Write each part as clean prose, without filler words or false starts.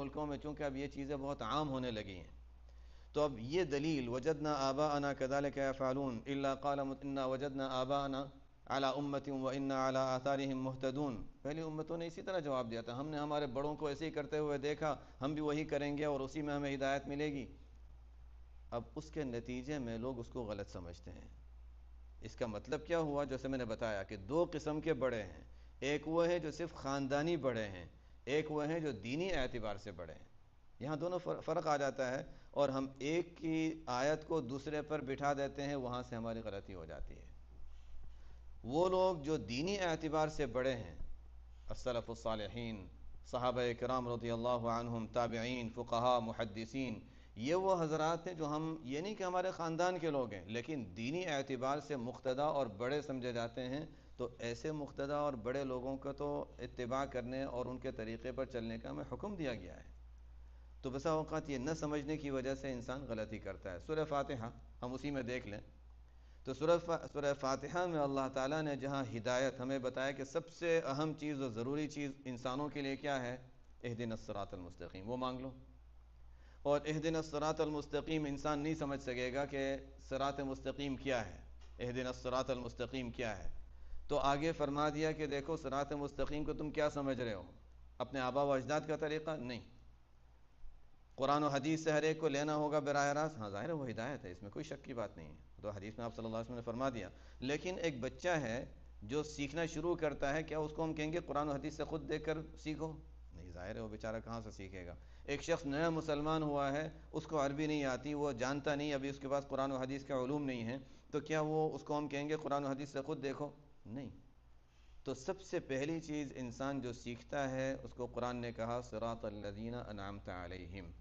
ملکوں میں چونکہ اب یہ چیزیں بہت عام ہونے لگی ہیں، تو اب یہ دلیل وجدنا آباءنا كذلك يفعلون الا قال انا وجدنا آباءنا على امة وانا على آثارهم مهتدون، پہلی امتوں نے اسی طرح جواب دیا تھا، ہم نے ہمارے بڑوں کو ایسے ہی کرتے ہوئے دیکھا، ہم بھی وہی کریں گے اور اسی میں ہمیں ہدایت ملے گی۔ اب اس کے نتیجے میں لوگ اس کو غلط سمجھتے ہیں۔ اس کا مطلب کیا ہوا؟ جیسے میں نے بتایا کہ دو قسم کے بڑے ہیں، ایک وہ ہے جو صرف خاندانی بڑے ہیں، ایک وہ ہیں جو دینی اعتبار سے بڑے ہیں۔ یہاں دونوں فرق آ جاتا ہے، اور ہم ایک کی آیت کو دوسرے پر بٹھا دیتے ہیں، وہاں سے ہماری غلطی ہو جاتی ہے۔ وہ لوگ جو دینی اعتبار سے بڑے ہیں، السلف الصالحین، صحابہ کرام رضی اللہ عنہم، تابعین، فقہاء، محدثین، یہ وہ حضرات ہیں جو ہم یہ نہیں کہ ہمارے خاندان کے لوگ ہیں لیکن دینی اعتبار سے مقتدی اور بڑے سمجھے جاتے ہیں، تو ایسے مقتدی اور بڑے لوگوں کا تو اتباع کرنے اور ان کے طریقے پر چلنے کا ہمیں حکم دیا گیا ہے۔ تو بسا اوقات یہ نہ سمجھنے کی وجہ سے انسان غلطی کرتا ہے۔ سورہ فاتحہ ہم اسی میں دیکھ لیں تو سورہ فاتحہ میں اللہ تعالیٰ نے جہاں ہدایت ہمیں بتایا کہ سب سے اہم چیز اور ضروری چیز انسانوں کے لیے کیا ہے، اہدنا الصراط المستقیم، وہ مانگ لو۔ اور اہدنا الصراط المستقیم انسان نہیں سمجھ سکے گا کہ صراط مستقیم کیا ہے، اہدنا الصراط المستقیم کیا ہے، تو آگے فرما دیا کہ دیکھو صراط مستقیم کو تم کیا سمجھ رہے ہو، اپنے آبا و اجداد کا طریقہ؟ نہیں، قرآن و حدیث سے ہر ایک کو لینا ہوگا براہ راست، ہاں ظاہر ہے وہ ہدایت ہے، اس میں کوئی شک کی بات نہیں ہے، تو حدیث میں آپ صلی اللہ علیہ وسلم نے فرما دیا۔ لیکن ایک بچہ ہے جو سیکھنا شروع کرتا ہے، کیا اس کو ہم کہیں گے قرآن و حدیث سے خود دیکھ کر سیکھو؟ نہیں، ظاہر ہے وہ بیچارہ کہاں سے سیکھے گا۔ ایک شخص نیا مسلمان ہوا ہے، اس کو عربی نہیں آتی، وہ جانتا نہیں، ابھی اس کے پاس قرآن و حدیث کے علوم نہیں ہیں، تو کیا وہ اس کو ہم کہیں گے قرآن و حدیث سے خود دیکھو؟ نہیں۔ تو سب سے پہلی چیز انسان جو سیکھتا ہے اس کو قرآن نے کہا صراط الذین انعمت علیہم،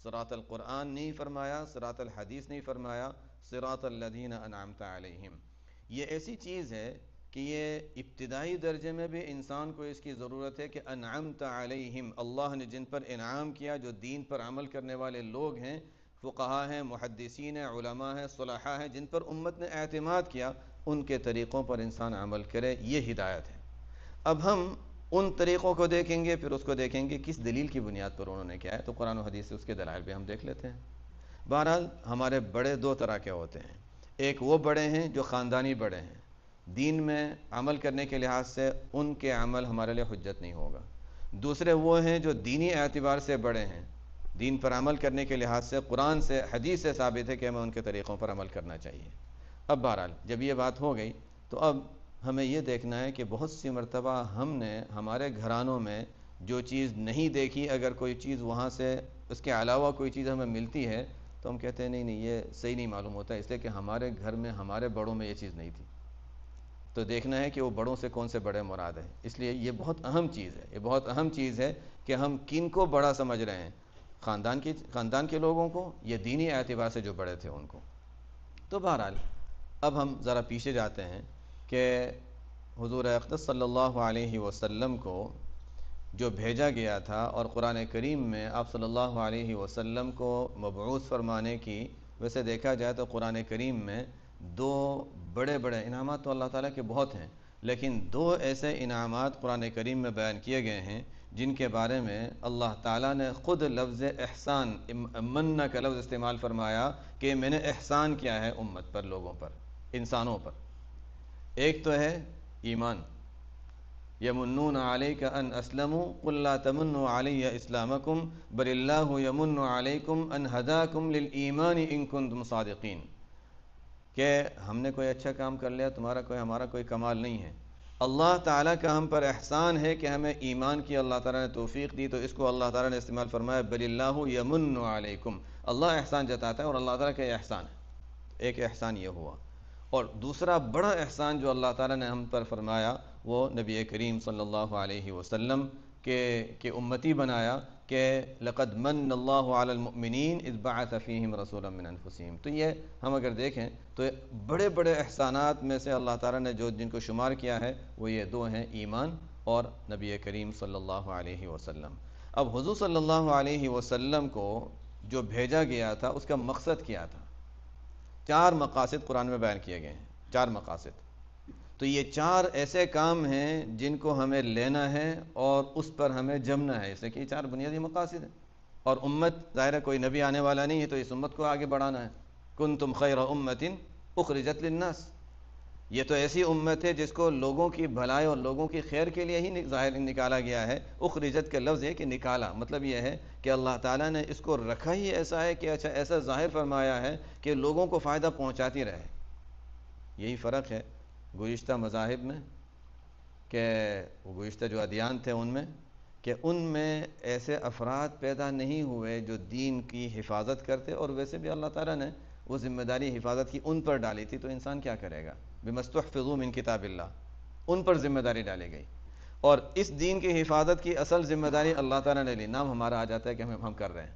صراط القرآن نہیں فرمایا، صراط الحدیث نہیں فرمایا، صراط الذین انعمت علیہم۔ یہ ایسی چیز ہے کہ یہ ابتدائی درجے میں بھی انسان کو اس کی ضرورت ہے کہ انعمت علیہم، اللہ نے جن پر انعام کیا، جو دین پر عمل کرنے والے لوگ ہیں، فقہا ہیں، محدثین ہیں، علماء ہیں، صلحاء ہیں، جن پر امت نے اعتماد کیا، ان کے طریقوں پر انسان عمل کرے، یہ ہدایت ہے۔ اب ہم ان طریقوں کو دیکھیں گے، پھر اس کو دیکھیں گے کس دلیل کی بنیاد پر انہوں نے کیا ہے، تو قرآن و حدیث سے اس کے دلائل بھی ہم دیکھ لیتے ہیں۔ بہرحال ہمارے بڑے دو طرح کے ہوتے ہیں، ایک وہ بڑے ہیں جو خاندانی بڑے ہیں، دین میں عمل کرنے کے لحاظ سے ان کے عمل ہمارے لیے حجت نہیں ہوگا۔ دوسرے وہ ہیں جو دینی اعتبار سے بڑے ہیں، دین پر عمل کرنے کے لحاظ سے قرآن سے حدیث سے ثابت ہے کہ ہمیں ان کے طریقوں پر عمل کرنا چاہیے۔ اب بہرحال جب یہ بات ہو گئی تو اب ہمیں یہ دیکھنا ہے کہ بہت سی مرتبہ ہم نے ہمارے گھرانوں میں جو چیز نہیں دیکھی، اگر کوئی چیز وہاں سے اس کے علاوہ کوئی چیز ہمیں ملتی ہے تو ہم کہتے ہیں نہیں نہیں یہ صحیح نہیں معلوم ہوتا، اس لیے کہ ہمارے گھر میں ہمارے بڑوں میں یہ چیز نہیں تھی۔ تو دیکھنا ہے کہ وہ بڑوں سے کون سے بڑے مراد ہیں۔ اس لیے یہ بہت اہم چیز ہے، یہ بہت اہم چیز ہے کہ ہم کن کو بڑا سمجھ رہے ہیں، خاندان کے لوگوں کو یا دینی اعتبار سے جو بڑے تھے ان کو۔ تو بہرحال اب ہم ذرا پیچھے جاتے ہیں کہ حضور اقدس صلی اللہ علیہ وسلم کو جو بھیجا گیا تھا اور قرآن کریم میں آپ صلی اللہ علیہ وسلم کو مبعوث فرمانے کی، ویسے دیکھا جائے تو قرآن کریم میں دو بڑے بڑے انعامات تو اللہ تعالیٰ کے بہت ہیں، لیکن دو ایسے انعامات قرآن کریم میں بیان کیے گئے ہیں جن کے بارے میں اللہ تعالیٰ نے خود لفظ احسان، من کا لفظ استعمال فرمایا کہ میں نے احسان کیا ہے امت پر، لوگوں پر، انسانوں پر۔ ایک تو ہے ایمان، یمنون علیک ان اسلموا قل لا تمنوا علی اسلامکم بل اللہ یمن علیکم ان ہداکم للایمان ان کنتم صادقین، کہ ہم نے کوئی اچھا کام کر لیا، ہمارا کوئی کمال نہیں ہے، اللہ تعالیٰ کا ہم پر احسان ہے کہ ہمیں ایمان کی اللہ تعالیٰ نے توفیق دی، تو اس کو اللہ تعالیٰ نے استعمال فرمایا بل اللہ یمن علیکم، اللہ احسان جتاتا ہے اور اللہ تعالیٰ کا یہ احسان ہے۔ ایک احسان یہ ہوا، اور دوسرا بڑا احسان جو اللہ تعالیٰ نے ہم پر فرمایا وہ نبی کریم صلی اللہ علیہ وسلم کے امتی بنایا کہ لقد من اللہ علی المؤمنین اذ بعث فیہم رسولا من انفسہم۔ تو یہ ہم اگر دیکھیں تو بڑے بڑے احسانات میں سے اللہ تعالیٰ نے جن کو شمار کیا ہے وہ یہ دو ہیں، ایمان اور نبی کریم صلی اللہ علیہ وسلم۔ اب حضور صلی اللہ علیہ وسلم کو جو بھیجا گیا تھا اس کا مقصد کیا تھا؟ چار مقاصد قرآن میں بیان کیے گئے ہیں، چار مقاصد۔ تو یہ چار ایسے کام ہیں جن کو ہمیں لینا ہے اور اس پر ہمیں جمنا ہے، اس لیے کہ یہ چار بنیادی مقاصد ہیں۔ اور امت ظاہر ہے کوئی نبی آنے والا نہیں ہے تو اس امت کو آگے بڑھانا ہے. کنتم خیر امت اخرجت للناس، یہ تو ایسی امت ہے جس کو لوگوں کی بھلائی اور لوگوں کی خیر کے لیے ہی ظاہر نکالا گیا ہے. اخرجت کا لفظ ہے کہ نکالا، مطلب یہ ہے کہ اللہ تعالیٰ نے اس کو رکھا ہی ایسا ہے کہ اچھا ایسا ظاہر فرمایا ہے کہ لوگوں کو فائدہ پہنچاتی رہے. یہی فرق ہے گزشتہ مذاہب میں، کہ وہ گزشتہ جو ادیان تھے ان میں، کہ ان میں ایسے افراد پیدا نہیں ہوئے جو دین کی حفاظت کرتے، اور ویسے بھی اللہ تعالیٰ نے وہ ذمہ داری حفاظت کی ان پر ڈالی تھی، تو انسان کیا کرے گا؟ بِمَسْتُحْفِظُوا مِن کتاب اللہ، ان پر ذمہ داری ڈالی گئی. اور اس دین کی حفاظت کی اصل ذمہ داری اللہ تعالیٰ نے لی. نام ہمارا آ جاتا ہے کہ ہم کر رہے ہیں،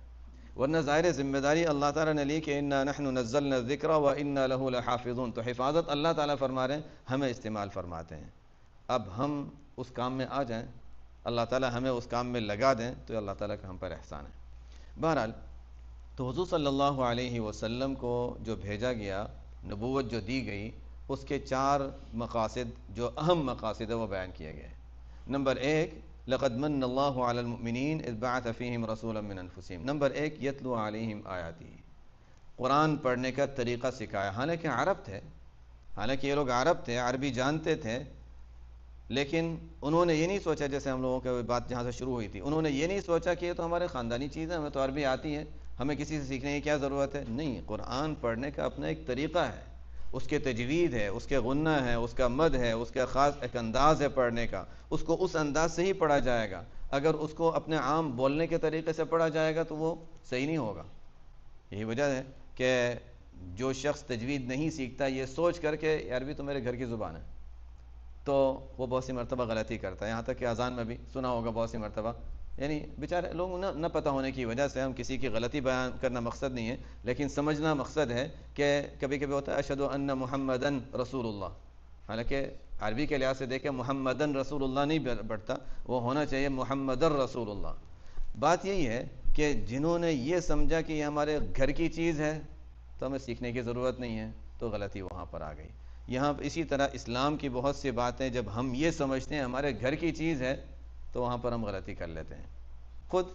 ورنہ ظاہر ذمہ داری اللہ تعالیٰ نے لی کہ اِنَّا نَحْنُ نَزَّلْنَا الذِّكْرَ وَإِنَّا لَهُ لَحَافِظُونَ. تو حفاظت اللہ تعالیٰ فرما رہے ہیں، ہمیں استعمال فرماتے ہیں. اب ہم اس کام میں آ جائیں، اللہ تعالیٰ ہمیں اس کام میں لگا دیں، تو اللہ تعالیٰ کا ہم پر احسان ہے. بہرحال تو حضور صلی اللہ علیہ وسلم کو جو بھیجا گیا، نبوت جو دی گئی، اس کے 4 مقاصد جو اہم مقاصد ہے وہ بیان کیے گئے. نمبر 1، لقد من اللہ علی المؤمنین اذ بعث فیہم رسولا من انفسہم. نمبر 1، یتلو علیہم آیاتی، قرآن پڑھنے کا طریقہ سکھایا. حالانکہ عرب تھے، حالانکہ یہ لوگ عرب تھے، عربی جانتے تھے، لیکن انہوں نے یہ نہیں سوچا، جیسے ہم لوگوں کی بات جہاں سے شروع ہوئی تھی، انہوں نے یہ نہیں سوچا کہ یہ تو ہمارے خاندانی چیز ہے، ہمیں تو عربی آتی ہے، ہمیں کسی سے سیکھنے کی کیا ضرورت ہے. نہیں، قرآن پڑھنے کا اپنا ایک طریقہ ہے، اس کے تجوید ہے، اس کے غنہ ہے، اس کا مد ہے، اس کا خاص ایک انداز ہے پڑھنے کا. اس کو اس انداز سے ہی پڑھا جائے گا. اگر اس کو اپنے عام بولنے کے طریقے سے پڑھا جائے گا تو وہ صحیح نہیں ہوگا. یہی وجہ ہے کہ جو شخص تجوید نہیں سیکھتا یہ سوچ کر کے عربی تو میرے گھر کی زبان ہے، تو وہ بہت سی مرتبہ غلطی کرتا ہے. یہاں تک کہ اذان میں بھی سنا ہوگا بہت سی مرتبہ، یعنی بیچارے لوگ نہ پتہ ہونے کی وجہ سے، ہم کسی کی غلطی بیان کرنا مقصد نہیں ہے، لیکن سمجھنا مقصد ہے کہ کبھی کبھی ہوتا ہے اشہد ان محمدن رسول اللہ، حالانکہ عربی کے لحاظ سے دیکھیں محمدن رسول اللہ نہیں بڑھتا، وہ ہونا چاہیے محمدن رسول اللہ. بات یہی ہے کہ جنہوں نے یہ سمجھا کہ یہ ہمارے گھر کی چیز ہے تو ہمیں سیکھنے کی ضرورت نہیں ہے، تو غلطی وہاں پر آ گئی. یہاں اسی طرح اسلام کی بہت سی باتیں جب ہم یہ سمجھتے ہیں ہمارے گھر کی چیز ہے تو وہاں پر ہم غلطی کر لیتے ہیں. خود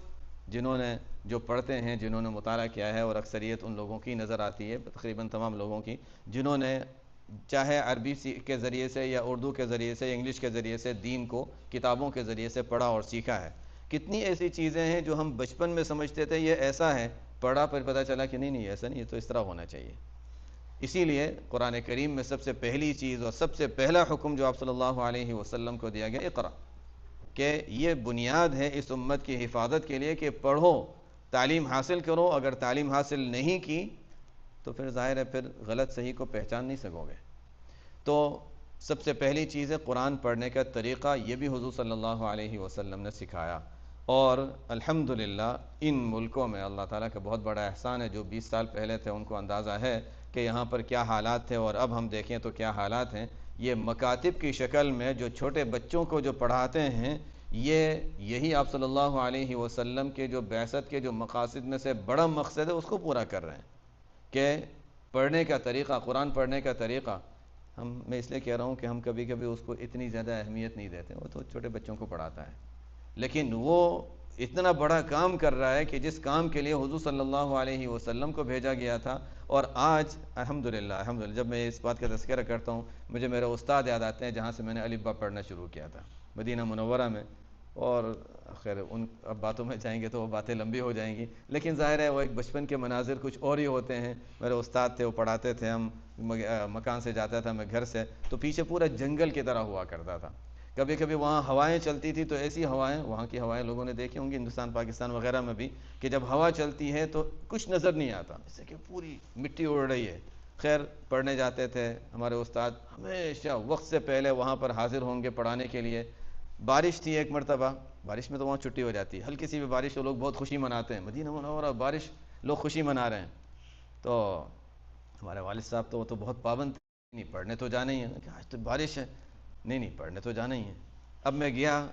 جنہوں نے جو پڑھتے ہیں، جنہوں نے مطالعہ کیا ہے، اور اکثریت ان لوگوں کی نظر آتی ہے، تقریباً تمام لوگوں کی، جنہوں نے چاہے عربی کے ذریعے سے یا اردو کے ذریعے سے یا انگلش کے ذریعے سے دین کو کتابوں کے ذریعے سے پڑھا اور سیکھا ہے. کتنی ایسی چیزیں ہیں جو ہم بچپن میں سمجھتے تھے یہ ایسا ہے، پڑھا پھر پتہ چلا کہ نہیں ایسا نہیں، یہ تو اس طرح ہونا چاہیے. اسی لیے قرآن کریم میں سب سے پہلی چیز اور سب سے پہلا حکم جو آپ صلی اللہ علیہ وسلم کو دیا گیا، اقرا، کہ یہ بنیاد ہے اس امت کی حفاظت کے لیے کہ پڑھو، تعلیم حاصل کرو. اگر تعلیم حاصل نہیں کی تو پھر ظاہر ہے پھر غلط صحیح کو پہچان نہیں سکو گے. تو سب سے پہلی چیز ہے قرآن پڑھنے کا طریقہ، یہ بھی حضور صلی اللہ علیہ وسلم نے سکھایا. اور الحمدللہ ان ملکوں میں اللہ تعالیٰ کا بہت بڑا احسان ہے، جو 20 سال پہلے تھے ان کو اندازہ ہے کہ یہاں پر کیا حالات تھے، اور اب ہم دیکھیں تو کیا حالات ہیں. یہ مکاتب کی شکل میں جو چھوٹے بچوں کو جو پڑھاتے ہیں، یہی آپ صلی اللہ علیہ وسلم کے جو بعثت کے جو مقاصد میں سے بڑا مقصد ہے اس کو پورا کر رہے ہیں، کہ پڑھنے کا طریقہ، قرآن پڑھنے کا طریقہ. میں اس لیے کہہ رہا ہوں کہ ہم کبھی کبھی اس کو اتنی زیادہ اہمیت نہیں دیتے، وہ تو چھوٹے بچوں کو پڑھاتا ہے، لیکن وہ اتنا بڑا کام کر رہا ہے کہ جس کام کے لیے حضور صلی اللہ علیہ وسلم کو بھیجا گیا تھا. اور آج الحمدللہ جب میں اس بات کا تذکرہ کرتا ہوں مجھے میرے استاد یاد آتے ہیں جہاں سے میں نے الف با پڑھنا شروع کیا تھا، مدینہ منورہ میں. اور خیر ان اب باتوں میں جائیں گے تو وہ باتیں لمبی ہو جائیں گی، لیکن ظاہر ہے وہ ایک بچپن کے مناظر کچھ اور ہی ہوتے ہیں. میرے استاد تھے، وہ پڑھاتے تھے، ہم مکان سے جاتا تھا میں گھر سے، تو پیچھے پورا جنگل کی طرح ہوا کرتا تھا. کبھی کبھی وہاں ہوائیں چلتی تھی تو ایسی ہوائیں، وہاں کی ہوائیں لوگوں نے دیکھی ہوں گی ہندوستان پاکستان وغیرہ میں بھی، کہ جب ہوا چلتی ہے تو کچھ نظر نہیں آتا، جیسے کہ پوری مٹی اڑ رہی ہے. خیر پڑھنے جاتے تھے ہمارے استاد، ہمیشہ وقت سے پہلے وہاں پر حاضر ہوں گے پڑھانے کے لیے. بارش تھی ایک مرتبہ، بارش میں تو وہاں چھٹی ہو جاتی ہے، ہلکی سی بھی بارش ہو لوگ بہت خوشی مناتے ہیں. مدینہ منورہ بارش، لوگ خوشی منا رہے ہیں. تو ہمارے والد صاحب تو وہ تو بہت پابند تھے، نہیں پڑھنے تو جانا ہی ہے، کہ آج تو بارش ہے، نہیں پڑھنے تو جانا ہی ہے. اب میں گیا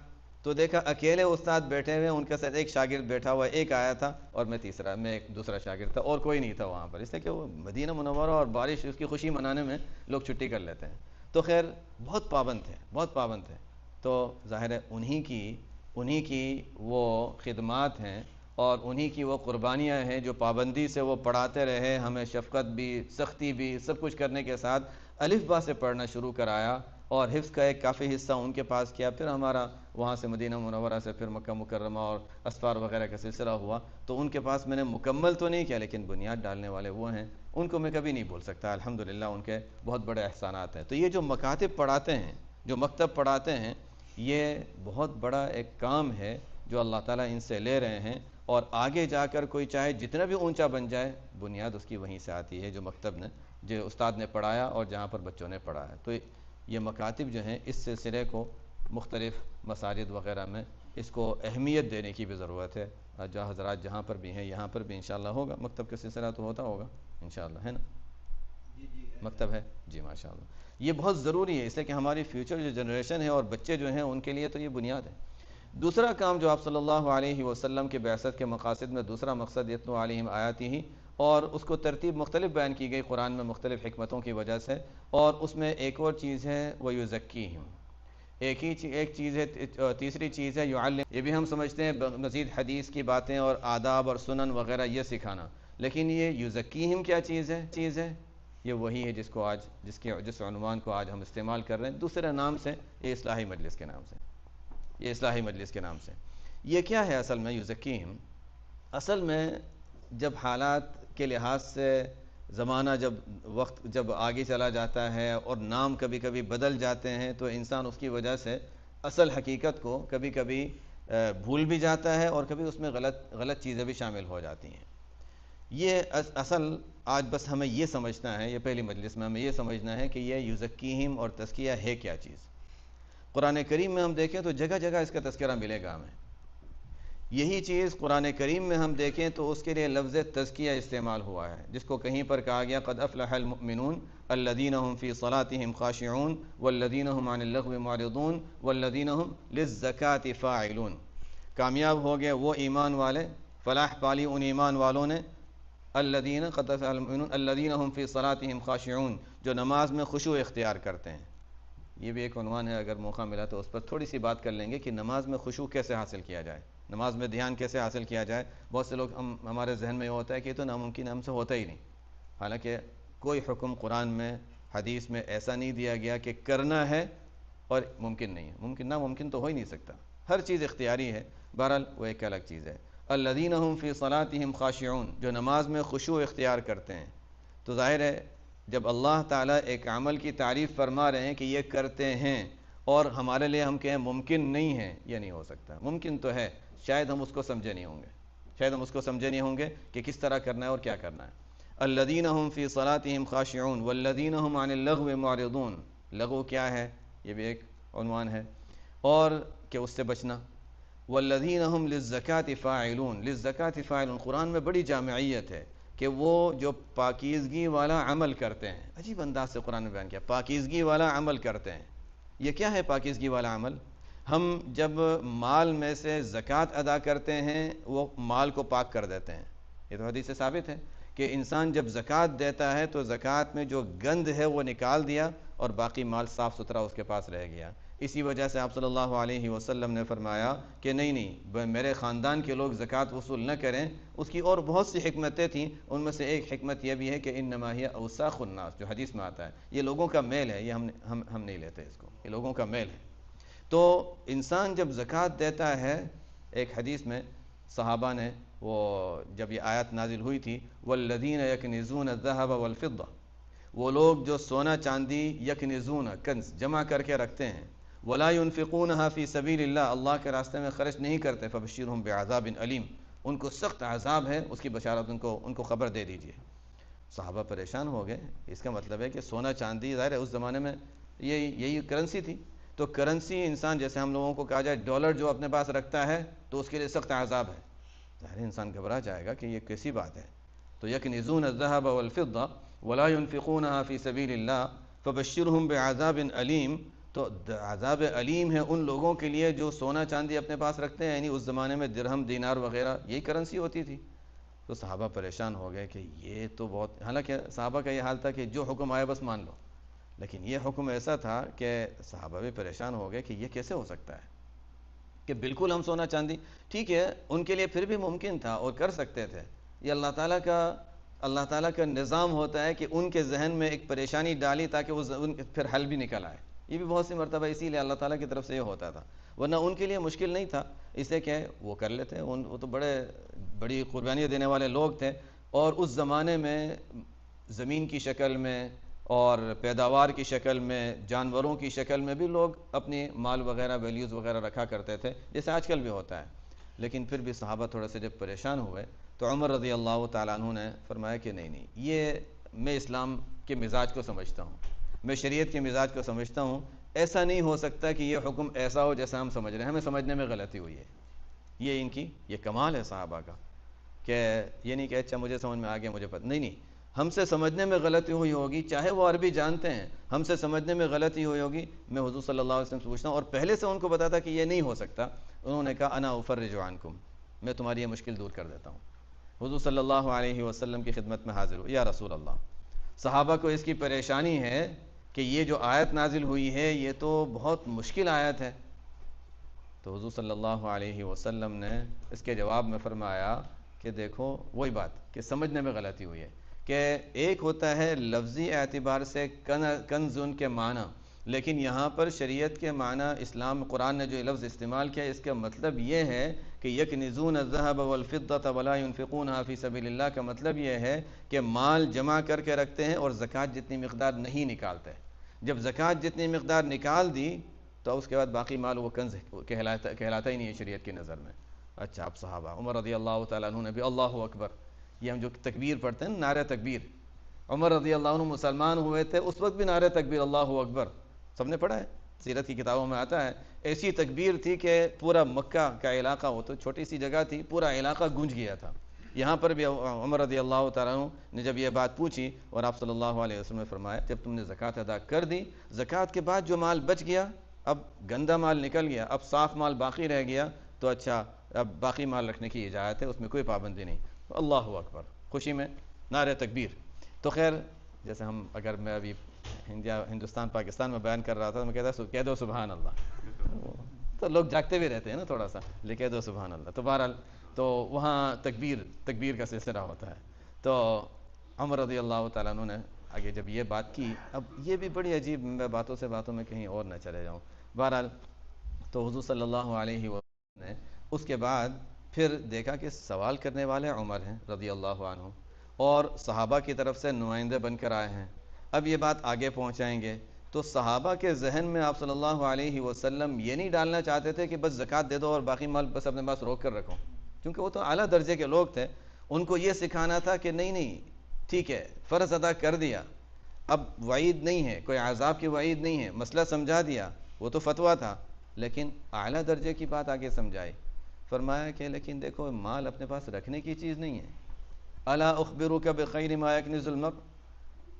تو دیکھا اکیلے استاد بیٹھے ہوئے، ان کے ساتھ ایک شاگرد بیٹھا ہوا، ایک آیا تھا اور میں تیسرا، میں ایک دوسرا شاگرد تھا، اور کوئی نہیں تھا وہاں پر. اس لیے کہ وہ مدینہ منورہ اور بارش، اس کی خوشی منانے میں لوگ چھٹی کر لیتے ہیں. تو خیر بہت پابند تھے، بہت پابند تھے. تو ظاہر ہے انہی کی وہ خدمات ہیں اور انہی کی وہ قربانیاں ہیں جو پابندی سے وہ پڑھاتے رہے، ہمیں شفقت بھی، سختی بھی، سب کچھ کرنے کے ساتھ الف با سے پڑھنا شروع کرایا، اور حفظ کا ایک کافی حصہ ان کے پاس کیا، پھر ہمارا وہاں سے مدینہ منورہ سے پھر مکہ مکرمہ اور اسفار وغیرہ کا سلسلہ ہوا، تو ان کے پاس میں نے مکمل تو نہیں کیا، لیکن بنیاد ڈالنے والے وہ ہیں، ان کو میں کبھی نہیں بول سکتا، الحمدللہ ان کے بہت بڑے احسانات ہیں۔ تو یہ جو مکاتب پڑھاتے ہیں، جو مکتب پڑھاتے ہیں، یہ بہت بڑا ایک کام ہے جو اللہ تعالیٰ ان سے لے رہے ہیں، اور آگے جا کر کوئی چاہے جتنا بھی اونچا بن جائے، بنیاد اس کی وہیں سے آتی ہے جو مکتب نے، جو استاد نے پڑھایا اور جہاں پر بچوں نے پڑھا ہے۔ تو یہ مکاتب جو ہیں، اس سلسلے کو مختلف مساجد وغیرہ میں اس کو اہمیت دینے کی بھی ضرورت ہے۔ جو حضرات جہاں پر بھی ہیں، یہاں پر بھی انشاءاللہ ہوگا، مکتب کا سلسلہ تو ہوتا ہوگا انشاءاللہ، ہے نا؟ مکتب ہے جی، ماشاءاللہ۔ یہ بہت ضروری ہے، اس لیے کہ ہماری فیوچر جو جنریشن ہے اور بچے جو ہیں ان کے لیے تو یہ بنیاد ہے۔ دوسرا کام جو آپ صلی اللہ علیہ وسلم کے بعثت کے مقاصد میں دوسرا مقصد، یتلو علیہم آیاتہ، اور اس کو ترتیب مختلف بیان کی گئی قرآن میں مختلف حکمتوں کی وجہ سے، اور اس میں ایک اور چیز ہے وَيُزَكِّيهِمْ، ایک چیز ہے، تیسری چیز ہے یعلم، یہ بھی ہم سمجھتے ہیں مزید حدیث کی باتیں اور آداب اور سنن وغیرہ یہ سکھانا، لیکن یہ یزکیہم کیا چیز ہے؟ یہ وہی ہے جس عنوان کو آج ہم استعمال کر رہے ہیں دوسرے نام سے، یہ اصلاحی مجلس کے نام سے، یہ کیا ہے اصل میں یزکیہم؟ اصل میں جب حالات کے لحاظ سے زمانہ وقت جب آگے چلا جاتا ہے اور نام کبھی کبھی بدل جاتے ہیں، تو انسان اس کی وجہ سے اصل حقیقت کو کبھی کبھی بھول بھی جاتا ہے، اور کبھی اس میں غلط چیزیں بھی شامل ہو جاتی ہیں۔ یہ اصل آج بس ہمیں یہ سمجھنا ہے، یہ پہلی مجلس میں ہمیں یہ سمجھنا ہے کہ یہ یزکیہم اور تزکیہ ہے کیا چیز۔ قرآن کریم میں ہم دیکھیں تو جگہ جگہ اس کا تذکرہ ملے گا ہمیں۔ یہی چیز قرآن کریم میں ہم دیکھیں تو اس کے لیے لفظ تزکیہ استعمال ہوا ہے، جس کو کہیں پر کہا گیا قد افلح المؤمنون الذین هم فی صلاتهم خاشعون والذین هم عن اللغو معرضون والذین هم للزکاة فاعلون۔ کامیاب ہو گئے وہ ایمان والے، فلاح پالی ان ایمان والوں نے، الذین قد افلح المؤمنون الذین هم فی صلاتهم خاشعون، جو نماز میں خشوع اختیار کرتے ہیں۔ یہ بھی ایک عنوان ہے، اگر موقع ملا تو اس پر تھوڑی سی بات کر لیں گے کہ نماز میں خشوع کیسے حاصل کیا جائے، نماز میں دھیان کیسے حاصل کیا جائے۔ بہت سے لوگ ہمارے ذہن میں یہ ہوتا ہے کہ یہ تو ناممکن، ہم سے ہوتا ہی نہیں، حالانکہ کوئی حکم قرآن میں حدیث میں ایسا نہیں دیا گیا کہ کرنا ہے اور ممکن نہیں ہے، ناممکن تو ہو ہی نہیں سکتا، ہر چیز اختیاری ہے۔ بہرحال وہ ایک الگ چیز ہے۔ الذین هم فی صلاتهم خاشعون، جو نماز میں خشوع اختیار کرتے ہیں۔ تو ظاہر ہے جب اللہ تعالیٰ ایک عمل کی تعریف فرما رہے ہیں کہ یہ کرتے ہیں، اور ہمارے لیے ہم کہیں ممکن نہیں ہے، یہ نہیں ہو سکتا، ممکن تو ہے، شاید ہم اس کو سمجھے نہیں ہوں گے کہ کس طرح کرنا ہے اور کیا کرنا ہے۔ الذین هم فی صلاتهم خاشعون والذین هم عن اللغو معرضون، لغو کیا ہے یہ بھی ایک عنوان ہے، اور کہ اس سے بچنا۔ والذین هم للزکاة فاعلون، للزکاة فاعلون قرآن میں بڑی جامعیت ہے کہ وہ جو پاکیزگی والا عمل کرتے ہیں، عجیب انداز سے قرآن نے بیان کیا، پاکیزگی والا عمل کرتے ہیں۔ یہ کیا ہے پاکیزگی والا عمل؟ ہم جب مال میں سے زکوٰۃ ادا کرتے ہیں، وہ مال کو پاک کر دیتے ہیں، یہ تو حدیث سے ثابت ہے کہ انسان جب زکوٰۃ دیتا ہے تو زکوٰۃ میں جو گند ہے وہ نکال دیا اور باقی مال صاف ستھرا اس کے پاس رہ گیا۔ اسی وجہ سے آپ صلی اللہ علیہ وسلم نے فرمایا کہ نہیں میرے خاندان کے لوگ زکوٰۃ وصول نہ کریں۔ اس کی اور بہت سی حکمتیں تھیں، ان میں سے ایک حکمت یہ بھی ہے کہ انما ہی اوساخ الناس، جو حدیث میں آتا ہے، یہ لوگوں کا میل ہے، یہ ہم نہیں لیتے اس کو، یہ لوگوں کا میل ہے۔ تو انسان جب زکوٰۃ دیتا ہے، ایک حدیث میں صحابہ نے وہ جب یہ آیت نازل ہوئی تھی والذین یکنزون الذهب والفضہ، وہ لوگ جو سونا چاندی یکنزون کنز جمع کر کے رکھتے ہیں، ولا ينفقونها فی سبیل اللہ، اللہ کے راستے میں خرچ نہیں کرتے، فبشرهم بعذاب علیم، ان کو سخت عذاب ہے، اس کی بشارت ان کو خبر دے دیجیے۔ صحابہ پریشان ہو گئے، اس کا مطلب ہے کہ سونا چاندی ظاہر ہے اس زمانے میں یہی کرنسی تھی، تو کرنسی انسان جیسے ہم لوگوں کو کہا جائے ڈالر جو اپنے پاس رکھتا ہے تو اس کے لیے سخت عذاب ہے، ظاہر انسان گھبرا جائے گا کہ یہ کیسی بات ہے۔ تو یکنزون الذهب والفضہ ولا ينفقونها فی سبیل اللہ فبشرهم بعذاب علیم، تو عذاب علیم ہے ان لوگوں کے لیے جو سونا چاندی اپنے پاس رکھتے ہیں، یعنی اس زمانے میں درہم دینار وغیرہ یہی کرنسی ہوتی تھی۔ تو صحابہ پریشان ہو گئے کہ یہ تو بہت، حالانکہ صحابہ کا یہ حال تھا کہ جو حکم آئے بس مان لو، لیکن یہ حکم ایسا تھا کہ صحابہ بھی پریشان ہو گئے کہ یہ کیسے ہو سکتا ہے، کہ بالکل ہم سونا چاندی، ٹھیک ہے ان کے لیے پھر بھی ممکن تھا اور کر سکتے تھے. یہ اللہ تعالیٰ کا نظام ہوتا ہے کہ ان کے ذہن میں ایک پریشانی ڈالی تاکہ وہ پھر حل بھی نکل آئے. یہ بھی بہت سی مرتبہ اسی لیے اللہ تعالیٰ کی طرف سے یہ ہوتا تھا، ورنہ ان کے لیے مشکل نہیں تھا. اسے کہ وہ کر لیتے، وہ تو بڑی قربانیاں دینے والے لوگ تھے، اور اس زمانے میں زمین کی شکل میں اور پیداوار کی شکل میں، جانوروں کی شکل میں بھی لوگ اپنی مال وغیرہ ویلیوز وغیرہ رکھا کرتے تھے، جیسے آج کل بھی ہوتا ہے. لیکن پھر بھی صحابہ تھوڑے سے جب پریشان ہوئے تو عمر رضی اللہ تعالیٰ عنہ نے فرمایا کہ نہیں، یہ میں اسلام کے مزاج کو سمجھتا ہوں، میں شریعت کے مزاج کو سمجھتا ہوں. ایسا نہیں ہو سکتا کہ یہ حکم ایسا ہو جیسا ہم سمجھ رہے ہیں، ہمیں سمجھنے میں غلطی ہوئی ہے. یہ کمال ہے صحابہ کا، کہ یہ نہیں کہ اچھا مجھے سمجھ میں آ گیا مجھے پتہ نہیں، ہم سے سمجھنے میں غلطی ہوئی ہوگی، چاہے وہ عربی جانتے ہیں، ہم سے سمجھنے میں غلطی ہوئی ہوگی. میں حضور صلی اللہ علیہ وسلم سے پوچھتا ہوں، اور پہلے سے ان کو بتاتا کہ یہ نہیں ہو سکتا. انہوں نے کہا انا افرج عنکم، میں تمہاری یہ مشکل دور کر دیتا ہوں. حضور صلی اللہ علیہ وسلم کی خدمت میں حاضر ہو، یا رسول اللہ، صحابہ کو اس کی پریشانی ہے کہ یہ جو آیت نازل ہوئی ہے یہ تو بہت مشکل آیت ہے. تو حضور صلی اللہ علیہ وسلم نے اس کے جواب میں فرمایا کہ دیکھو وہی بات کہ سمجھنے میں غلطی ہوئی ہے، کہ ایک ہوتا ہے لفظی اعتبار سے کنزن کے معنی، لیکن یہاں پر شریعت کے معنی اسلام قرآن نے جو لفظ استعمال کیا اس کا مطلب یہ ہے کہ یکنزون الذهب والفضة ولا ينفقونها في سبيل اللہ کا مطلب یہ ہے کہ مال جمع کر کے رکھتے ہیں اور زکوٰۃ جتنی مقدار نہیں نکالتے. جب زکوٰۃ جتنی مقدار نکال دی تو اس کے بعد باقی مال وہ کنز کہلاتا ہی نہیں ہے شریعت کی نظر میں. اچھا اب صحابہ عمر رضی اللہ تعالیٰ عنہ نے بھی اللہ اکبر، یہ ہم جو تکبیر پڑھتے ہیں نعرہ تکبیر، عمر رضی اللہ عنہ مسلمان ہوئے تھے اس وقت بھی نعرہ تکبیر اللہ اکبر سب نے پڑھا ہے، سیرت کی کتابوں میں آتا ہے. ایسی تکبیر تھی کہ پورا مکہ کا علاقہ، وہ تو چھوٹی سی جگہ تھی، پورا علاقہ گونج گیا تھا. یہاں پر بھی عمر رضی اللہ تعالیٰ عنہ نے جب یہ بات پوچھی اور آپ صلی اللہ علیہ وسلم نے فرمایا جب تم نے زکوٰۃ ادا کر دی، زکوٰۃ کے بعد جو مال بچ گیا، اب گندا مال نکل گیا، اب صاف مال باقی رہ گیا، تو اچھا اب باقی مال رکھنے کی اجازت ہے، اس میں کوئی پابندی نہیں. اللہ اکبر، خوشی میں نعرہ تکبیر. تو خیر جیسے اگر میں ابھی ہندوستان پاکستان میں بیان کر رہا تھا تو میں کہتا کہہ دو سبحان اللہ، تو لوگ جاگتے بھی رہتے ہیں نا تھوڑا سا، لیکن کہہ دو سبحان اللہ. تو بہرحال تو وہاں تکبیر کا سلسلہ ہوتا ہے. تو عمر رضی اللہ تعالیٰ عنہ نے آگے جب یہ بات کی، اب یہ بھی بڑی عجیب، میں باتوں میں کہیں اور نہ چلے جاؤں. بہرحال تو حضور صلی اللہ علیہ وسلم نے اس کے بعد پھر دیکھا کہ سوال کرنے والے عمر ہیں رضی اللہ عنہ، اور صحابہ کی طرف سے نمائندے بن کر آئے ہیں. اب یہ بات آگے پہنچائیں گے تو صحابہ کے ذہن میں آپ صلی اللہ علیہ وسلم یہ نہیں ڈالنا چاہتے تھے کہ بس زکوٰۃ دے دو اور باقی مال بس اپنے پاس روک کر رکھو، کیونکہ وہ تو اعلیٰ درجے کے لوگ تھے. ان کو یہ سکھانا تھا کہ نہیں ٹھیک ہے فرض ادا کر دیا، اب وعید نہیں ہے، کوئی عذاب کی وعید نہیں ہے، مسئلہ سمجھا دیا، وہ تو فتویٰ تھا، لیکن اعلیٰ درجے کی بات آگے سمجھائی. فرمایا کہ لیکن دیکھو مال اپنے پاس رکھنے کی چیز نہیں ہے. الا اخبرک بخیر ما یکنز المرء،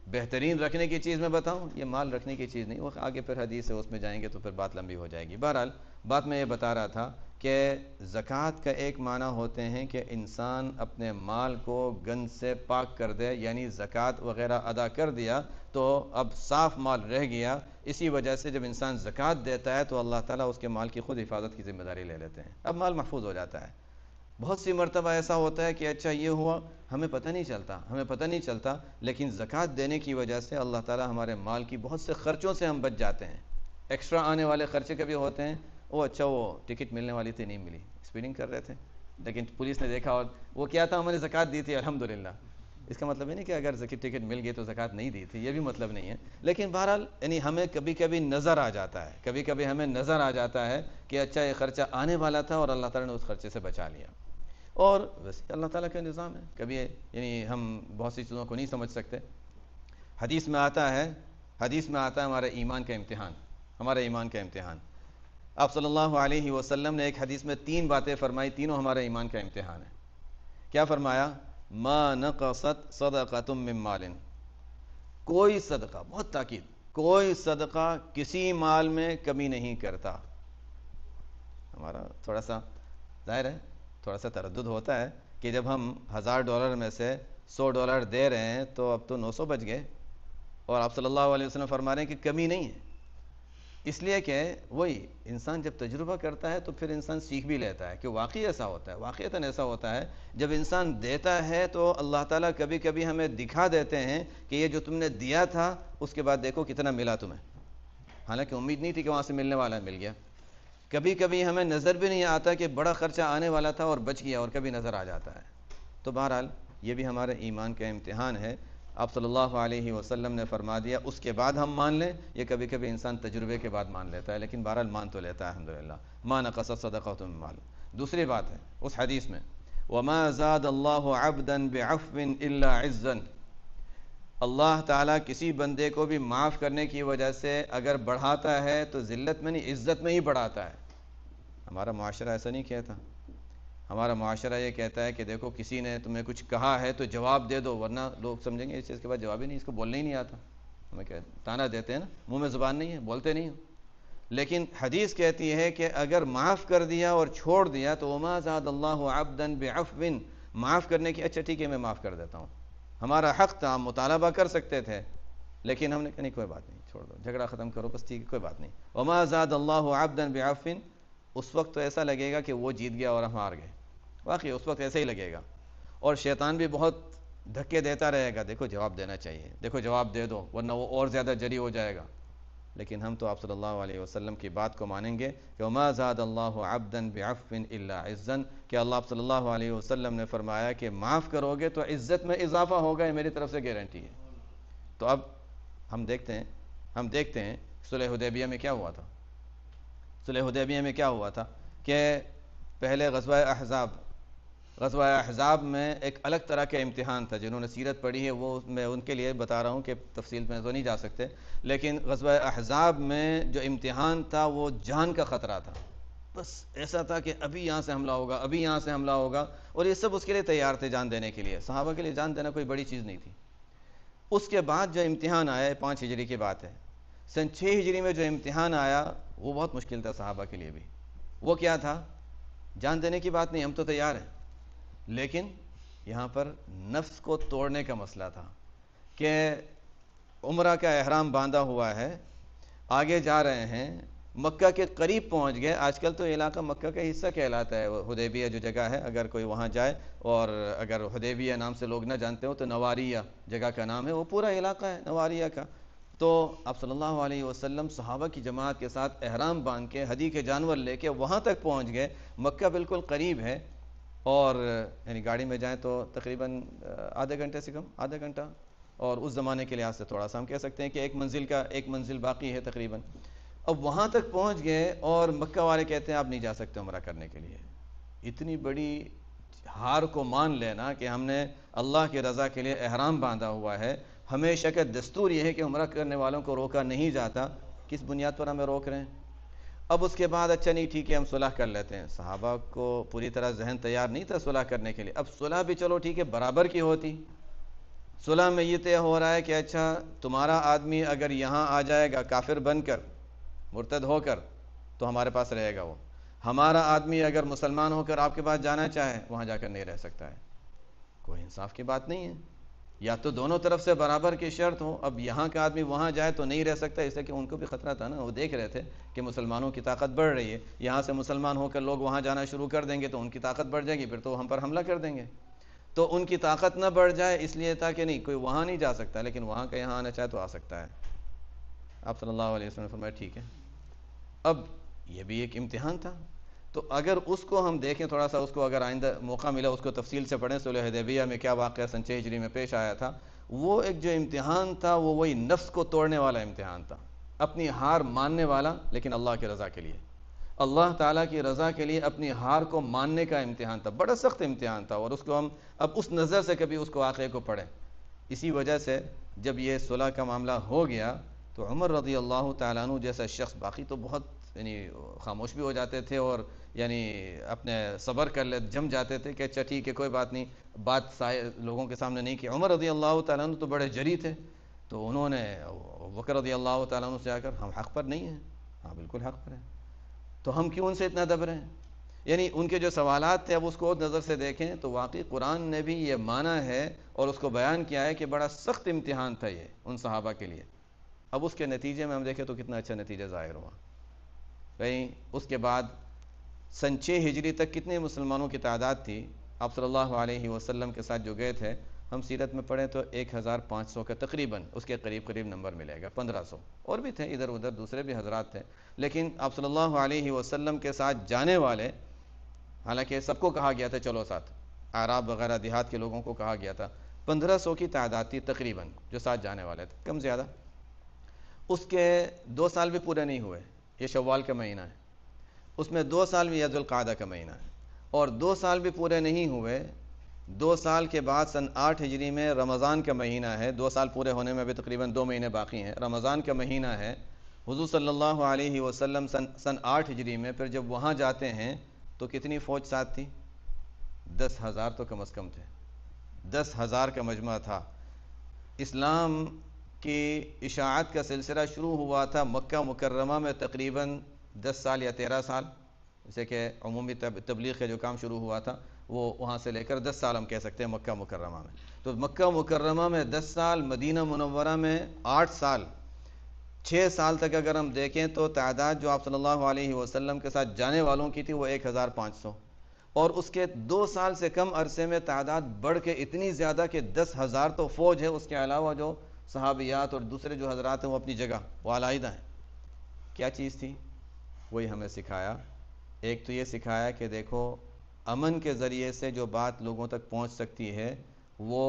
بہترین رکھنے کی چیز میں بتاؤں، یہ مال رکھنے کی چیز نہیں. وہ آگے پھر حدیث ہے اس میں جائیں گے تو پھر بات لمبی ہو جائے گی. بہرحال بات میں یہ بتا رہا تھا کہ زکوٰۃ کا ایک معنی ہوتے ہیں کہ انسان اپنے مال کو گند سے پاک کر دے، یعنی زکوٰۃ وغیرہ ادا کر دیا تو اب صاف مال رہ گیا. اسی وجہ سے جب انسان زکوٰۃ دیتا ہے تو اللہ تعالیٰ اس کے مال کی خود حفاظت کی ذمہ داری لے لیتے ہیں، اب مال محفوظ ہو جاتا ہے. بہت سی مرتبہ ایسا ہوتا ہے کہ اچھا یہ ہوا ہمیں پتہ نہیں چلتا، لیکن زکوٰۃ دینے کی وجہ سے اللہ تعالیٰ ہمارے مال کی بہت سے خرچوں سے ہم بچ جاتے ہیں. ایکسٹرا آنے والے خرچے کبھی ہوتے ہیں، اچھا وہ ٹکٹ ملنے والی تھی نہیں ملی، اسپیڈنگ کر رہے تھے لیکن پولیس نے دیکھا اور وہ کیا تھا ہم نے زکوٰۃ دی تھی الحمدللہ. اس کا مطلب یہ نہیں کہ اگر ٹکٹ مل گئی تو زکوٰۃ نہیں دی تھی، یہ بھی مطلب نہیں ہے. لیکن بہرحال یعنی ہمیں کبھی نظر آ جاتا ہے کہ اچھا یہ خرچہ آنے والا تھا اور اللہ تعالیٰ نے اس خرچے سے بچا لیا. اور ویسے اللہ تعالیٰ کا نظام ہے، کبھی یعنی ہم بہت سی چیزوں کو نہیں سمجھ سکتے. حدیث میں آتا ہے ہمارے ایمان کا امتحان. آپ صلی اللہ علیہ وسلم نے ایک حدیث میں 3 باتیں فرمائی، تینوں ہمارے ایمان کا امتحان ہے. کیا فرمایا؟ ما نقصت صدقۃ من مال، کوئی صدقہ، بہت تاکید، کوئی صدقہ کسی مال میں کمی نہیں کرتا. ہمارا تھوڑا سا ظاہر ہے تھوڑا سا تردد ہوتا ہے کہ جب ہم $1000 میں سے $100 دے رہے ہیں تو اب تو 900 بچ گئے، اور آپ صلی اللہ علیہ وسلم فرما رہے ہیں کہ کمی نہیں ہے. اس لیے کہ وہی انسان جب تجربہ کرتا ہے تو پھر انسان سیکھ بھی لیتا ہے کہ واقعی ایسا ہوتا ہے، واقعتاً ایسا ہوتا ہے۔ جب انسان دیتا ہے تو اللہ تعالیٰ کبھی کبھی ہمیں دکھا دیتے ہیں کہ یہ جو تم نے دیا تھا اس کے بعد دیکھو کتنا ملا تمہیں، حالانکہ امید نہیں تھی کہ وہاں سے ملنے والا مل گیا۔ کبھی کبھی ہمیں نظر بھی نہیں آتا کہ بڑا خرچہ آنے والا تھا اور بچ گیا، اور کبھی نظر آ جاتا ہے۔ تو بہرحال یہ بھی ہمارے ایمان کا امتحان ہے۔ آپ صلی اللہ علیہ وسلم نے فرما دیا اس کے بعد ہم مان لیں، یہ کبھی کبھی انسان تجربے کے بعد مان لیتا ہے، لیکن بہرحال مان تو لیتا ہے الحمدللہ۔ ما نقصت صدقۃ من مال۔ دوسری بات ہے اس حدیث میں وما زاد اللہ عبدا بعفو الا عزا، اللہ تعالیٰ کسی بندے کو بھی معاف کرنے کی وجہ سے اگر بڑھاتا ہے تو ذلت میں نہیں، عزت میں ہی بڑھاتا ہے۔ ہمارا معاشرہ ایسا نہیں کہتا، ہمارا معاشرہ یہ کہتا ہے کہ دیکھو کسی نے تمہیں کچھ کہا ہے تو جواب دے دو، ورنہ لوگ سمجھیں گے اس چیز کے بعد جواب ہی نہیں، اس کو بولنے ہی نہیں آتا۔ ہمیں کہ تانا دیتے ہیں نا، منہ میں زبان نہیں ہے، بولتے نہیں ہو۔ لیکن حدیث کہتی ہے کہ اگر معاف کر دیا اور چھوڑ دیا تو وما زاد اللہ عبدا بعفو، معاف کرنے کی، اچھا ٹھیک ہے میں معاف کر دیتا ہوں، ہمارا حق تھا، ہم مطالبہ کر سکتے تھے، لیکن ہم نے کہا نہیں کوئی بات نہیں، چھوڑ دو، جھگڑا ختم کرو بس، ٹھیک ہے کوئی بات نہیں۔ وما زاد اللہ عبدا بعفو، اس وقت تو ایسا لگے گا کہ وہ جیت گیا اور ہم ہار گئے، واقعی اس وقت ایسے ہی لگے گا، اور شیطان بھی بہت دھکے دیتا رہے گا، دیکھو جواب دینا چاہیے، دیکھو جواب دے دو ورنہ وہ اور زیادہ جری ہو جائے گا۔ لیکن ہم تو آپ صلی اللہ علیہ وسلم کی بات کو مانیں گے کہ وما زاد اللہ عبدا بعفو الا عزا، کہ اللہ صلی اللہ علیہ وسلم نے فرمایا کہ معاف کرو گے تو عزت میں اضافہ ہوگا، یہ میری طرف سے گارنٹی ہے۔ تو اب ہم دیکھتے ہیں صلح حدیبیہ میں کیا ہوا تھا۔ صلح حدیبیہ میں کیا ہوا تھا کہ پہلے غزوہ احزاب میں ایک الگ طرح کا امتحان تھا، جنہوں نے سیرت پڑھی ہے وہ میں ان کے لیے بتا رہا ہوں کہ تفصیل میں تو نہیں جا سکتے، لیکن غزوہ احزاب میں جو امتحان تھا وہ جان کا خطرہ تھا، بس ایسا تھا کہ ابھی یہاں سے حملہ ہوگا، ابھی یہاں سے حملہ ہوگا، اور یہ سب اس کے لیے تیار تھے جان دینے کے لیے، صحابہ کے لیے جان دینا کوئی بڑی چیز نہیں تھی۔ اس کے بعد جو امتحان آیا، 5 ہجری کی بات ہے، سن 6 ہجری میں جو امتحان آیا وہ بہت مشکل تھا صحابہ کے لیے بھی۔ وہ کیا تھا؟ جان دینے کی بات نہیں، ہم تو تیار ہیں، لیکن یہاں پر نفس کو توڑنے کا مسئلہ تھا کہ عمرہ کا احرام باندھا ہوا ہے، آگے جا رہے ہیں، مکہ کے قریب پہنچ گئے۔ آج کل تو علاقہ مکہ کا حصہ کہلاتا ہے، حدیبیہ جو جگہ ہے، اگر کوئی وہاں جائے، اور اگر حدیبیہ نام سے لوگ نہ جانتے ہو تو نواریہ جگہ کا نام ہے، وہ پورا علاقہ ہے نواریہ کا۔ تو آپ صلی اللہ علیہ وسلم صحابہ کی جماعت کے ساتھ احرام باندھ کے ہدی کے جانور لے کے وہاں تک پہنچ گئے، مکہ بالکل قریب ہے، اور یعنی گاڑی میں جائیں تو تقریباً آدھے گھنٹے سے کم، آدھا گھنٹہ، اور اس زمانے کے لحاظ سے تھوڑا سا ہم کہہ سکتے ہیں کہ ایک منزل باقی ہے تقریباً۔ اب وہاں تک پہنچ گئے اور مکہ والے کہتے ہیں آپ نہیں جا سکتے عمرہ کرنے کے لیے۔ اتنی بڑی ہار کو مان لینا کہ ہم نے اللہ کی رضا کے لیے احرام باندھا ہوا ہے، ہمیشہ کا دستور یہ ہے کہ عمرہ کرنے والوں کو روکا نہیں جاتا، کس بنیاد پر ہمیں روک رہے ہیں؟ اب اس کے بعد اچھا نہیں ٹھیک ہے ہم صلح کر لیتے ہیں، صحابہ کو پوری طرح ذہن تیار نہیں تھا صلح کرنے کے لیے۔ اب صلح بھی چلو ٹھیک ہے برابر کی ہوتی، صلح میں یہ طے ہو رہا ہے کہ اچھا تمہارا آدمی اگر یہاں آ جائے گا کافر بن کر، مرتد ہو کر، تو ہمارے پاس رہے گا وہ، ہمارا آدمی اگر مسلمان ہو کر آپ کے پاس جانا چاہے وہاں جا کر نہیں رہ سکتا ہے۔ کوئی انصاف کی بات نہیں ہے، یا تو دونوں طرف سے برابر کی شرط ہو۔ اب یہاں کا آدمی وہاں جائے تو نہیں رہ سکتا، اس لیے کہ ان کو بھی خطرہ تھا نا، وہ دیکھ رہے تھے کہ مسلمانوں کی طاقت بڑھ رہی ہے، یہاں سے مسلمان ہو کر لوگ وہاں جانا شروع کر دیں گے تو ان کی طاقت بڑھ جائے گی، پھر تو ہم پر حملہ کر دیں گے، تو ان کی طاقت نہ بڑھ جائے اس لیے تھا کہ نہیں کوئی وہاں نہیں جا سکتا، لیکن وہاں کا یہاں آنا چاہے تو آ سکتا ہے۔ آپ صلی اللہ علیہ وسلم نے فرمایا ٹھیک ہے۔ اب یہ بھی ایک امتحان تھا، تو اگر اس کو ہم دیکھیں تھوڑا سا، اس کو اگر آئندہ موقع ملا اس کو تفصیل سے پڑھیں، صلح حدیبیہ میں کیا واقعہ سن 6 ہجری میں پیش آیا تھا، وہ ایک جو امتحان تھا وہ وہی نفس کو توڑنے والا امتحان تھا، اپنی ہار ماننے والا، لیکن اللہ کی رضا کے لیے، اللہ تعالیٰ کی رضا کے لیے اپنی ہار کو ماننے کا امتحان تھا، بڑا سخت امتحان تھا، اور اس کو ہم اب اس نظر سے کبھی اس کو واقعے کو پڑھیں۔ اسی وجہ سے جب یہ صلح کا معاملہ ہو گیا تو عمر رضی اللہ تعالیٰ عنہ جیسا شخص، باقی تو بہت یعنی خاموش بھی ہو جاتے تھے اور یعنی اپنے صبر کر لے جم جاتے تھے کہ اچھا ٹھیک ہے کوئی بات نہیں، بات لوگوں کے سامنے نہیں کی۔ عمر رضی اللہ تعالیٰ عنہ تو بڑے جری تھے، تو انہوں نے بکر رضی اللہ تعالیٰ عنہ سے آ کر ہم حق پر نہیں ہیں، ہاں بالکل حق پر ہیں، تو ہم کیوں ان سے اتنا دب رہے ہیں؟ یعنی ان کے جو سوالات تھے اب اس کو نظر سے دیکھیں تو واقعی قرآن نے بھی یہ مانا ہے اور اس کو بیان کیا ہے کہ بڑا سخت امتحان تھا یہ ان صحابہ کے لیے، اب اس کے نتیجے میں ہم دیکھیں تو کتنا اچھا نتیجہ ظاہر ہوا بھائی. اس کے بعد سن 6 ہجری تک کتنے مسلمانوں کی تعداد تھی آپ صلی اللہ علیہ وسلم کے ساتھ جو گئے تھے؟ ہم سیرت میں پڑھیں تو 1500 کا تقریباً اس کے قریب قریب نمبر ملے گا. 1500 اور بھی تھے ادھر ادھر دوسرے بھی حضرات تھے، لیکن آپ صلی اللہ علیہ وسلم کے ساتھ جانے والے، حالانکہ سب کو کہا گیا تھا چلو ساتھ، اعراب وغیرہ دیہات کے لوگوں کو کہا گیا تھا، 1500 کی تعداد تھی تقریباً جو ساتھ جانے والے تھے، کم زیادہ. اس کے 2 سال بھی پورے نہیں ہوئے. یہ شوال کا مہینہ ہے، اس میں 2 سال بھی ذوالقعدہ کا مہینہ ہے، اور 2 سال بھی پورے نہیں ہوئے. 2 سال کے بعد سن 8 ہجری میں رمضان کا مہینہ ہے. 2 سال پورے ہونے میں بھی تقریباً 2 مہینے باقی ہیں. رمضان کا مہینہ ہے. حضور صلی اللہ علیہ وسلم سن 8 ہجری میں پھر جب وہاں جاتے ہیں تو کتنی فوج ساتھ تھی؟ 10,000 تو کم از کم تھے. 10,000 کا مجمع تھا. اسلام کی اشاعت کا سلسلہ شروع ہوا تھا مکہ مکرمہ میں تقریباً 10 سال یا 13 سال، جیسے کہ عمومی تبلیغ کا جو کام شروع ہوا تھا وہ وہاں سے لے کر 10 سال ہم کہہ سکتے ہیں مکہ مکرمہ میں. تو مکہ مکرمہ میں 10 سال، مدینہ منورہ میں 8 سال، 6 سال تک اگر ہم دیکھیں تو تعداد جو آپ صلی اللہ علیہ وسلم کے ساتھ جانے والوں کی تھی وہ 1500، اور اس کے 2 سال سے کم عرصے میں تعداد بڑھ کے اتنی زیادہ کہ 10,000 تو فوج ہے. اس کے علاوہ جو صحابیات اور دوسرے جو حضرات ہیں وہ اپنی جگہ وہ علیحدہ ہیں. کیا چیز تھی؟ وہی ہمیں سکھایا. ایک تو یہ سکھایا کہ دیکھو امن کے ذریعے سے جو بات لوگوں تک پہنچ سکتی ہے وہ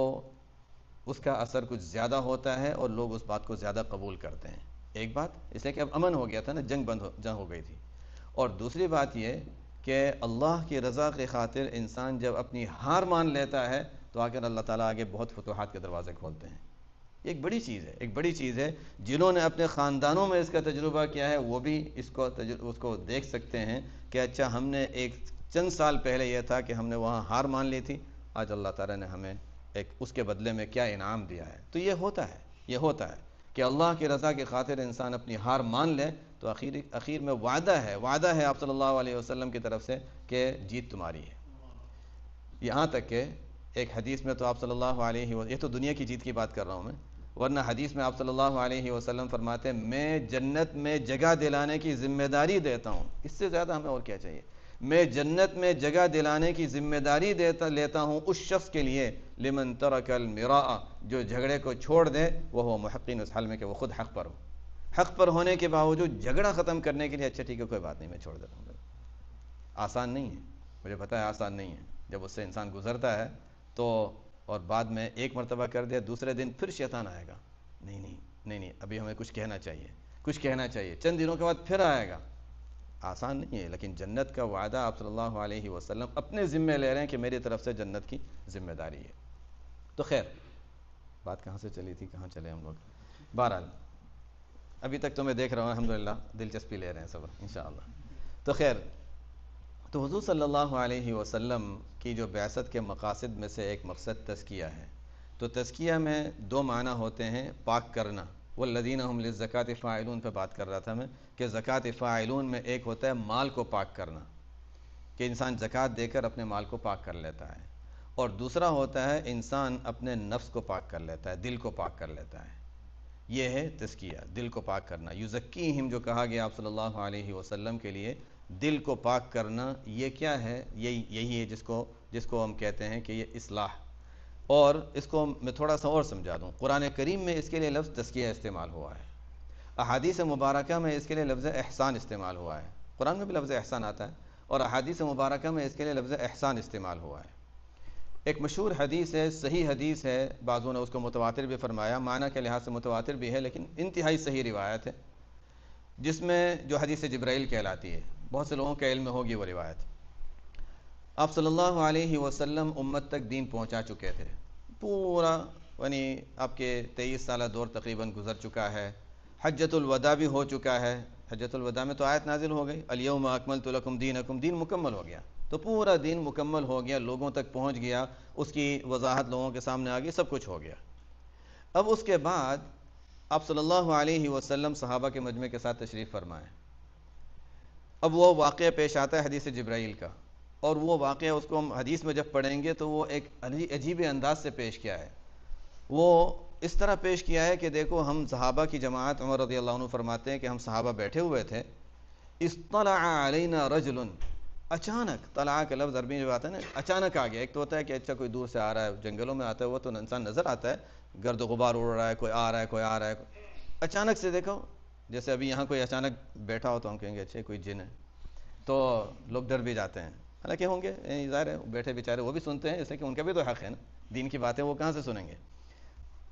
اس کا اثر کچھ زیادہ ہوتا ہے اور لوگ اس بات کو زیادہ قبول کرتے ہیں. ایک بات اس لیے کہ اب امن ہو گیا تھا نا، جنگ جنگ ہو گئی تھی. اور دوسری بات یہ کہ اللہ کی رضا کی خاطر انسان جب اپنی ہار مان لیتا ہے تو آخر اللہ تعالیٰ آگے بہت فتوحات کے دروازے کھولتے ہیں. ایک بڑی چیز ہے، ایک بڑی چیز ہے. جنہوں نے اپنے خاندانوں میں اس کا تجربہ کیا ہے وہ بھی اس کو دیکھ سکتے ہیں کہ اچھا ہم نے ایک چند سال پہلے یہ تھا کہ ہم نے وہاں ہار مان لی تھی، آج اللہ تعالیٰ نے ہمیں ایک اس کے بدلے میں کیا انعام دیا ہے. تو یہ ہوتا ہے کہ اللہ کی رضا کی خاطر انسان اپنی ہار مان لے تو اخیر میں وعدہ ہے آپ صلی اللہ علیہ وسلم کی طرف سے کہ جیت تمہاری ہے. یہاں تک کہ ایک حدیث میں تو آپ صلی اللہ علیہ وسلم، یہ تو دنیا کی جیت کی بات کر رہا ہوں میں، ورنہ حدیث میں آپ صلی اللہ علیہ وسلم فرماتے ہیں میں جنت میں جگہ دلانے کی ذمہ داری دیتا ہوں. اس سے زیادہ ہمیں اور کیا چاہیے؟ میں جنت میں جگہ دلانے کی ذمہ داری لیتا ہوں اس شخص کے لیے لمن ترک المراء، جو جھگڑے کو چھوڑ دے وہ محقین، اس حال میں کہ وہ خود حق پر ہو. حق پر ہونے کے باوجود جھگڑا ختم کرنے کے لیے اچھا ٹھیک ہے کوئی بات نہیں میں چھوڑ دیتا ہوں. آسان نہیں ہے، مجھے پتہ ہے آسان نہیں ہے. جب اس سے انسان گزرتا ہے تو اور بعد میں ایک مرتبہ کر دیا، دوسرے دن پھر شیطان آئے گا، نہیں ابھی ہمیں کچھ کہنا چاہیے، چند دنوں کے بعد پھر آئے گا. آسان نہیں ہے، لیکن جنت کا وعدہ آپ صلی اللہ علیہ وسلم اپنے ذمہ لے رہے ہیں کہ میری طرف سے جنت کی ذمہ داری ہے. تو خیر بات کہاں سے چلی تھی، کہاں چلے ہم لوگ؟ بہرحال ابھی تک تو میں دیکھ رہا ہوں الحمدللہ دلچسپی لے رہے ہیں سب انشاءاللہ. تو خیر، تو حضور صلی اللہ علیہ وسلم کی جو بعثت کے مقاصد میں سے ایک مقصد تزکیہ ہے. تو تزکیہ میں 2 معنی ہوتے ہیں، پاک کرنا، والذین هم للزکاۃ فاعلون پہ بات کر رہا تھا میں کہ زکوٰۃ فاعلون میں ایک ہوتا ہے مال کو پاک کرنا، کہ انسان زکوٰۃ دے کر اپنے مال کو پاک کر لیتا ہے، اور دوسرا ہوتا ہے انسان اپنے نفس کو پاک کر لیتا ہے، دل کو پاک کر لیتا ہے. یہ ہے تزکیہ، دل کو پاک کرنا. یزکیہم جو کہا گیا آپ صلی اللہ علیہ وسلم کے لیے دل کو پاک کرنا، یہ کیا ہے؟ یہی ہے جس کو ہم کہتے ہیں کہ یہ اصلاح. اور اس کو میں تھوڑا سا اور سمجھا دوں. قرآن کریم میں اس کے لیے لفظ تزکیہ استعمال ہوا ہے، احادیث مبارکہ میں اس کے لیے لفظ احسان استعمال ہوا ہے. قرآن میں بھی لفظ احسان آتا ہے اور احادیث مبارکہ میں اس کے لیے لفظ احسان استعمال ہوا ہے. ایک مشہور حدیث ہے، صحیح حدیث ہے، بعضوں نے اس کو متواتر بھی فرمایا، معنی کے لحاظ سے متواتر بھی ہے لیکن انتہائی صحیح روایت ہے، جس میں جو حدیث جبرائیل کہلاتی ہے. بہت سے لوگوں کے علم میں ہوگی وہ روایت. آپ صلی اللہ علیہ وسلم امت تک دین پہنچا چکے تھے پورا، یعنی آپ کے 23 سالہ دور تقریباً گزر چکا ہے. حجۃ الوداع بھی ہو چکا ہے. حجۃ الوداع میں تو آیت نازل ہو گئی، الیوم اکملت لکم دینکم، دین مکمل ہو گیا. تو پورا دین مکمل ہو گیا، لوگوں تک پہنچ گیا، اس کی وضاحت لوگوں کے سامنے آ گئی، سب کچھ ہو گیا. اب اس کے بعد آپ صلی اللہ علیہ وسلم صحابہ کے مجمع کے ساتھ تشریف فرمائیں. اب وہ واقعہ پیش آتا ہے حدیث جبرائیل کا، اور وہ واقعہ اس کو ہم حدیث میں جب پڑھیں گے تو وہ ایک عجیب انداز سے پیش کیا ہے. وہ اس طرح پیش کیا ہے کہ دیکھو ہم صحابہ کی جماعت، عمر رضی اللہ عنہ فرماتے ہیں کہ ہم صحابہ بیٹھے ہوئے تھے، اطلع علینا رجل، اچانک، طلع کا لفظ عربی میں آتا ہے نا، اچانک آ گیا. ایک تو ہوتا ہے کہ اچھا کوئی دور سے آ رہا ہے، جنگلوں میں آتا ہے وہ تو انسان نظر آتا ہے، گرد و غبار اڑ رہا ہے، کوئی آ رہا ہے، کوئی آ رہا ہے. اچانک سے دیکھو، جیسے ابھی یہاں کوئی اچانک بیٹھا ہو تو ہم کہیں گے اچھا کوئی جن ہے، تو لوگ ڈر بھی جاتے ہیں. حالانکہ ہوں گے، ظاہر ہے بیٹھے بیچارے وہ بھی سنتے ہیں، اس لیے کہ ان کا بھی تو حق ہے نا، دین کی باتیں وہ کہاں سے سنیں گے.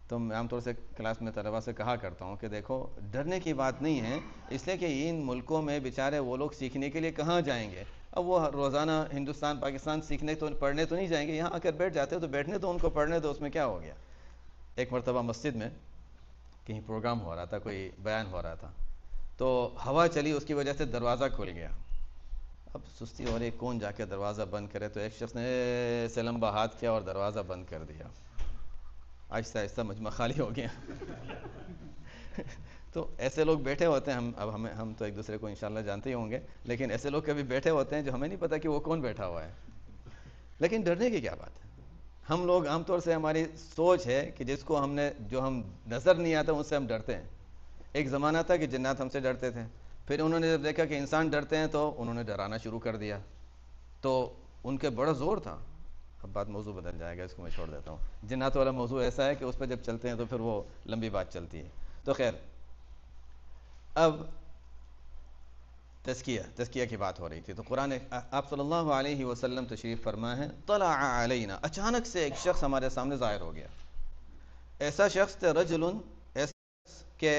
تو میں عام طور سے کلاس میں طلباء سے کہا کرتا ہوں کہ دیکھو ڈرنے کی بات نہیں ہے، اس لیے کہ ان ملکوں میں بیچارے وہ لوگ سیکھنے کے لیے کہاں جائیں گے. اب وہ روزانہ ہندوستان پاکستان سیکھنے تو پڑھنے تو نہیں جائیں گے، یہاں آ کر بیٹھ جاتے ہیں، تو بیٹھنے تو ان کو پڑھنے تو اس میں کیا ہو گیا. ایک مرتبہ مسجد میں کہیں پروگرام ہو رہا تھا، کوئی بیان ہو رہا تھا، تو ہوا چلی، اس کی وجہ سے دروازہ کھل گیا. اب سستی ہو رہی، کون جا کے دروازہ بند کرے، تو ایک شخص نے ایسے لمبا ہاتھ کیا اور دروازہ بند کر دیا. آہستہ آہستہ مجمع خالی ہو گیا. تو ایسے لوگ بیٹھے ہوتے ہیں، ہم تو ایک دوسرے کو انشاءاللہ جانتے ہی ہوں گے، لیکن ایسے لوگ کبھی بیٹھے ہوتے ہیں جو ہمیں نہیں پتہ کہ وہ کون بیٹھا ہوا ہے. لیکن ڈرنے کی کیا بات ہے. ہم لوگ عام طور سے ہماری سوچ ہے کہ جس کو جو ہم نظر نہیں آتا ان سے ہم ڈرتے ہیں. ایک زمانہ تھا کہ جنات ہم سے ڈرتے تھے، پھر انہوں نے جب دیکھا کہ انسان ڈرتے ہیں تو انہوں نے ڈرانا شروع کر دیا، تو ان کے بڑا زور تھا. اب بات موضوع بدل جائے گا، اس کو میں چھوڑ دیتا ہوں. جنات والا موضوع ایسا ہے کہ اس پہ جب چلتے ہیں تو پھر وہ لمبی بات چلتی ہے. تو خیر، اب تزکیہ کی بات ہو رہی تھی، تو قرآن، آپ صلی اللہ علیہ وسلم تشریف فرما ہے. طلع علینا، اچانک سے ایک شخص ہمارے سامنے ظاہر ہو گیا. ایسا شخص تھے رجل، ایسا کہ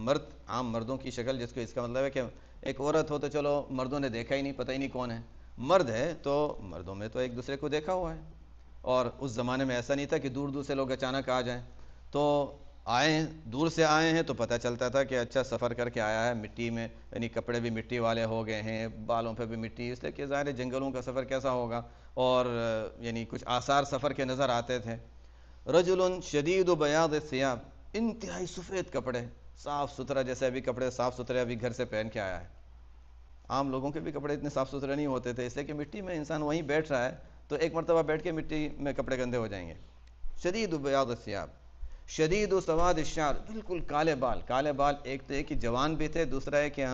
مرد، عام مردوں کی شکل، جس کو اس کا مطلب ہے کہ ایک عورت ہو تو چلو مردوں نے دیکھا ہی نہیں، پتہ ہی نہیں کون ہے. مرد ہے تو مردوں میں تو ایک دوسرے کو دیکھا ہوا ہے، اور اس زمانے میں ایسا نہیں تھا کہ دور دور سے لوگ اچانک آ جائیں. تو آئے ہیں، دور سے آئے ہیں تو پتہ چلتا تھا کہ اچھا سفر کر کے آیا ہے، مٹی میں، یعنی کپڑے بھی مٹی والے ہو گئے ہیں، بالوں پہ بھی مٹی، اس لیے کہ ظاہر جنگلوں کا سفر کیسا ہوگا، اور یعنی کچھ آثار سفر کے نظر آتے تھے. رجل شدید بیاض الثیاب، انتہائی سفید کپڑے، صاف ستھرا، جیسے ابھی کپڑے صاف ستھرے ابھی گھر سے پہن کے آیا ہے. عام لوگوں کے بھی کپڑے اتنے صاف ستھرے نہیں ہوتے تھے، اس لیے کہ مٹی میں انسان وہیں بیٹھ رہا ہے تو ایک مرتبہ بیٹھ کے مٹی میں کپڑے گندے ہو جائیں گے. شدید بیاض الثیاب، شدید سواد الشعر، بالکل کالے بال. کالے بال ایک تو ہے کہ جوان بھی تھے، دوسرا ہے کہ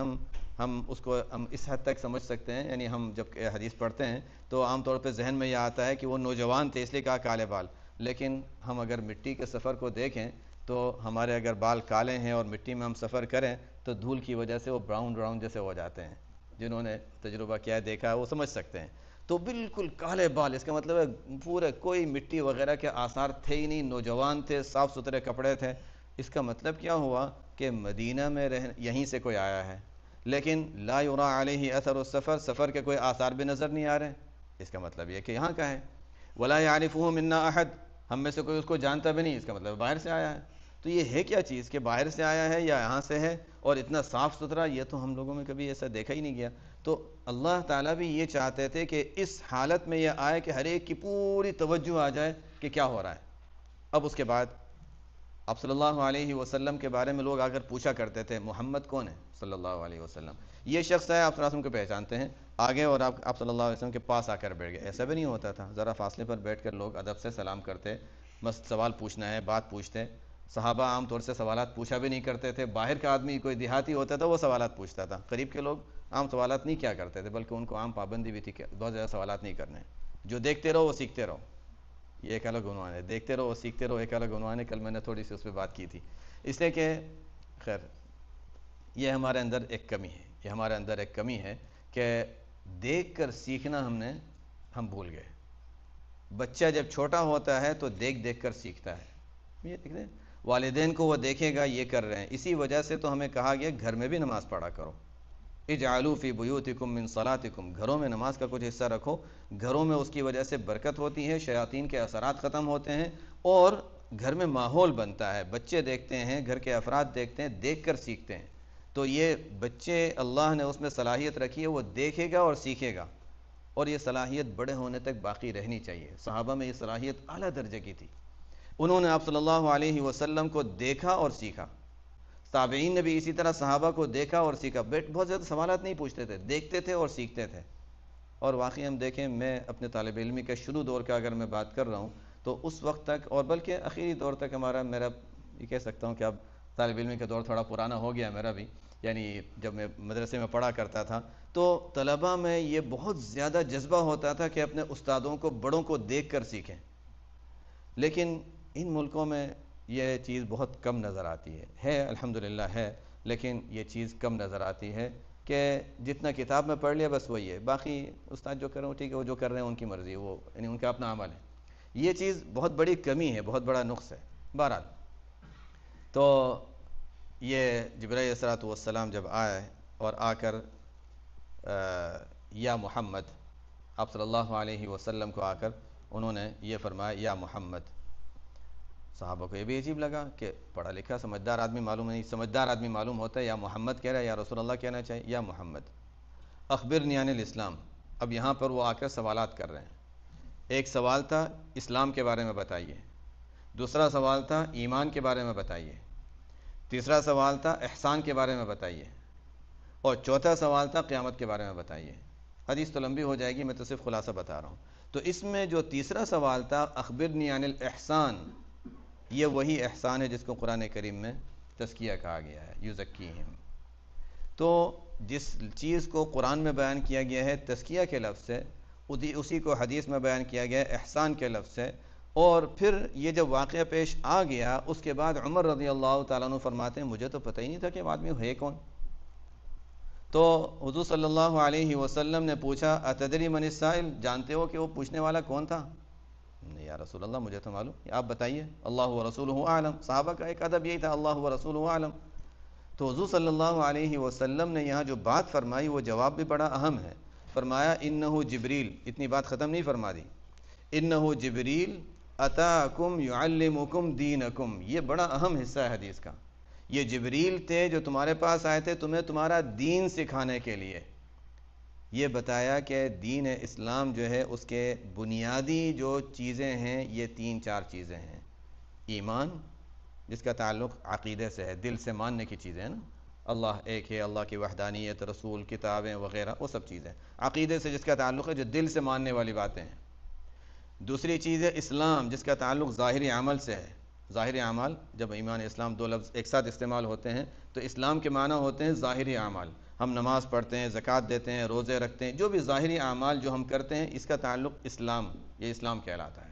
ہم اس کو اس حد تک سمجھ سکتے ہیں، یعنی ہم جب حدیث پڑھتے ہیں تو عام طور پہ ذہن میں یہ آتا ہے کہ وہ نوجوان تھے اس لیے کہا کالے بال. لیکن ہم اگر مٹی کے سفر کو دیکھیں تو ہمارے اگر بال کالے ہیں اور مٹی میں ہم سفر کریں تو دھول کی وجہ سے وہ براؤن جیسے ہو جاتے ہیں. جنہوں نے تجربہ کیا ہے، دیکھا ہے، وہ سمجھ سکتے ہیں. تو بالکل کالے بال، اس کا مطلب ہے پورے کوئی مٹی وغیرہ کے آثار تھے ہی نہیں، نوجوان تھے، صاف ستھرے کپڑے تھے. اس کا مطلب کیا ہوا کہ مدینہ میں یہیں سے کوئی آیا ہے، لیکن لا یرا علیہ اثر السفر، سفر کے کوئی آثار بھی نظر نہیں آ رہے. اس کا مطلب یہ کہ یہاں کا ہے. ولا یعرفہ منا احد، ہم میں سے کوئی اس کو جانتا بھی نہیں، اس کا مطلب باہر سے آیا ہے. تو یہ ہے کیا چیز کہ باہر سے آیا ہے یا یہاں سے ہے، اور اتنا صاف ستھرا، یہ تو ہم لوگوں میں کبھی ایسا دیکھا ہی نہیں گیا. تو اللہ تعالیٰ بھی یہ چاہتے تھے کہ اس حالت میں یہ آئے کہ ہر ایک کی پوری توجہ آ جائے کہ کیا ہو رہا ہے. اب اس کے بعد آپ صلی اللہ علیہ وسلم کے بارے میں لوگ آ کر پوچھا کرتے تھے محمد کون ہے صلی اللہ علیہ وسلم، یہ شخص ہے، آپ صلی اللہ علیہ وسلم کو پہچانتے ہیں آگے، اور آپ صلی اللہ علیہ وسلم کے پاس آ کر بیٹھ گئے. ایسا بھی نہیں ہوتا تھا، ذرا فاصلے پر بیٹھ کر لوگ ادب سے سلام کرتے، بس سوال پوچھنا ہے، بات پوچھتے. صحابہ عام طور سے سوالات پوچھا بھی نہیں کرتے تھے. باہر کا آدمی کوئی دیہاتی ہوتا تھا وہ سوالات پوچھتا تھا، قریب کے لوگ عام سوالات نہیں کیا کرتے تھے، بلکہ ان کو عام پابندی بھی تھی کہ بہت زیادہ سوالات نہیں کرنے، جو دیکھتے رہو وہ سیکھتے رہو. یہ ایک الگ عنوان ہے، دیکھتے رہو سیکھتے رہو، ایک الگ عنوان ہے. کل میں نے تھوڑی سی اس پہ بات کی تھی. اس لیے کہ خیر یہ ہمارے اندر ایک کمی ہے کہ دیکھ کر سیکھنا ہم بھول گئے. بچہ جب چھوٹا ہوتا ہے تو دیکھ کر سیکھتا ہے. یہ دیکھ دیں والدین کو وہ دیکھے گا یہ کر رہے ہیں، اسی وجہ سے تو ہمیں کہا گیا گھر میں بھی نماز پڑھا کرو. اجعلوا فی بیوتکم من صلاتکم، گھروں میں نماز کا کچھ حصہ رکھو. گھروں میں اس کی وجہ سے برکت ہوتی ہے، شیاطین کے اثرات ختم ہوتے ہیں، اور گھر میں ماحول بنتا ہے. بچے دیکھتے ہیں، گھر کے افراد دیکھتے ہیں، دیکھ کر سیکھتے ہیں. تو یہ بچے اللہ نے اس میں صلاحیت رکھی ہے، وہ دیکھے گا اور سیکھے گا، اور یہ صلاحیت بڑے ہونے تک باقی رہنی چاہیے. صحابہ میں یہ صلاحیت اعلیٰ درجے کی تھی، انہوں نے آپ صلی اللہ علیہ وسلم کو دیکھا اور سیکھا. تابعین نے بھی اسی طرح صحابہ کو دیکھا اور سیکھا. بہت زیادہ سوالات نہیں پوچھتے تھے، دیکھتے تھے اور سیکھتے تھے. اور واقعی ہم دیکھیں، میں اپنے طالب علمی کے شروع دور کا اگر میں بات کر رہا ہوں تو اس وقت تک، اور بلکہ اخیری دور تک میرا یہ کہہ سکتا ہوں کہ اب طالب علم کا دور تھوڑا پرانا ہو گیا میرا بھی، یعنی جب میں مدرسے میں پڑھا کرتا تھا تو طلباء میں یہ بہت زیادہ جذبہ ہوتا تھا کہ اپنے استادوں کو، بڑوں کو دیکھ کر سیکھیں، لیکن ان ملکوں میں یہ چیز بہت کم نظر آتی ہے الحمدللہ ہے، لیکن یہ چیز کم نظر آتی ہے کہ جتنا کتاب میں پڑھ لیا بس وہی ہے، باقی استاد جو کر رہے ہیں ٹھیک ہے، وہ جو کر رہے ہیں ان کی مرضی، وہ یعنی ان کا اپنا عمل ہے. یہ چیز بہت بڑی کمی ہے، بہت بڑا نقص ہے. بہرحال تو یہ جبرائیل علیہ الصلوۃ والسلام جب آئے اور آ کر یا محمد، آپ صلی اللہ علیہ وسلم کو آ کر انہوں نے یہ فرمایا یا محمد. صحابہ کو یہ بھی عجیب لگا کہ پڑھا لکھا سمجھدار آدمی معلوم نہیں، سمجھدار آدمی معلوم ہوتا ہے یا محمد کہہ رہا ہے، یا رسول اللہ کہنا چاہیے، یا محمد. اخبرنی عن الاسلام. اب یہاں پر وہ آ کر سوالات کر رہے ہیں. ایک سوال تھا اسلام کے بارے میں بتائیے، دوسرا سوال تھا ایمان کے بارے میں بتائیے، تیسرا سوال تھا احسان کے بارے میں بتائیے، اور چوتھا سوال تھا قیامت کے بارے میں بتائیے. حدیث تو لمبی ہو جائے گی، میں تو صرف خلاصہ بتا رہا ہوں. تو اس میں جو تیسرا سوال تھا اخبرنی عن الاحسان، یہ وہی احسان ہے جس کو قرآن کریم میں تزکیہ کہا گیا ہے، یزکیہم. تو جس چیز کو قرآن میں بیان کیا گیا ہے تزکیہ کے لفظ سے، اسی کو حدیث میں بیان کیا گیا ہے احسان کے لفظ سے. اور پھر یہ جب واقعہ پیش آ گیا اس کے بعد عمر رضی اللہ تعالیٰ عنہ فرماتے ہیں مجھے تو پتہ ہی نہیں تھا کہ وہ آدمی ہے کون. تو حضور صلی اللہ علیہ وسلم نے پوچھا اتدری من السائل، جانتے ہو کہ وہ پوچھنے والا کون تھا؟ نہیں یا رسول اللہ مجھے تو معلوم، آپ بتائیے. اللہ ورسولہ اعلم. صحابہ کا ایک ادب یہی تھا، اللہ ورسولہ اعلم. تو حضور صلی اللہ علیہ وسلم نے یہاں جو بات فرمائی وہ جواب بھی بڑا اہم ہے. فرمایا انہ جبریل، اتنی بات ختم نہیں فرما دی، انہ جبریل اتاکم یعلمکم دینکم. یہ بڑا اہم حصہ ہے حدیث کا. یہ جبریل تھے جو تمہارے پاس آئے تھے تمہیں تمہارا دین سکھانے کے لیے. یہ بتایا کہ دین اسلام جو ہے اس کے بنیادی جو چیزیں ہیں یہ 3-4 چیزیں ہیں. ایمان جس کا تعلق عقیدے سے ہے، دل سے ماننے کی چیزیں ہیں نا، اللہ ایک ہے، اللہ کی وحدانیت، رسول، کتابیں وغیرہ، وہ سب چیزیں. عقیدے سے جس کا تعلق ہے جو دل سے ماننے والی باتیں ہیں. دوسری چیز ہے اسلام جس کا تعلق ظاہری عمل سے ہے. ظاہری اعمال، جب ایمان اسلام دو لفظ ایک ساتھ استعمال ہوتے ہیں تو اسلام کے معنی ہوتے ہیں ظاہری اعمال. ہم نماز پڑھتے ہیں، زکوٰۃ دیتے ہیں، روزے رکھتے ہیں، جو بھی ظاہری اعمال جو ہم کرتے ہیں اس کا تعلق اسلام، یہ اسلام کہلاتا ہے.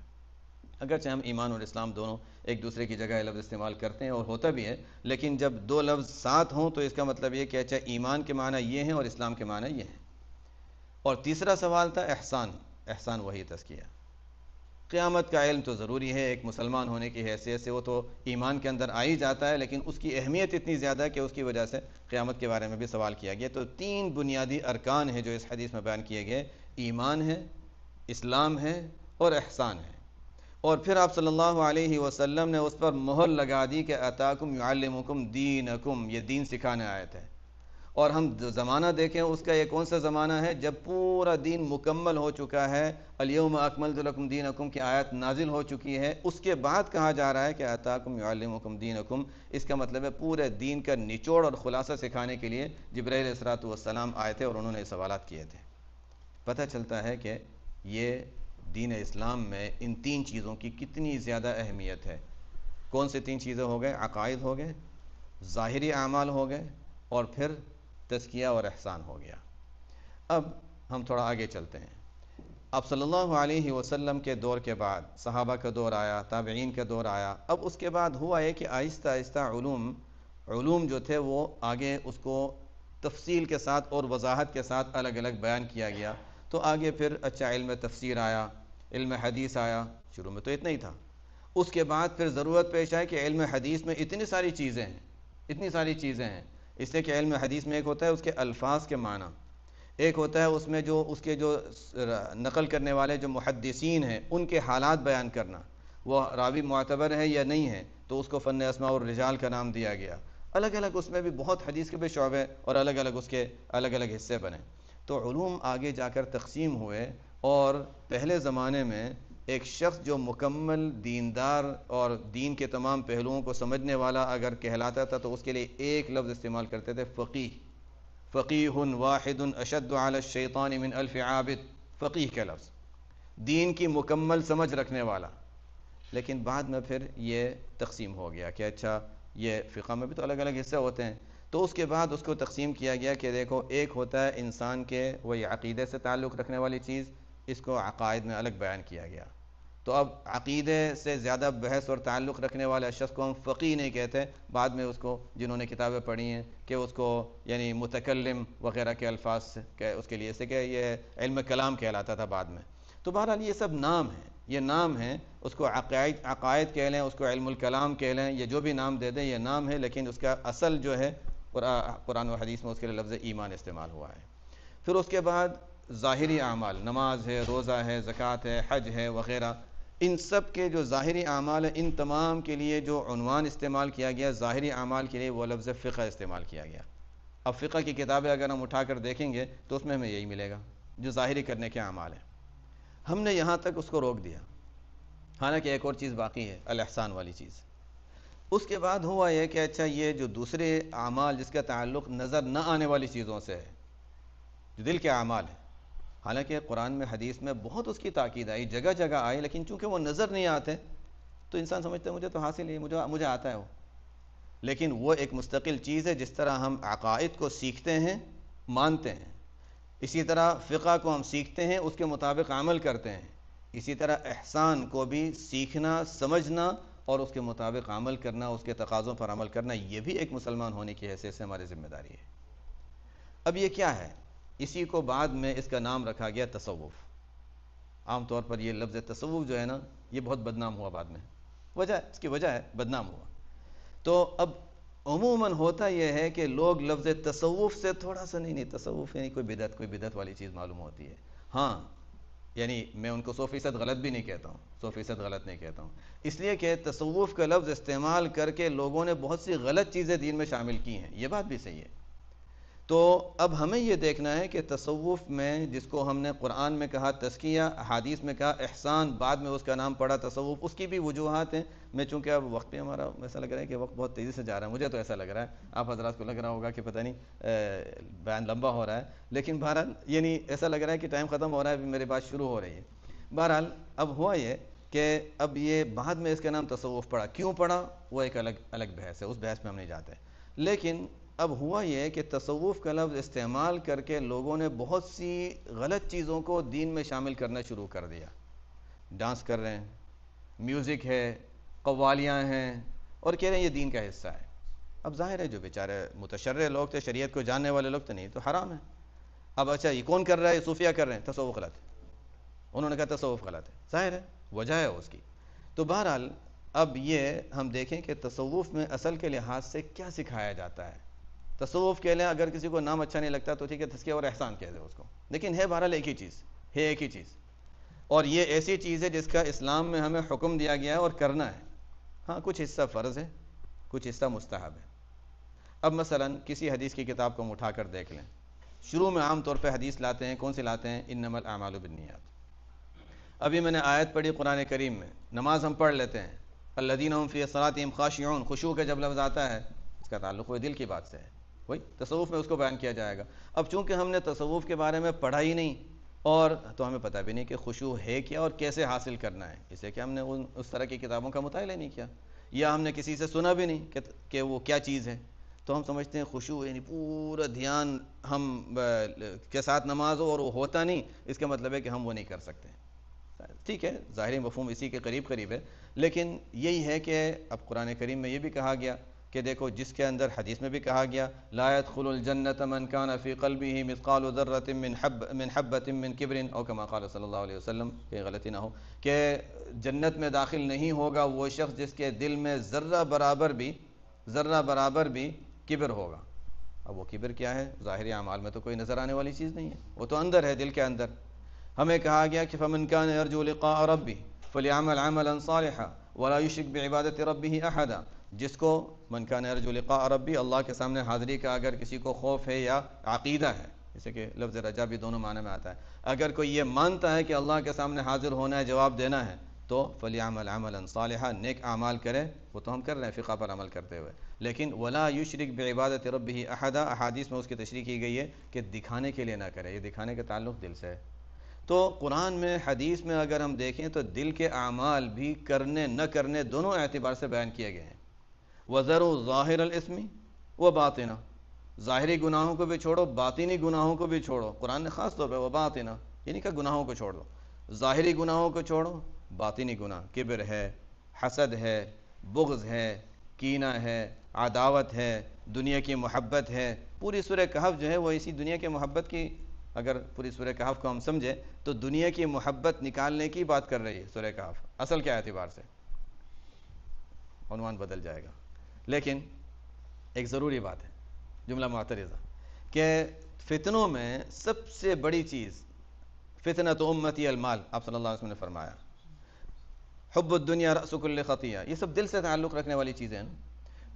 اگرچہ ہم ایمان اور اسلام دونوں ایک دوسرے کی جگہ لفظ استعمال کرتے ہیں اور ہوتا بھی ہے، لیکن جب دو لفظ ساتھ ہوں تو اس کا مطلب یہ کہ اچھا ایمان کے معنی یہ ہیں اور اسلام کے معنی یہ ہیں. اور تیسرا سوال تھا احسان. احسان وہی تزکیہ. قیامت کا علم تو ضروری ہے، ایک مسلمان ہونے کی حیثیت سے وہ تو ایمان کے اندر آ ہی جاتا ہے، لیکن اس کی اہمیت اتنی زیادہ ہے کہ اس کی وجہ سے قیامت کے بارے میں بھی سوال کیا گیا. تو 3 بنیادی ارکان ہیں جو اس حدیث میں بیان کیے گئے، ایمان ہے، اسلام ہے اور احسان ہے. اور پھر آپ صلی اللہ علیہ وسلم نے اس پر مہر لگا دی کہ اتاکم یعلمکم دینکم، یہ دین سکھانے آئے تھے. اور ہم زمانہ دیکھیں اس کا یہ کون سا زمانہ ہے جب پورا دین مکمل ہو چکا ہے. الیوم اکملت لکم دینکم کی آیت نازل ہو چکی ہے، اس کے بعد کہا جا رہا ہے کہ اتاکم یعلمکم دینکم. اس کا مطلب ہے پورے دین کا نچوڑ اور خلاصہ سکھانے کے لیے جبرائیل علیہ الصلوۃ والسلام آئے تھے اور انہوں نے سوالات کیے تھے. پتہ چلتا ہے کہ یہ دین اسلام میں ان 3 چیزوں کی کتنی زیادہ اہمیت ہے. کون سے 3 چیزیں ہو گئے؟ عقائد ہو گئے، ظاہری اعمال ہو گئے، اور پھر تزکیہ اور احسان ہو گیا. اب ہم تھوڑا آگے چلتے ہیں. اب صلی اللہ علیہ وسلم کے دور کے بعد صحابہ کا دور آیا، تابعین کا دور آیا. اب اس کے بعد ہوا ہے کہ آہستہ آہستہ علوم جو تھے وہ آگے اس کو تفصیل کے ساتھ اور وضاحت کے ساتھ الگ الگ بیان کیا گیا. تو آگے پھر اچھا علم تفسیر آیا، علم حدیث آیا. شروع میں تو اتنا ہی تھا. اس کے بعد پھر ضرورت پیش آئی کہ علم حدیث میں اتنی ساری چیزیں ہیں. اس لیے کہ علم حدیث میں ایک ہوتا ہے اس کے الفاظ کے معنی، ایک ہوتا ہے اس میں جو اس کے جو نقل کرنے والے جو محدثین ہیں ان کے حالات بیان کرنا، وہ راوی معتبر ہے یا نہیں ہے، تو اس کو فن اسماء الرجال کا نام دیا گیا. الگ الگ اس میں بھی بہت حدیث کے بھی شعبے اور الگ الگ اس کے الگ الگ حصے بنے. تو علوم آگے جا کر تقسیم ہوئے، اور پہلے زمانے میں ایک شخص جو مکمل دیندار اور دین کے تمام پہلوؤں کو سمجھنے والا اگر کہلاتا تھا تو اس کے لیے ایک لفظ استعمال کرتے تھے، فقیہ. فقیہ واحد اشد علی الشیطان من الف عابد. فقیہ کا لفظ، دین کی مکمل سمجھ رکھنے والا. لیکن بعد میں پھر یہ تقسیم ہو گیا کہ اچھا یہ فقہ میں بھی تو الگ الگ حصے ہوتے ہیں، تو اس کے بعد اس کو تقسیم کیا گیا کہ دیکھو ایک ہوتا ہے انسان کے وہی عقیدے سے تعلق رکھنے والی چیز، اس کو عقائد میں الگ بیان کیا گیا۔ تو اب عقیدے سے زیادہ بحث اور تعلق رکھنے والے شخص کو ہم فقیہ نہیں کہتے، بعد میں اس کو جنہوں نے کتابیں پڑھی ہیں کہ اس کو یعنی متکلم وغیرہ کے الفاظ سے کہ اس کے لیے سے کہ یہ علم کلام کہلاتا تھا بعد میں۔ تو بہرحال یہ سب نام ہیں، یہ نام ہیں، اس کو عقائد کہہ لیں، اس کو علم الکلام کہہ لیں، یہ جو بھی نام دے دیں یہ نام ہے، لیکن اس کا اصل جو ہے قرآن و حدیث میں اس کے لیے لفظ ایمان استعمال ہوا ہے۔ پھر اس کے بعد ظاہری اعمال، نماز ہے، روزہ ہے، زکوٰۃ ہے، حج ہے وغیرہ، ان سب کے جو ظاہری اعمال ہیں ان تمام کے لیے جو عنوان استعمال کیا گیا ظاہری اعمال کے لیے وہ لفظ فقہ استعمال کیا گیا۔ اب فقہ کی کتابیں اگر ہم اٹھا کر دیکھیں گے تو اس میں ہمیں یہی ملے گا جو ظاہری کرنے کے اعمال ہیں۔ ہم نے یہاں تک اس کو روک دیا، حالانکہ ایک اور چیز باقی ہے، الاحسان والی چیز۔ اس کے بعد ہوا یہ کہ اچھا یہ جو دوسرے اعمال جس کا تعلق نظر نہ آنے والی چیزوں سے ہے، جو دل کے اعمال ہیں، حالانکہ قرآن میں حدیث میں بہت اس کی تاکید آئی، جگہ جگہ آئی، لیکن چونکہ وہ نظر نہیں آتے تو انسان سمجھتا ہے مجھے تو حاصل ہی مجھے آتا ہے وہ، لیکن وہ ایک مستقل چیز ہے۔ جس طرح ہم عقائد کو سیکھتے ہیں، مانتے ہیں، اسی طرح فقہ کو ہم سیکھتے ہیں، اس کے مطابق عمل کرتے ہیں، اسی طرح احسان کو بھی سیکھنا، سمجھنا اور اس کے مطابق عمل کرنا، اس کے تقاضوں پر عمل کرنا، یہ بھی ایک مسلمان ہونے کی حیثیت سے ہماری ذمہ داری ہے۔ اب یہ کیا ہے؟ اسی کو بعد میں اس کا نام رکھا گیا تصوف۔ عام طور پر یہ لفظ تصوف جو ہے نا یہ بہت بدنام ہوا بعد میں، اس کی وجہ ہے بدنام ہوا۔ تو اب عموماً ہوتا یہ ہے کہ لوگ لفظ تصوف سے تھوڑا سا نہیں تصوف یعنی کوئی بدعت والی چیز معلوم ہوتی ہے۔ ہاں یعنی میں ان کو 100% غلط بھی نہیں کہتا ہوں، 100% غلط نہیں کہتا ہوں، اس لیے کہ تصوف کا لفظ استعمال کر کے لوگوں نے بہت سی غلط چیزیں دین میں شامل کی ہیں، یہ بات بھی صحیح ہے۔ تو اب ہمیں یہ دیکھنا ہے کہ تصوف میں جس کو ہم نے قرآن میں کہا تزکیہ، احادیث میں کہا احسان، بعد میں اس کا نام پڑا تصوف، اس کی بھی وجوہات ہیں۔ میں چونکہ اب وقت بھی ہمارا ایسا لگ رہا ہے کہ وقت بہت تیزی سے جا رہا ہے، مجھے تو ایسا لگ رہا ہے، آپ حضرات کو لگ رہا ہوگا کہ پتہ نہیں بیان لمبا ہو رہا ہے، لیکن بہرحال یعنی ایسا لگ رہا ہے کہ ٹائم ختم ہو رہا ہے، ابھی میری بات شروع ہو رہی ہے۔ بہرحال اب ہوا یہ کہ اب یہ بعد میں اس کا نام تصوف پڑا، کیوں پڑا وہ ایک الگ بحث ہے، اس بحث میں ہم نہیں جاتے، لیکن اب ہوا یہ کہ تصوف کا لفظ استعمال کر کے لوگوں نے بہت سی غلط چیزوں کو دین میں شامل کرنا شروع کر دیا۔ ڈانس کر رہے ہیں، میوزک ہے، قوالیاں ہیں، اور کہہ رہے ہیں یہ دین کا حصہ ہے۔ اب ظاہر ہے جو بیچارے متشرع لوگ تھے، شریعت کو جاننے والے لوگ تو نہیں، تو حرام ہے۔ اب اچھا یہ کون کر رہا ہے؟ یہ صوفیہ کر رہے ہیں، تصوف غلط ہے، انہوں نے کہا تصوف غلط ہے، ظاہر ہے وجہ ہے اس کی۔ تو بہرحال اب یہ ہم دیکھیں کہ تصوف میں اصل کے لحاظ سے کیا سکھایا جاتا ہے۔ تصوف کہہ لیں، اگر کسی کو نام اچھا نہیں لگتا تو ٹھیک ہے، تزکیہ اور احسان کہہ دیں اس کو، لیکن ہے بہرحال ایک ہی چیز ہے، ایک ہی چیز، اور یہ ایسی چیز ہے جس کا اسلام میں ہمیں حکم دیا گیا ہے اور کرنا ہے۔ ہاں کچھ حصہ فرض ہے، کچھ حصہ مستحب ہے۔ اب مثلا کسی حدیث کی کتاب کو ہم اٹھا کر دیکھ لیں، شروع میں عام طور پہ حدیث لاتے ہیں، کون سی لاتے ہیں؟ انما الاعمال بالنیات۔ ابھی میں نے آیت پڑھی قرآن کریم میں، نماز ہم پڑھ لیتے ہیں، الذین هم فی صلاتہم خاشعون، خشوع کا جب لفظ آتا ہے اس کا تعلق وہ دل کی بات سے ہے، وہی تصوف میں اس کو بیان کیا جائے گا۔ اب چونکہ ہم نے تصوف کے بارے میں پڑھا ہی نہیں اور تو ہمیں پتہ بھی نہیں کہ خشوع ہے کیا اور کیسے حاصل کرنا ہے، اس لیے کہ ہم نے اس طرح کی کتابوں کا مطالعہ نہیں کیا، یا ہم نے کسی سے سنا بھی نہیں کہ وہ کیا چیز ہے، تو ہم سمجھتے ہیں خشوع یعنی پورا دھیان ہم کے ساتھ نماز ہو اور وہ ہوتا نہیں، اس کا مطلب ہے کہ ہم وہ نہیں کر سکتے۔ ٹھیک ہے، ظاہری مفہوم اسی کے قریب ہے، لیکن یہی ہے کہ اب قرآن کریم میں یہ بھی کہا گیا کہ دیکھو، جس کے اندر حدیث میں بھی کہا گیا لا يدخل الجنة من كان في قلبه مثقال ذرة من حبة من کبر، او کما قال صلی اللہ علیہ وسلم، کہ غلطی نہ ہو، کہ جنت میں داخل نہیں ہوگا وہ شخص جس کے دل میں ذرہ برابر بھی کبر ہوگا۔ اب وہ کبر کیا ہے؟ ظاہری اعمال میں تو کوئی نظر آنے والی چیز نہیں ہے، وہ تو اندر ہے، دل کے اندر۔ ہمیں کہا گیا کہ فمن كان يرجو لقاء ربه فليعمل عملا صالحا ولا يشرك بعبادة ربه احدا، جس کو من كان يرجو لقاء ربه، اللہ کے سامنے حاضری کا اگر کسی کو خوف ہے یا عقیدہ ہے، جیسے کہ لفظ رجا بھی دونوں معنی میں آتا ہے، اگر کوئی یہ مانتا ہے کہ اللہ کے سامنے حاضر ہونا ہے، جواب دینا ہے، تو فلیعمل عملا صالحا، نیک اعمال کرے، وہ تو ہم کر رہے ہیں فقہ پر عمل کرتے ہوئے، لیکن ولا یشرک بعبادت ربہ احدا، احادیث میں اس کی تشریح کی گئی ہے کہ دکھانے کے لیے نہ کرے، یہ دکھانے کا تعلق دل سے ہے۔ تو قرآن میں حدیث میں اگر ہم دیکھیں تو دل کے اعمال بھی کرنے نہ کرنے دونوں اعتبار سے بیان کیے گئے ہیں. وَذَرُوا ظَاهِرَ الْإِثْمِ وَبَاطِنَهُ، ظاہری گناہوں کو بھی چھوڑو، باطنی گناہوں کو بھی چھوڑو. قرآن نے خاص طور پہ وَبَاطِنَهُ یعنی کہ گناہوں کو چھوڑ دو. ظاہری گناہوں کو چھوڑو، باطنی گناہ کبر ہے، حسد ہے، بغض ہے، کینہ ہے، عداوت ہے، دنیا کی محبت ہے. پوری سورہ کہف جو ہے وہ اسی دنیا کی محبت کی، اگر پوری سورہ کہف کو ہم سمجھیں تو دنیا کی محبت نکالنے کی بات کر رہی ہے سورہ کہف اصل کے اعتبار سے. عنوان بدل جائے گا. لیکن ایک ضروری بات ہے، جملہ معترضہ، کہ فتنوں میں سب سے بڑی چیز فتنۃ امتی المال، آپ صلی اللہ علیہ وسلم نے فرمایا. حب الدنیا رأس کل خطیہ، یہ سب دل سے تعلق رکھنے والی چیزیں ہیں.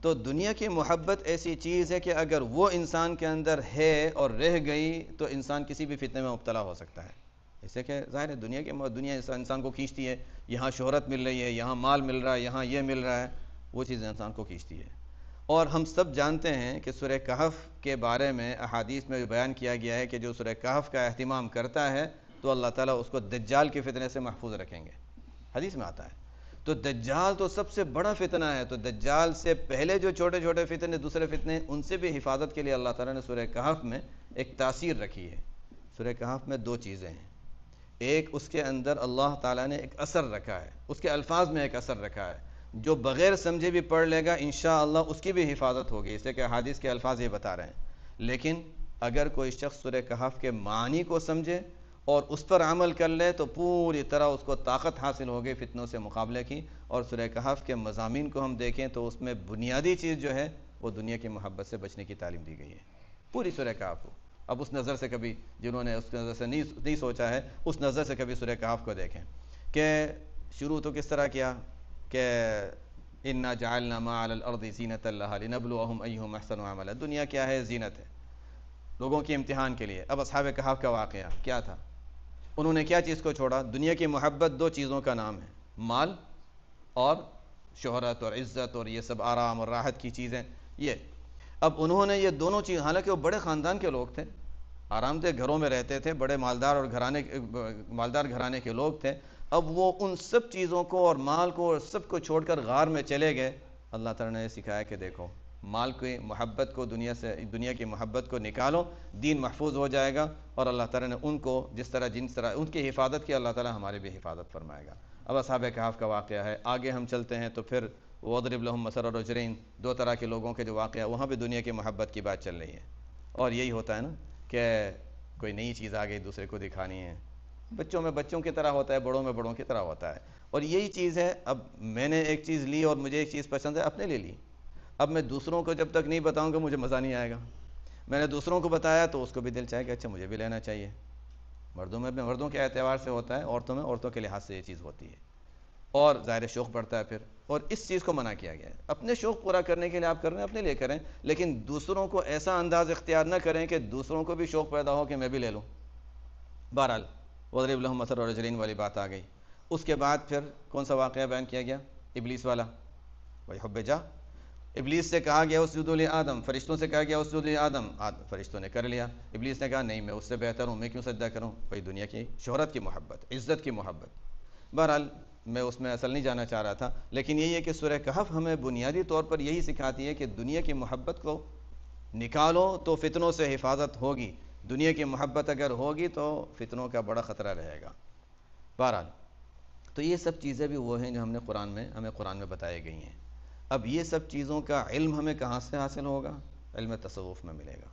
تو دنیا کی محبت ایسی چیز ہے کہ اگر وہ انسان کے اندر ہے اور رہ گئی تو انسان کسی بھی فتنے میں مبتلا ہو سکتا ہے. اس سے کہ ظاہر ہے دنیا انسان کو کھینچتی ہے، یہاں شہرت مل رہی ہے، یہاں مال مل رہا ہے، یہاں یہ مل رہا ہے، وہ چیز انسان کو کھینچتی ہے. اور ہم سب جانتے ہیں کہ سورہ کہف کے بارے میں احادیث میں بیان کیا گیا ہے کہ جو سورہ کہف کا اہتمام کرتا ہے تو اللہ تعالیٰ اس کو دجال کے فتنے سے محفوظ رکھیں گے. حدیث میں آتا ہے. تو دجال تو سب سے بڑا فتنہ ہے، تو دجال سے پہلے جو چھوٹے چھوٹے فتنے، دوسرے فتنے، ان سے بھی حفاظت کے لیے اللہ تعالیٰ نے سورہ کہف میں ایک تاثیر رکھی ہے. سورہ کہف میں دو چیزیں ہیں. ایک اس کے اندر اللہ تعالیٰ نے ایک اثر رکھا ہے، اس کے الفاظ میں ایک اثر رکھا ہے. جو بغیر سمجھے بھی پڑھ لے گا انشاءاللہ اس کی بھی حفاظت ہوگی، اس لیے کہ حدیث کے الفاظ یہ بتا رہے ہیں. لیکن اگر کوئی شخص سورہ کہف کے معنی کو سمجھے اور اس پر عمل کر لے تو پوری طرح اس کو طاقت حاصل ہوگی فتنوں سے مقابلے کی. اور سورہ کہف کے مضامین کو ہم دیکھیں تو اس میں بنیادی چیز جو ہے وہ دنیا کی محبت سے بچنے کی تعلیم دی گئی ہے پوری سورہ کہف کو. اب اس نظر سے کبھی جنہوں نے اس نظر سے نہیں سوچا ہے، اس نظر سے کبھی سورہ کہف کو دیکھیں کہ شروع تو کس طرح کیا کہ انا جعلنا ما علی الارض زینۃ لها لنبلوہم ایہم احسن عملا. دنیا کیا ہے؟ زینت ہے، لوگوں کے امتحان کے لیے. اب اصحاب کہف کا واقعہ کیا تھا؟ انہوں نے کیا چیز کو چھوڑا؟ دنیا کی محبت دو چیزوں کا نام ہے، مال اور شہرت اور عزت اور یہ سب آرام اور راحت کی چیزیں. یہ اب انہوں نے یہ دونوں چیز، حالانکہ وہ بڑے خاندان کے لوگ تھے، آرام دہ گھروں میں رہتے تھے، بڑے مالدار گھرانے کے لوگ تھے. اب وہ ان سب چیزوں کو اور مال کو اور سب کو چھوڑ کر غار میں چلے گئے. اللہ تعالیٰ نے سکھایا کہ دیکھو مال کی محبت کو، دنیا کی محبت کو نکالو، دین محفوظ ہو جائے گا. اور اللہ تعالیٰ نے ان کو جس طرح ان کی حفاظت کی، اللہ تعالیٰ ہماری بھی حفاظت فرمائے گا. اب اصحاب کہف کا واقعہ ہے. آگے ہم چلتے ہیں تو پھر وَاضْرِبْ لَهُم مَثَلَ الرَّجُلَيْنِ، دو طرح کے لوگوں کے جو واقعہ، وہاں بھی دنیا کی محبت کی بات چل رہی ہے. اور یہی ہوتا ہے نا کہ کوئی نئی چیز آ گئی دوسرے کو دکھانی ہے. بچوں میں بچوں کی طرح ہوتا ہے، بڑوں میں بڑوں کی طرح ہوتا ہے. اور یہی چیز ہے، اب میں نے ایک چیز لی اور مجھے ایک چیز پسند ہے، اپنے لے لی. اب میں دوسروں کو جب تک نہیں بتاؤں گا مجھے مزہ نہیں آئے گا. میں نے دوسروں کو بتایا تو اس کو بھی دل چاہے کہ اچھا مجھے بھی لینا چاہیے. مردوں کے اعتبار سے ہوتا ہے، عورتوں کے لحاظ سے یہ چیز ہوتی ہے. اور ظاہر شوق بڑھتا ہے پھر، اور اس چیز کو منع کیا گیا ہے. اپنے شوق پورا کرنے کے لیے آپ کر رہے ہیں، اپنے لیے کریں، لیکن دوسروں کو ایسا انداز اختیار نہ کریں کہ دوسروں کو بھی شوق پیدا ہو کہ میں بھی لے لوں. بہرحال وَاضْرِبْ لَهُم مَثَلَ الرَّجُلَيْنِ والی بات آ گئی. اس کے بعد پھر کون سا واقعہ بیان کیا گیا؟ ابلیس والا. وہی حب جاہ. ابلیس سے کہا گیا اسجدوا لآدم، فرشتوں سے کہا گیا اسجدوا لآدم، فرشتوں نے کر لیا. ابلیس نے کہا نہیں میں اس سے بہتر ہوں، میں کیوں سجدہ کروں؟ وہی دنیا کی شہرت کی محبت، عزت کی محبت. بہرحال میں اس میں اصل نہیں جانا چاہ رہا تھا، لیکن یہی ہے کہ سورہ کہف ہمیں بنیادی طور پر یہی سکھاتی ہے کہ دنیا کی محبت کو نکالو تو فتنوں سے حفاظت ہوگی. دنیا کی محبت اگر ہوگی تو فتنوں کا بڑا خطرہ رہے گا. بہرحال تو یہ سب چیزیں بھی وہ ہیں جو ہمیں قرآن میں بتائی گئی ہیں. اب یہ سب چیزوں کا علم ہمیں کہاں سے حاصل ہوگا؟ علم تصوف میں ملے گا.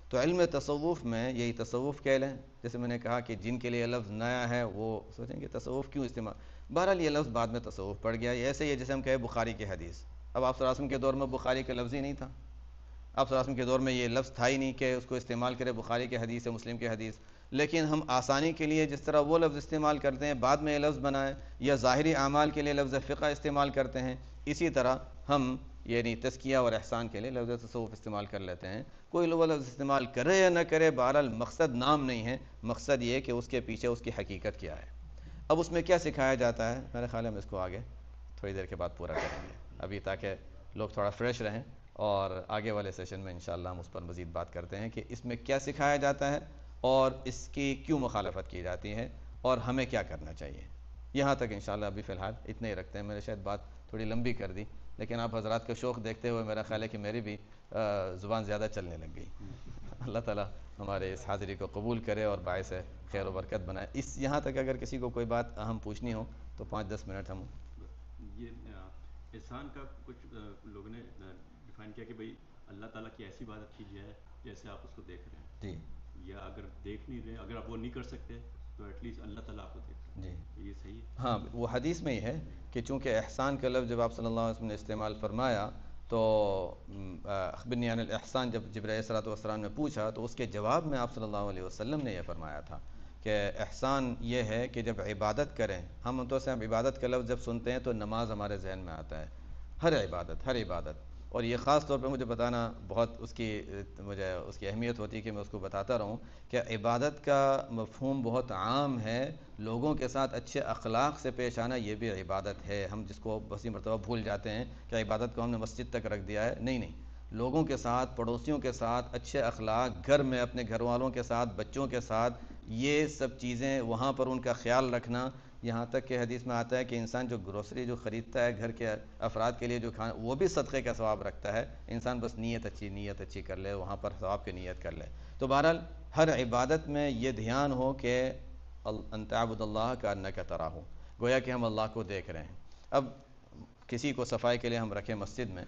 تو علم تصوف میں یہی تصوف کہہ لیں، جیسے میں نے کہا کہ جن کے لیے لفظ نیا ہے وہ سوچیں کہ تصوف کیوں استعمال. بہرحال یہ لفظ بعد میں تصوف پڑ گیا. ایسے ہی جیسے ہم کہیں بخاری کی حدیث. اب آپ صلی اللہ علیہ وسلم کے دور میں بخاری کا لفظ ہی نہیں تھا. آپ صلی اللہ علیہ وسلم کے دور میں یہ لفظ تھا ہی نہیں کہ اس کو استعمال کرے بخاری کی حدیث ہے، مسلم کی حدیث. لیکن ہم آسانی کے لیے جس طرح وہ لفظ استعمال کرتے ہیں بعد میں یہ لفظ بنائے، یا ظاہری اعمال کے لیے لفظ فقہ استعمال کرتے ہیں، اسی طرح ہم یعنی تزکیہ اور احسان کے لیے لفظ تصوف استعمال کر لیتے ہیں. کوئی لفظ استعمال کرے یا نہ کرے، بہرحال مقصد نام نہیں ہے، مقصد یہ ہے کہ اس کے پیچھے اس کی حقیقت کیا ہے. اب اس میں کیا سکھایا جاتا ہے؟ میرے خیال ہے ہم اس کو آگے تھوڑی دیر کے بعد پورا کریں گے ابھی، تاکہ لوگ تھوڑا فریش رہیں، اور آگے والے سیشن میں انشاءاللہ ہم اس پر مزید بات کرتے ہیں کہ اس میں کیا سکھایا جاتا ہے اور اس کی کیوں مخالفت کی جاتی ہے اور ہمیں کیا کرنا چاہیے. یہاں تک انشاءاللہ ابھی فی الحال اتنے ہی رکھتے ہیں. میں نے شاید بات تھوڑی لمبی کر دی، لیکن آپ حضرات کا شوق دیکھتے ہوئے میرا خیال ہے کہ میری بھی زبان زیادہ چلنے لگ گئی. اللہ تعالیٰ ہمارے اس حاضری کو قبول کرے اور باعث خیر و برکت بنائے. اس یہاں تک اگر کسی کو کوئی بات اہم پوچھنی ہو تو 5-10 منٹ ہم. یہ احسان کا کچھ لوگوں نے ڈیفائن کیا کہ بھئی اللہ تعالیٰ کی ایسی عبادت کیجیے جیسے آپ اس کو دیکھ رہے ہیں. جی. یا اگر دیکھ نہیں رہے، اگر آپ وہ نہیں کر سکتے تو ایٹ لیسٹ اللہ تعالیٰ آپ کو دیکھ رہے ہیں. جی. یہ صحیح ہے؟ ہاں، وہ حدیث میں ہی ہے کہ چونکہ احسان کا لفظ جب آپ صلی اللہ علیہ وسلم نے استعمال فرمایا تو اخبرنی عن الاحسان جب جبرائیل علیہ الصلوۃ والسلام نے پوچھا تو اس کے جواب میں آپ صلی اللہ علیہ وسلم نے یہ فرمایا تھا کہ احسان یہ ہے کہ جب عبادت کریں. ہم تو سے ہم عبادت کا لفظ جب سنتے ہیں تو نماز ہمارے ذہن میں آتا ہے. ہر عبادت. اور یہ خاص طور پہ مجھے بتانا بہت مجھے اس کی اہمیت ہوتی ہے کہ میں اس کو بتاتا رہوں کہ عبادت کا مفہوم بہت عام ہے. لوگوں کے ساتھ اچھے اخلاق سے پیش آنا یہ بھی عبادت ہے. ہم جس کو بسی مرتبہ بھول جاتے ہیں کہ عبادت کو ہم نے مسجد تک رکھ دیا ہے. نہیں، لوگوں کے ساتھ، پڑوسیوں کے ساتھ اچھے اخلاق، گھر میں اپنے گھر والوں کے ساتھ، بچوں کے ساتھ، یہ سب چیزیں وہاں پر ان کا خیال رکھنا. یہاں تک کہ حدیث میں آتا ہے کہ انسان جو گروسری جو خریدتا ہے گھر کے افراد کے لیے جو کھانا، وہ بھی صدقے کا ثواب رکھتا ہے. انسان بس نیت اچھی کر لے، وہاں پر ثواب کی نیت کر لے. تو بہرحال ہر عبادت میں یہ دھیان ہو کہ ان تعبد اللہ کانک تراہ، گویا کہ ہم اللہ کو دیکھ رہے ہیں. اب کسی کو صفائی کے لیے ہم رکھیں مسجد میں،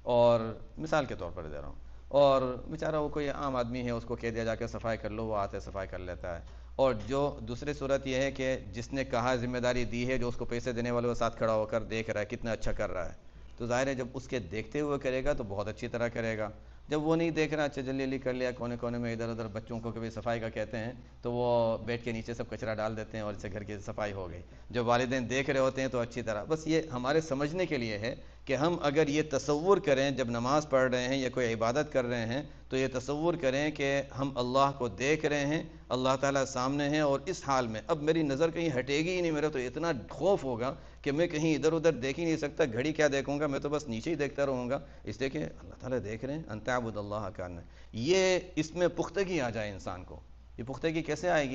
اور مثال کے طور پر دے رہا ہوں، اور بیچارہ وہ کوئی عام آدمی ہے، اس کو کہہ دیا جا کے صفائی کر لو، وہ آتے صفائی کر لیتا ہے. اور جو دوسری صورت یہ ہے کہ جس نے کہا ذمہ داری دی ہے، جو اس کو پیسے دینے والے وہ ساتھ کھڑا ہو کر دیکھ رہا ہے کتنا اچھا کر رہا ہے، تو ظاہر ہے جب اس کے دیکھتے ہوئے کرے گا تو بہت اچھی طرح کرے گا. جب وہ نہیں دیکھ رہا، اچھا جلدی کر لیا کونے کونے میں ادھر ادھر، بچوں کو کبھی صفائی کا کہتے ہیں تو وہ بیڈ کے نیچے سب کچرا ڈال دیتے ہیں اور اسے گھر کی صفائی ہو گئی. جب والدین دیکھ رہے ہوتے ہیں تو اچھی طرح. بس یہ ہمارے سمجھنے کے لیے ہے کہ ہم اگر یہ تصور کریں جب نماز پڑھ رہے ہیں یا کوئی عبادت کر رہے ہیں تو یہ تصور کریں کہ ہم اللہ کو دیکھ رہے ہیں، اللہ تعالیٰ سامنے ہیں، اور اس حال میں اب میری نظر کہیں ہٹے گی ہی نہیں. میرا تو اتنا خوف ہوگا کہ میں کہیں ادھر ادھر دیکھ ہی نہیں سکتا. گھڑی کیا دیکھوں گا، میں تو بس نیچے ہی دیکھتا رہوں گا. اس لیے کہ اللہ تعالیٰ دیکھ رہے ہیں. ان تعبد اللہ کانک، یہ اس میں پختگی آ جائے انسان کو. یہ پختگی کیسے آئے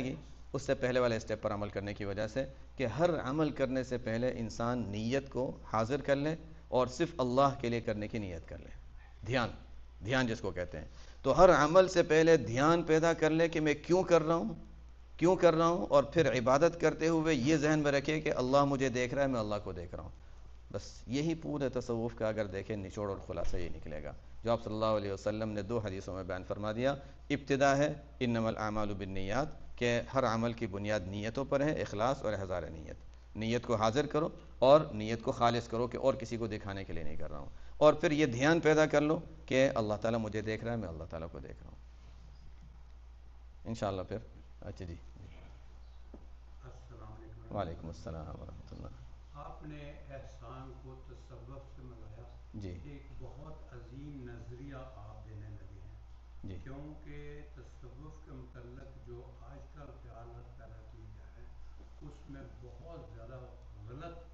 گی؟ اس سے پہلے والے اسٹیپ پر عمل کرنے کی وجہ سے کہ ہر عمل کرنے سے پہلے انسان نیت کو حاضر کر لے اور صرف اللہ کے لیے کرنے کی نیت کر لے. دھیان جس کو کہتے ہیں. تو ہر عمل سے پہلے دھیان پیدا کر لے کہ میں کیوں کر رہا ہوں، اور پھر عبادت کرتے ہوئے یہ ذہن میں رکھے کہ اللہ مجھے دیکھ رہا ہے، میں اللہ کو دیکھ رہا ہوں. بس یہی پورے تصوف کا اگر دیکھیں نچوڑ اور خلاصہ یہ نکلے گا جو آپ صلی اللہ علیہ وسلم نے 2 حدیثوں میں بیان فرما دیا. ابتدا ہے انما الاعمال بالنیات، کہ ہر عمل کی بنیاد نیتوں پر ہے، اخلاص اور احضار نیت. نیت کو حاضر کرو اور نیت کو خالص کرو کہ اور کسی کو دکھانے کے لیے نہیں کر رہا ہوں. اور پھر یہ دھیان پیدا کر لو کہ اللہ تعالیٰ مجھے دیکھ رہا ہے، میں اللہ تعالیٰ کو دیکھ رہا ہوں. انشاءاللہ پھر اچھا جی. السلام علیکم. وعلیکم السلام ورحمۃ اللہ. آپ نے احسان کو تصوف سے ملایا. جی ایک بہت عظیم نظریہ آپ دینے لگے ہیں، جی کیونکہ تصوف کے متعلق جو آج کل خیالات پیدا کیے جا رہے ہیں اس میں بہت زیادہ غلط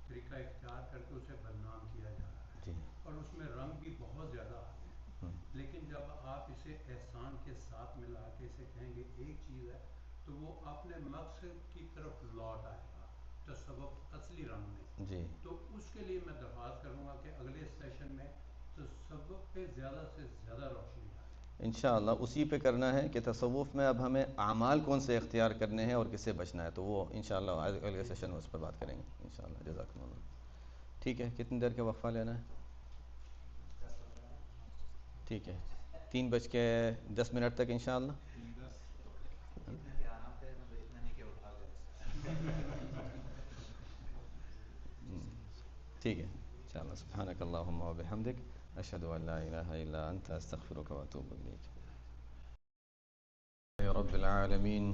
طریقہ اختیار کر کے اسے بدنام کیا جا رہا ہے، جی اور اس میں رنگ بھی بہت زیادہ آ گئے ہیں. ہوں. لیکن جب آپ اسے احسان کے ساتھ ملا کے اسے کہیں گے ایک چیز ہے تو وہ اپنے مقصد کی طرف لوٹ آئے گا تصوف اصلی رنگ میں. جی تو اس کے لیے میں درخواست کروں گا کہ اگلے سیشن میں تصوف پہ زیادہ سے زیادہ روشنی ڈالیں. انشاءاللہ اسی پہ کرنا ہے کہ تصوف میں اب ہمیں اعمال کون سے اختیار کرنے ہیں اور کس سے بچنا ہے. تو وہ انشاءاللہ اگلے سیشن میں اس پر بات کریں گے انشاءاللہ. جزاکم اللہ. ٹھیک ہے، کتنی دیر کا وقفہ لینا ہے؟ ٹھیک ہے، 3:10 تک انشاءاللہ. ٹھیک ہے انشاءاللہ. سبحانک اللہم و بحمدک، اشہد ان لا الہ الا انت، استغفرک و اتوب الیک. رب العالمین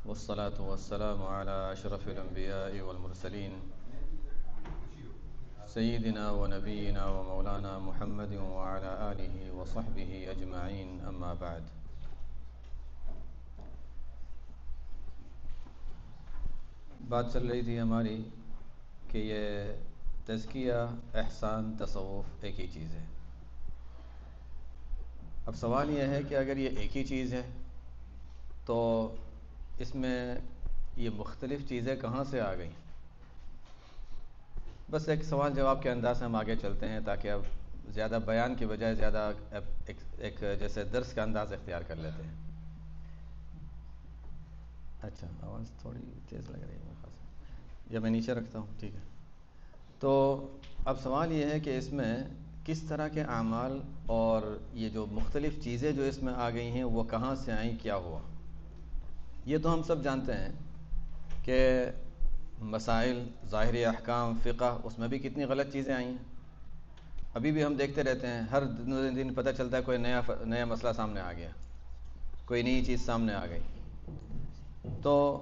والصلاة والسلام على اشرف الانبیاء والمرسلین سیدنا و نبینا و مولانا محمد وعلى آلہ وصحبہ اجمعین. اما بعد. بات چل رہی تھی ہماری کہ یہ تزکیہ، احسان، تصوف ایک ہی چیز ہے. اب سوال یہ ہے کہ اگر یہ ایک ہی چیز ہے تو اس میں یہ مختلف چیزیں کہاں سے آ گئیں؟ بس ایک سوال جواب کے انداز سے ہم آگے چلتے ہیں تاکہ اب زیادہ بیان کی بجائے زیادہ ایک جیسے درس کا انداز اختیار کر لیتے ہیں. اچھا آواز تھوڑی تیز لگ رہی ہے میرے خیال سے، یا میں نیچے رکھتا ہوں؟ ٹھیک ہے. تو اب سوال یہ ہے کہ اس میں کس طرح کے اعمال اور یہ جو مختلف چیزیں جو اس میں آ گئی ہیں وہ کہاں سے آئیں، کیا ہوا؟ یہ تو ہم سب جانتے ہیں کہ مسائل، ظاہری احکام، فقہ، اس میں بھی کتنی غلط چیزیں آئی ہیں. ابھی بھی ہم دیکھتے رہتے ہیں، ہر دن پتہ چلتا ہے کوئی نیا مسئلہ سامنے آ گیا، کوئی نئی چیز سامنے آ گئی. تو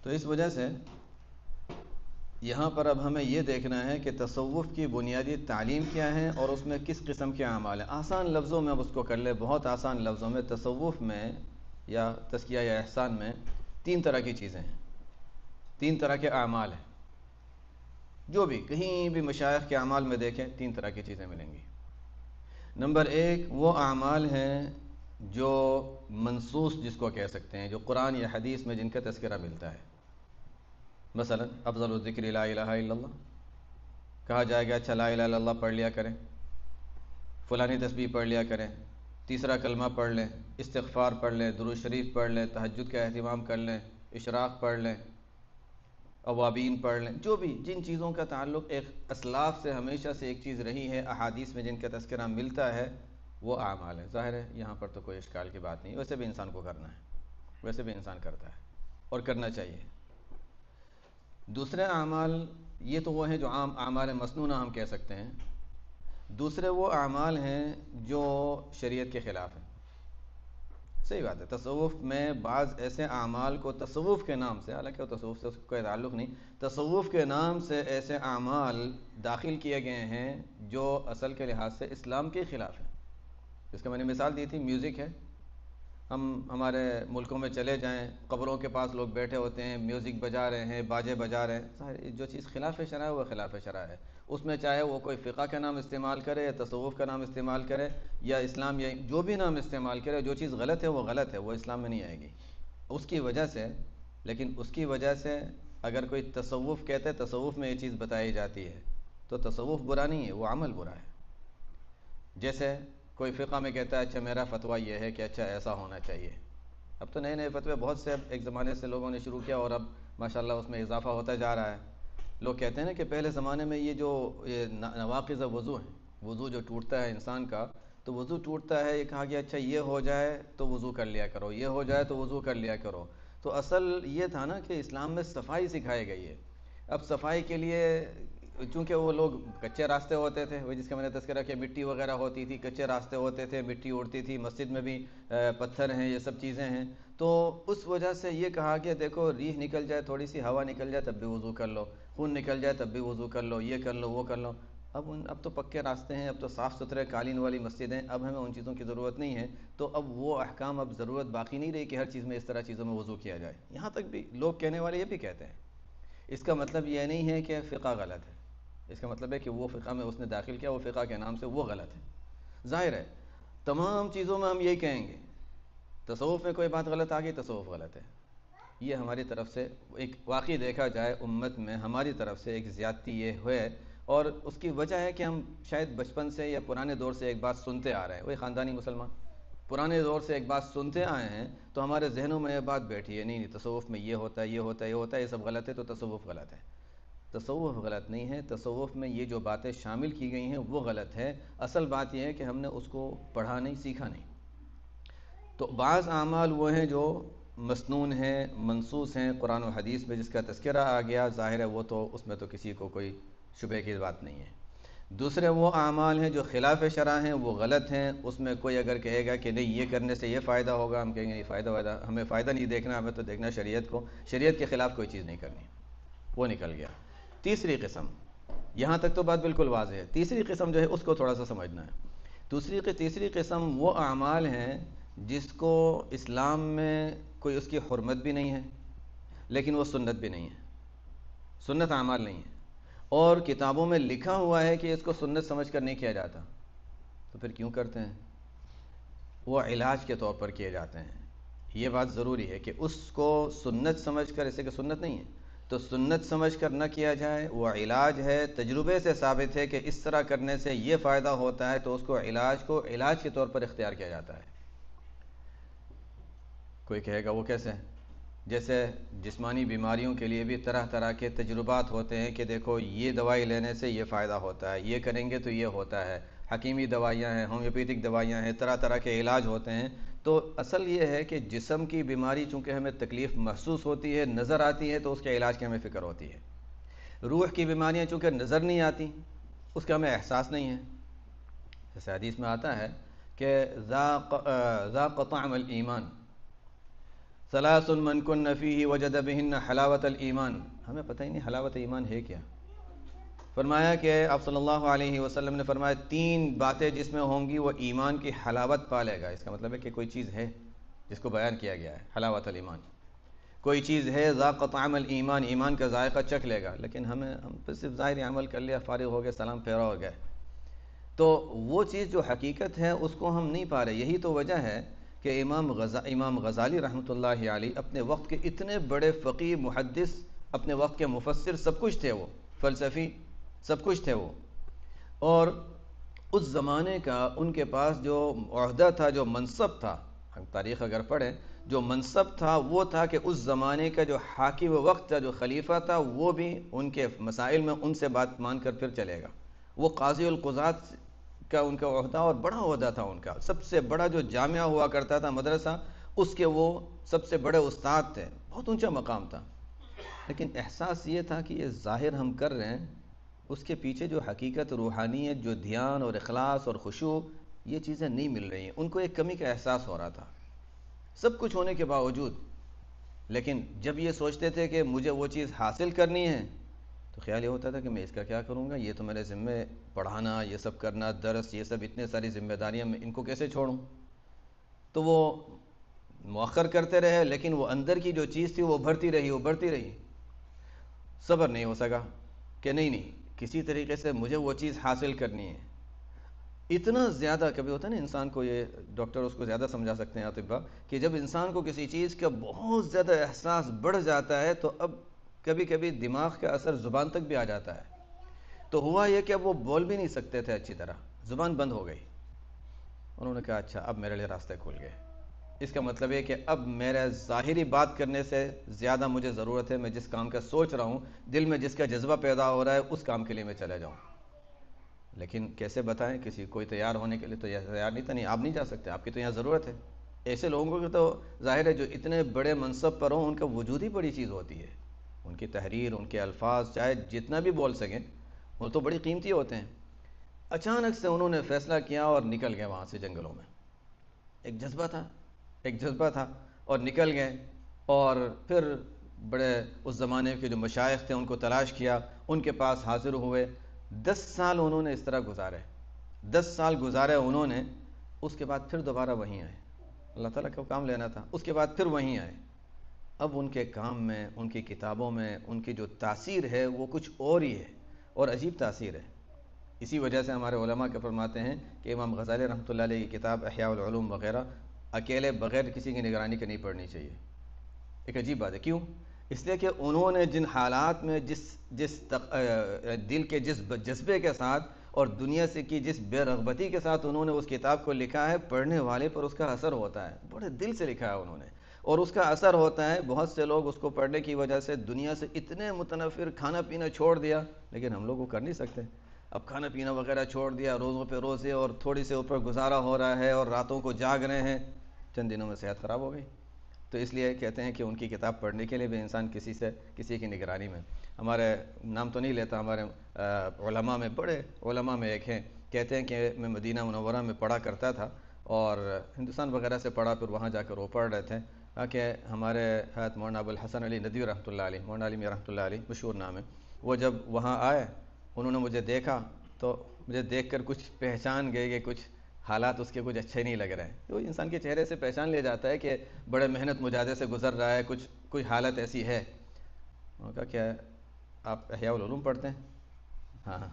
اس وجہ سے یہاں پر اب ہمیں یہ دیکھنا ہے کہ تصوف کی بنیادی تعلیم کیا ہے اور اس میں کس قسم کے اعمال ہیں. آسان لفظوں میں اب اس کو کر لیں، بہت آسان لفظوں میں، تصوف میں یا تزکیہ یا احسان میں 3 طرح کی چیزیں ہیں، 3 طرح کے اعمال ہیں. جو بھی کہیں بھی مشائخ کے اعمال میں دیکھیں 3 طرح کی چیزیں ملیں گی. نمبر 1 وہ اعمال ہیں جو منصوص جس کو کہہ سکتے ہیں، جو قرآن یا حدیث میں جن کا تذکرہ ملتا ہے. مثلا افضل الذکر لا الہ الا اللہ، کہا جائے گا اچھا لا الہ الا اللہ پڑھ لیا کریں، فلانی تسبیح پڑھ لیا کریں، تیسرا کلمہ پڑھ لیں، استغفار پڑھ لیں، درود شریف پڑھ لیں، تہجد کا اہتمام کر لیں، اشراق پڑھ لیں، اوابین پڑھ لیں. جو بھی جن چیزوں کا تعلق ایک اسلاف سے ہمیشہ سے ایک چیز رہی ہے، احادیث میں جن کا تذکرہ ملتا ہے، وہ اعمال ہیں. ظاہر ہے یہاں پر تو کوئی اشکال کی بات نہیں، ویسے بھی انسان کو کرنا ہے، ویسے بھی انسان کرتا ہے اور کرنا چاہیے. دوسرے اعمال یہ تو وہ ہیں جو عام اعمال مسنونہ ہم کہہ سکتے ہیں. دوسرے وہ اعمال ہیں جو شریعت کے خلاف ہیں. صحیح بات ہے، تصوف میں بعض ایسے اعمال کو تصوف کے نام سے، حالانکہ وہ تصوف سے کوئی تعلق نہیں، تصوف کے نام سے ایسے اعمال داخل کیے گئے ہیں جو اصل کے لحاظ سے اسلام کے خلاف ہیں. جس کا میں نے مثال دی تھی، میوزک ہے. ہم ہمارے ملکوں میں چلے جائیں، قبروں کے پاس لوگ بیٹھے ہوتے ہیں، میوزک بجا رہے ہیں، باجے بجا رہے ہیں. جو چیز خلاف شرع ہے وہ خلاف شرع ہے. اس میں چاہے وہ کوئی فقہ کا نام استعمال کرے یا تصوف کا نام استعمال کرے یا اسلام یا جو بھی نام استعمال کرے، جو چیز غلط ہے وہ غلط ہے، وہ اسلام میں نہیں آئے گی. اس کی وجہ سے، لیکن اس کی وجہ سے اگر کوئی تصوف کہتے ہیں تصوف میں یہ چیز بتائی جاتی ہے تو تصوف برا نہیں ہے، وہ عمل برا ہے. جیسے کوئی فقہ میں کہتا ہے اچھا میرا فتویٰ یہ ہے کہ اچھا ایسا ہونا چاہیے. اب تو نئے نئے فتوے بہت سے ایک زمانے سے لوگوں نے شروع کیا اور اب ماشاءاللہ اس میں اضافہ ہوتا جا رہا ہے. لوگ کہتے ہیں نا کہ پہلے زمانے میں یہ جو نواقض وضو ہیں، وضو جو ٹوٹتا ہے انسان کا، تو وضو ٹوٹتا ہے، یہ کہا گیا اچھا یہ ہو جائے تو وضو کر لیا کرو، یہ ہو جائے تو وضو کر لیا کرو. تو اصل یہ تھا نا کہ اسلام میں صفائی سکھائی گئی ہے. اب صفائی کے لیے چونکہ وہ لوگ کچے راستے ہوتے تھے، وہ جس کا میں نے تذکرہ کیا، مٹی وغیرہ ہوتی تھی، کچے راستے ہوتے تھے، مٹی اڑتی تھی، مسجد میں بھی پتھر ہیں، یہ سب چیزیں ہیں. تو اس وجہ سے یہ کہا کہ دیکھو ریح نکل جائے، تھوڑی سی ہوا نکل جائے تب بھی وضو کر لو، خون نکل جائے تب بھی وضو کر لو، یہ کر لو وہ کر لو. اب تو پکے راستے ہیں، اب تو صاف ستھرے قالین والی مسجدیں، اب ہمیں ان چیزوں کی ضرورت نہیں ہے. تو اب وہ احکام، اب ضرورت باقی نہیں رہی کہ ہر چیز میں اس طرح چیزوں میں وضو کیا جائے. یہاں تک بھی لوگ کہنے والے یہ بھی کہتے ہیں. اس کا مطلب یہ نہیں ہے کہ فقہ غلط ہے، اس کا مطلب ہے کہ وہ فقہ میں اس نے داخل کیا، وہ فقہ کے نام سے وہ غلط ہے. ظاہر ہے تمام چیزوں میں ہم یہی کہیں گے، تصوف میں کوئی بات غلط آ گئی، تصوف غلط ہے. یہ ہماری طرف سے ایک واقعی دیکھا جائے امت میں ہماری طرف سے ایک زیادتی یہ ہوئے، اور اس کی وجہ ہے کہ ہم شاید بچپن سے یا پرانے دور سے ایک بات سنتے آ رہے ہیں. وہی خاندانی مسلمان پرانے دور سے ایک بات سنتے آئے ہیں، تو ہمارے ذہنوں میں یہ بات بیٹھی ہے، نہیں تصوف میں یہ ہوتا ہے، یہ ہوتا ہے، یہ ہوتا ہے، یہ سب غلط ہے، تو تصوف غلط ہے. تصوف غلط نہیں ہے، تصوف میں یہ جو باتیں شامل کی گئی ہیں وہ غلط ہے. اصل بات یہ ہے کہ ہم نے اس کو پڑھا نہیں، سیکھا نہیں. تو بعض اعمال وہ ہیں جو مسنون ہیں، منصوص ہیں، قرآن و حدیث میں جس کا تذکرہ آ گیا، ظاہر ہے وہ تو اس میں تو کسی کو کوئی شبہ کی بات نہیں ہے. دوسرے وہ اعمال ہیں جو خلاف شرع ہیں، وہ غلط ہیں. اس میں کوئی اگر کہے گا کہ نہیں یہ کرنے سے یہ فائدہ ہوگا، ہم کہیں گے نہیں، فائدہ ہمیں فائدہ نہیں دیکھنا، ہمیں تو دیکھنا شریعت کو، شریعت کے خلاف کوئی چیز نہیں کرنی. وہ نکل گیا. تیسری قسم، یہاں تک تو بات بالکل واضح ہے. تیسری قسم جو ہے اس کو تھوڑا سا سمجھنا ہے. تیسری قسم وہ اعمال ہیں جس کو اسلام میں کوئی اس کی حرمت بھی نہیں ہے، لیکن وہ سنت بھی نہیں ہے، سنت اعمال نہیں ہے. اور کتابوں میں لکھا ہوا ہے کہ اس کو سنت سمجھ کر نہیں کیا جاتا، تو پھر کیوں کرتے ہیں؟ وہ علاج کے طور پر کیے جاتے ہیں. یہ بات ضروری ہے کہ اس کو سنت سمجھ کر، اسے کہ سنت نہیں ہے تو سنت سمجھ کر نہ کیا جائے. وہ علاج ہے، تجربے سے ثابت ہے کہ اس طرح کرنے سے یہ فائدہ ہوتا ہے، تو اس کو علاج کے طور پر اختیار کیا جاتا ہے. کوئی کہے گا وہ کیسے؟ جیسے جسمانی بیماریوں کے لیے بھی طرح طرح کے تجربات ہوتے ہیں کہ دیکھو یہ دوائی لینے سے یہ فائدہ ہوتا ہے، یہ کریں گے تو یہ ہوتا ہے. حکیمی دوائیاں ہیں، ہومیوپیتھک دوائیاں ہیں، طرح طرح کے علاج ہوتے ہیں. تو اصل یہ ہے کہ جسم کی بیماری چونکہ ہمیں تکلیف محسوس ہوتی ہے، نظر آتی ہے، تو اس کے علاج کی ہمیں فکر ہوتی ہے. روح کی بیماریاں چونکہ نظر نہیں آتی، اس کا ہمیں احساس نہیں ہے. جیسے حدیث میں آتا ہے کہ ذاق طعم الایمان ثلاث من کن فیہ وجد بہن حلاوت الایمان. ہمیں پتہ ہی نہیں حلاوت ایمان ہے کیا. فرمایا کہ آپ صلی اللہ علیہ وسلم نے فرمایا 3 باتیں جس میں ہوں گی وہ ایمان کی حلاوت پا لے گا. اس کا مطلب ہے کہ کوئی چیز ہے جس کو بیان کیا گیا ہے، حلاوت الایمان. کوئی چیز ہے ذاق طعم الایمان، ایمان کا ذائقہ چکھ لے گا. لیکن ہم صرف ظاہری عمل کر لیا، فارغ ہو گئے، سلام پھیرا ہو گئے. تو وہ چیز جو حقیقت ہے اس کو ہم نہیں پا رہے. یہی تو وجہ ہے کہ امام غزالی رحمۃ اللہ علیہ اپنے وقت کے اتنے بڑے فقیہ، محدث، اپنے وقت کے مفسر، سب کچھ تھے، وہ فلسفی، سب کچھ تھے وہ. اور اس زمانے کا ان کے پاس جو عہدہ تھا، جو منصب تھا، ہم تاریخ اگر پڑھیں، جو منصب تھا وہ تھا کہ اس زمانے کا جو حاکم وقت تھا، جو خلیفہ تھا، وہ بھی ان کے مسائل میں ان سے بات مان کر پھر چلے گا. وہ قاضی القضات کا ان کا عہدہ، اور بڑا عہدہ تھا ان کا. سب سے بڑا جو جامعہ ہوا کرتا تھا، مدرسہ، اس کے وہ سب سے بڑے استاد تھے. بہت اونچا مقام تھا. لیکن احساس یہ تھا کہ یہ ظاہر ہم کر رہے ہیں، اس کے پیچھے جو حقیقت، روحانیت، جو دھیان اور اخلاص اور خشوع، یہ چیزیں نہیں مل رہی ہیں. ان کو ایک کمی کا احساس ہو رہا تھا، سب کچھ ہونے کے باوجود. لیکن جب یہ سوچتے تھے کہ مجھے وہ چیز حاصل کرنی ہے، تو خیال یہ ہوتا تھا کہ میں اس کا کیا کروں گا، یہ تو میرے ذمہ، پڑھانا، یہ سب کرنا، درس، یہ سب اتنے ساری ذمہ داریاں، میں ان کو کیسے چھوڑوں. تو وہ مؤخر کرتے رہے، لیکن وہ اندر کی جو چیز تھی وہ بڑھتی رہی. صبر نہیں ہو سکا کہ نہیں کسی طریقے سے مجھے وہ چیز حاصل کرنی ہے. اتنا زیادہ، کبھی ہوتا ہے نا انسان کو، یہ ڈاکٹر اس کو زیادہ سمجھا سکتے ہیں، اطباء، کہ جب انسان کو کسی چیز کا بہت زیادہ احساس بڑھ جاتا ہے تو اب کبھی کبھی دماغ کا اثر زبان تک بھی آ جاتا ہے. تو ہوا یہ کہ اب وہ بول بھی نہیں سکتے تھے اچھی طرح، زبان بند ہو گئی. انہوں نے کہا اچھا اب میرے لیے راستے کھل گئے. اس کا مطلب ہے کہ اب میرا ظاہری بات کرنے سے زیادہ مجھے ضرورت ہے، میں جس کام کا سوچ رہا ہوں، دل میں جس کا جذبہ پیدا ہو رہا ہے، اس کام کے لیے میں چلے جاؤں. لیکن کیسے بتائیں، کوئی تیار ہونے کے لیے تو یہ تیار نہیں تھا. نہیں، آپ نہیں جا سکتے، آپ کی تو یہاں ضرورت ہے. ایسے لوگوں کو تو ظاہر ہے جو اتنے بڑے منصب پر ہوں، ان کا وجود ہی بڑی چیز ہوتی ہے. ان کی تحریر، ان کے الفاظ، چاہے جتنا بھی بول سکیں، وہ تو بڑی قیمتی ہوتے ہیں. اچانک سے انہوں نے فیصلہ کیا اور نکل گئے وہاں سے جنگلوں میں. ایک جذبہ تھا اور نکل گئے. اور پھر بڑے اس زمانے کے جو مشائخ تھے ان کو تلاش کیا، ان کے پاس حاضر ہوئے. 10 سال انہوں نے اس طرح گزارے. 10 سال گزارے انہوں نے. اس کے بعد پھر دوبارہ وہیں آئے، اللہ تعالیٰ کا کام لینا تھا. اس کے بعد پھر وہیں آئے. اب ان کے کام میں، ان کی کتابوں میں، ان کی جو تاثیر ہے وہ کچھ اور ہی ہے، اور عجیب تاثیر ہے. اسی وجہ سے ہمارے علماء کے فرماتے ہیں کہ امام غزالی رحمۃ اللہ علیہ کی کتاب احیاء العلوم وغیرہ اکیلے بغیر کسی کی نگرانی کے نہیں پڑھنی چاہیے. ایک عجیب بات ہے. کیوں؟ اس لیے کہ انہوں نے جن حالات میں، دل کے جس جذبے کے ساتھ اور دنیا سے کی جس بے رغبتی کے ساتھ انہوں نے اس کتاب کو لکھا ہے، پڑھنے والے پر اس کا اثر ہوتا ہے. بڑے دل سے لکھا ہے انہوں نے، اور اس کا اثر ہوتا ہے. بہت سے لوگ اس کو پڑھنے کی وجہ سے دنیا سے اتنے متنفر، کھانا پینا چھوڑ دیا. لیکن ہم لوگ وہ کر نہیں سکتے. اب کھانا پینا وغیرہ چھوڑ دیا، روزوں پہ روزے، اور تھوڑی سے اوپر گزارا ہو رہا ہے، اور راتوں کو جاگ رہے ہیں. چند دنوں میں صحت خراب ہو گئی. تو اس لیے کہتے ہیں کہ ان کی کتاب پڑھنے کے لیے بھی انسان کسی کی نگرانی میں. ہمارے نام تو نہیں لیتا، ہمارے علماء میں، بڑے علماء میں ایک ہیں، کہتے ہیں کہ میں مدینہ منورہ میں پڑھا کرتا تھا، اور ہندوستان وغیرہ سے پڑھا، پھر وہاں جا کر وہ پڑھ رہے تھے. کہ ہمارے حضرت مولانا ابو الحسن علی ندوی رحمۃ اللہ علیہ، مولانا علی میاں رحمۃ اللہ علیہ مشہور نام ہے، وہ جب وہاں آئے، انہوں نے مجھے دیکھا تو مجھے دیکھ کر کچھ پہچان گئے کہ کچھ حالات اس کے کچھ اچھے نہیں لگ رہے ہیں. تو انسان کے چہرے سے پہچان لے جاتا ہے کہ بڑے محنت مجاہدے سے گزر رہا ہے، کوئی حالت ایسی ہے. انہوں نے کہا کیا آپ احیاء العلوم پڑھتے ہیں؟ ہاں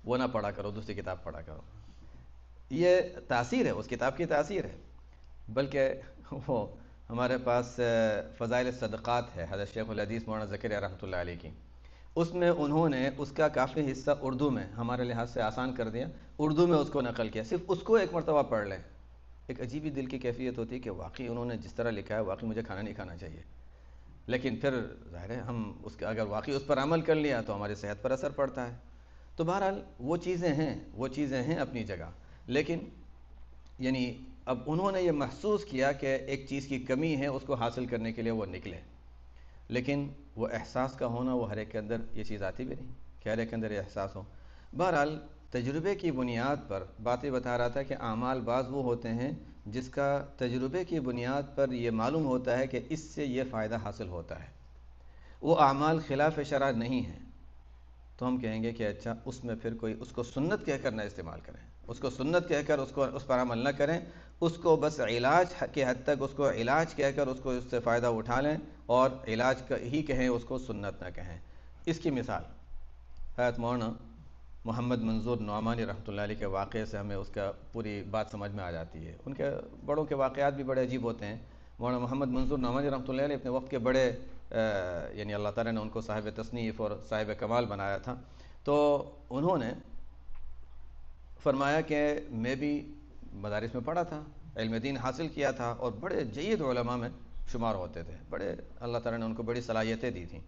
وہ نہ پڑھا کرو، دوسری کتاب پڑھا کرو. یہ تاثیر ہے، اس کتاب کی تاثیر ہے. بلکہ وہ ہمارے پاس فضائل صدقات ہے حضرت شیخ الحدیث مولانا زکریا رحمۃ اللہ علیہ کی، اس میں انہوں نے اس کا کافی حصہ اردو میں ہمارے لحاظ سے آسان کر دیا، اردو میں اس کو نقل کیا. صرف اس کو ایک مرتبہ پڑھ لیں، ایک عجیبی دل کی کیفیت ہوتی ہے کہ واقعی انہوں نے جس طرح لکھا ہے واقعی مجھے کھانا نہیں کھانا چاہیے. لیکن پھر ظاہر ہے ہم اس کا اگر واقعی اس پر عمل کر لیا تو ہماری صحت پر اثر پڑتا ہے. تو بہرحال وہ چیزیں ہیں اپنی جگہ. لیکن یعنی اب انہوں نے یہ محسوس کیا کہ ایک چیز کی کمی ہے، اس کو حاصل کرنے کے لیے وہ نکلے. لیکن وہ احساس کا ہونا، وہ ہر ایک کے اندر یہ چیز آتی بھی نہیں کہ ہر ایک کے اندر یہ احساس ہو. بہرحال تجربے کی بنیاد پر باتیں بتا رہا تھا کہ اعمال بعض وہ ہوتے ہیں جس کا تجربے کی بنیاد پر یہ معلوم ہوتا ہے کہ اس سے یہ فائدہ حاصل ہوتا ہے. وہ اعمال خلاف شرع نہیں ہیں تو ہم کہیں گے کہ اچھا اس میں پھر کوئی اس کو سنت کہہ کر نہ استعمال کریں، اس کو سنت کہہ کر اس پر عمل نہ کریں، اس کو بس علاج کے حد تک اس کو علاج کہہ کر اس سے فائدہ اٹھا لیں اور علاج ہی کہیں، اس کو سنت نہ کہیں. اس کی مثال حضرت مولانا محمد منظور نعمانی رحمۃ اللہ علیہ کے واقعے سے ہمیں اس کا پوری بات سمجھ میں آ جاتی ہے. ان کے بڑوں کے واقعات بھی بڑے عجیب ہوتے ہیں. مولانا محمد منظور نعمانی رحمۃ اللہ علیہ اپنے وقت کے بڑے یعنی اللہ تعالیٰ نے ان کو صاحب تصنیف اور صاحب کمال بنایا تھا. تو انہوں نے فرمایا کہ میں بھی مدارس میں پڑھا تھا، علم دین حاصل کیا تھا اور بڑے جید علماء میں شمار ہوتے تھے، بڑے اللہ تعالیٰ نے ان کو بڑی صلاحیتیں دی تھیں.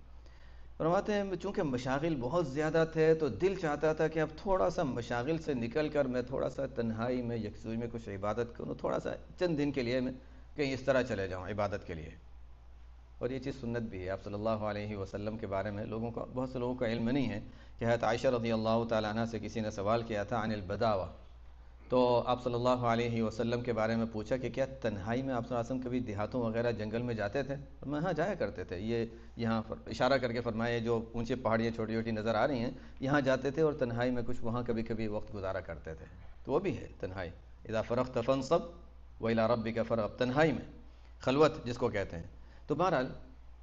فرماتے ہیں چونکہ مشاغل بہت زیادہ تھے تو دل چاہتا تھا کہ اب تھوڑا سا مشاغل سے نکل کر میں تھوڑا سا تنہائی میں یکسوئی میں کچھ عبادت کروں، تھوڑا سا چند دن کے لیے میں کہیں اس طرح چلے جاؤں عبادت کے لیے. اور یہ چیز سنت بھی ہے. آپ صلی اللہ علیہ وسلم کے بارے میں بہت سے لوگوں کا علم نہیں ہے کہ حضرت عائشہ رضی اللہ تعالیٰ عنہ سے کسی نے سوال کیا تھا عن البداوہ، تو آپ صلی اللہ علیہ وسلم کے بارے میں پوچھا کہ کیا تنہائی میں آپ صلی اللہ علیہ وسلم کبھی دیہاتوں وغیرہ جنگل میں جاتے تھے؟ میں ہاں جایا کرتے تھے. یہ یہاں اشارہ کر کے فرمایا جو اونچی پہاڑیاں چھوٹی چھوٹی نظر آ رہی ہیں یہاں جاتے تھے اور تنہائی میں کچھ وہاں کبھی کبھی وقت گزارا کرتے تھے. تو وہ بھی ہے تنہائی، اذا فرغت فانصب وإلی ربک فرغب، تنہائی میں خلوت جس کو کہتے ہیں. تو بہرحال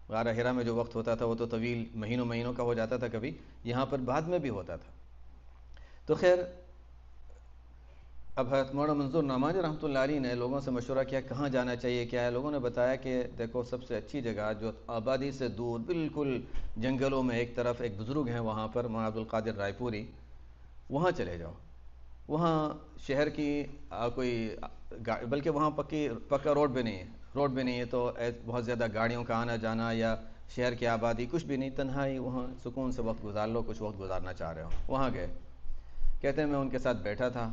غار حرا میں جو وقت ہوتا تھا وہ تو طویل مہینوں مہینوں کا ہو جاتا تھا، کبھی یہاں پر بعد میں بھی ہوتا تھا. تو خیر اب حضرت مولانا منظور نعمانی رحمۃ اللہ علیہ نے لوگوں سے مشورہ کیا کہاں جانا چاہیے کیا ہے. لوگوں نے بتایا کہ دیکھو سب سے اچھی جگہ جو آبادی سے دور بالکل جنگلوں میں ایک طرف ایک بزرگ ہیں وہاں پر مولانا عبد القادر رائے پوری، وہاں چلے جاؤ. وہاں شہر کی کوئی بلکہ وہاں پکا روڈ بھی نہیں ہے تو بہت زیادہ گاڑیوں کا آنا جانا یا شہر کی آبادی کچھ بھی نہیں، تنہائی وہاں سکون سے وقت گزار لو، کچھ وقت گزارنا چاہ رہے ہو. وہاں گئے. کہتے ہیں میں ان کے ساتھ بیٹھا تھا.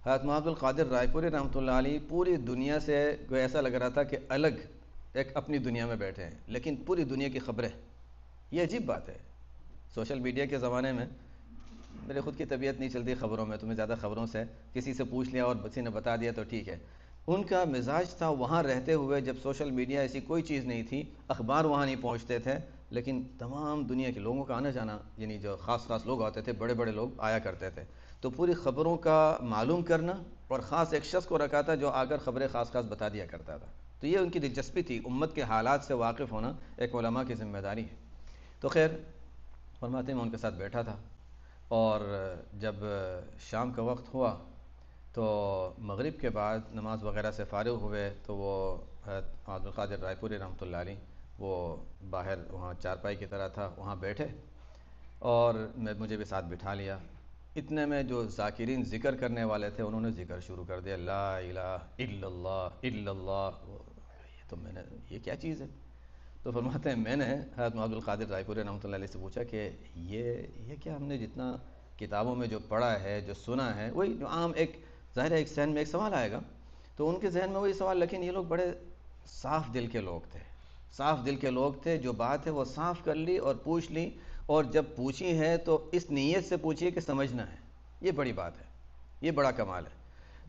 حضرت مولانا عبد القادر رائے پوری رحمۃ اللہ علیہ پوری دنیا سے ایسا لگ رہا تھا کہ الگ ایک اپنی دنیا میں بیٹھے ہیں، لیکن پوری دنیا کی خبریں. یہ عجیب بات ہے. سوشل میڈیا کے زمانے میں میرے خود کی طبیعت نہیں چلتی خبروں میں، تمہیں زیادہ خبروں سے کسی سے پوچھ لیا اور کسی نے بتا دیا تو ٹھیک ہے. ان کا مزاج تھا وہاں رہتے ہوئے جب سوشل میڈیا ایسی کوئی چیز نہیں تھی، اخبار وہاں نہیں پہنچتے تھے، لیکن تمام دنیا کے لوگوں کا آنا جانا، یعنی جو خاص لوگ آتے تھے، بڑے بڑے لوگ آیا کرتے تھے. تو پوری خبروں کا معلوم کرنا اور خاص ایک شخص کو رکھا تھا جو آ کر خبریں خاص بتا دیا کرتا تھا. تو یہ ان کی دلچسپی تھی، امت کے حالات سے واقف ہونا ایک علماء کی ذمہ داری ہے. تو خیر فرماتے ہیں میں ان کے ساتھ بیٹھا تھا اور جب شام کا وقت ہوا تو مغرب کے بعد نماز وغیرہ سے فارغ ہوئے تو وہ حضرت عبد القادر رائے پوری رحمۃ اللہ علیہ وہ باہر وہاں چارپائی کی طرح تھا وہاں بیٹھے اور مجھے بھی ساتھ بٹھا لیا. اتنے میں جو ذاکرین ذکر کرنے والے تھے انہوں نے ذکر شروع کر دیا، لا الہ الا اللہ الا اللہ. تو میں نے یہ کیا چیز ہے؟ تو فرماتے ہیں میں نے حضرت عبد القادر رائے پوری رحمۃ اللہ علیہ سے پوچھا کہ یہ کیا ہم نے جتنا کتابوں میں جو پڑھا ہے جو سنا ہے وہی جو عام ایک ظاہر ہے ایک ذہن میں ایک سوال آئے گا تو ان کے ذہن میں وہی سوال، لیکن یہ لوگ بڑے صاف دل کے لوگ تھے. جو بات ہے وہ صاف کر لی اور پوچھ لی، اور جب پوچھی ہے تو اس نیت سے پوچھیے کہ سمجھنا ہے. یہ بڑی بات ہے، یہ بڑا کمال ہے.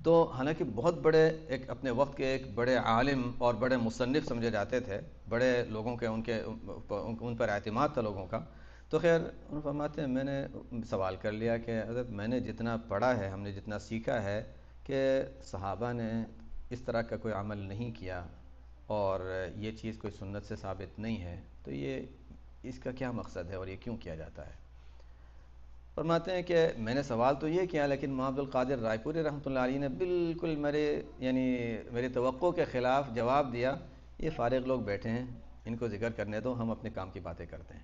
تو حالانکہ بہت بڑے ایک اپنے وقت کے ایک بڑے عالم اور بڑے مصنف سمجھے جاتے تھے، بڑے لوگوں کے ان پر اعتماد تھا لوگوں کا. تو خیر فرماتے ہیں میں نے سوال کر لیا کہ حضرت میں نے جتنا پڑھا ہے، ہم نے جتنا سیکھا ہے کہ صحابہ نے اس طرح کا کوئی عمل نہیں کیا اور یہ چیز کوئی سنت سے ثابت نہیں ہے، تو یہ اس کا کیا مقصد ہے اور یہ کیوں کیا جاتا ہے؟ فرماتے ہیں کہ میں نے سوال تو یہ کیا، لیکن مولانا عبدالقادر رائے پوری رحمۃ اللہ علیہ نے بالکل میری توقع کے خلاف جواب دیا، یہ فارغ لوگ بیٹھے ہیں، ان کو ذکر کرنے دو، ہم اپنے کام کی باتیں کرتے ہیں۔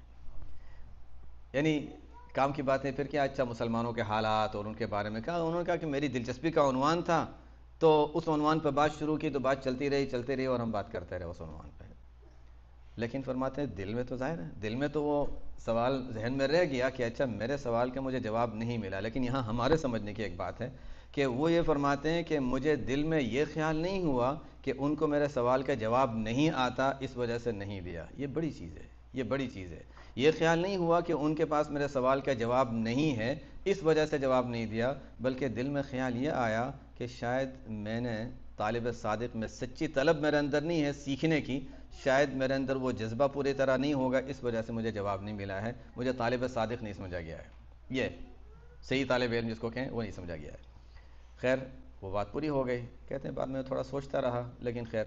یعنی کام کی باتیں پھر کیا، اچھا مسلمانوں کے حالات اور ان کے بارے میں کہا، انہوں نے کہا کہ میری دلچسپی کا عنوان تھا، تو اس عنوان پہ بات شروع کی تو بات چلتی رہی اور ہم بات کرتے رہے اس عنوان پہ۔ لیکن فرماتے ہیں دل میں تو ظاہر ہے، دل میں تو وہ سوال ذہن میں رہ گیا کہ اچھا میرے سوال کا مجھے جواب نہیں ملا، لیکن یہاں ہمارے سمجھنے کی ایک بات ہے کہ وہ یہ فرماتے ہیں کہ مجھے دل میں یہ خیال نہیں ہوا کہ ان کو میرے سوال کا جواب نہیں آتا اس وجہ سے نہیں دیا۔ یہ بڑی چیز ہے، یہ بڑی چیز ہے۔ یہ خیال نہیں ہوا کہ ان کے پاس میرے سوال کا جواب نہیں ہے اس وجہ سے جواب نہیں دیا، بلکہ دل میں خیال یہ آیا کہ شاید میں نے طالب صادق میں سچی طلب میرے اندر نہیں ہے سیکھنے کی، شاید میرے اندر وہ جذبہ پوری طرح نہیں ہوگا، اس وجہ سے مجھے جواب نہیں ملا ہے، مجھے طالب صادق نہیں سمجھا گیا ہے، یہ صحیح طالب علم جس کو کہیں وہ نہیں سمجھا گیا ہے۔ خیر وہ بات پوری ہو گئی، کہتے ہیں بعد میں تھوڑا سوچتا رہا، لیکن خیر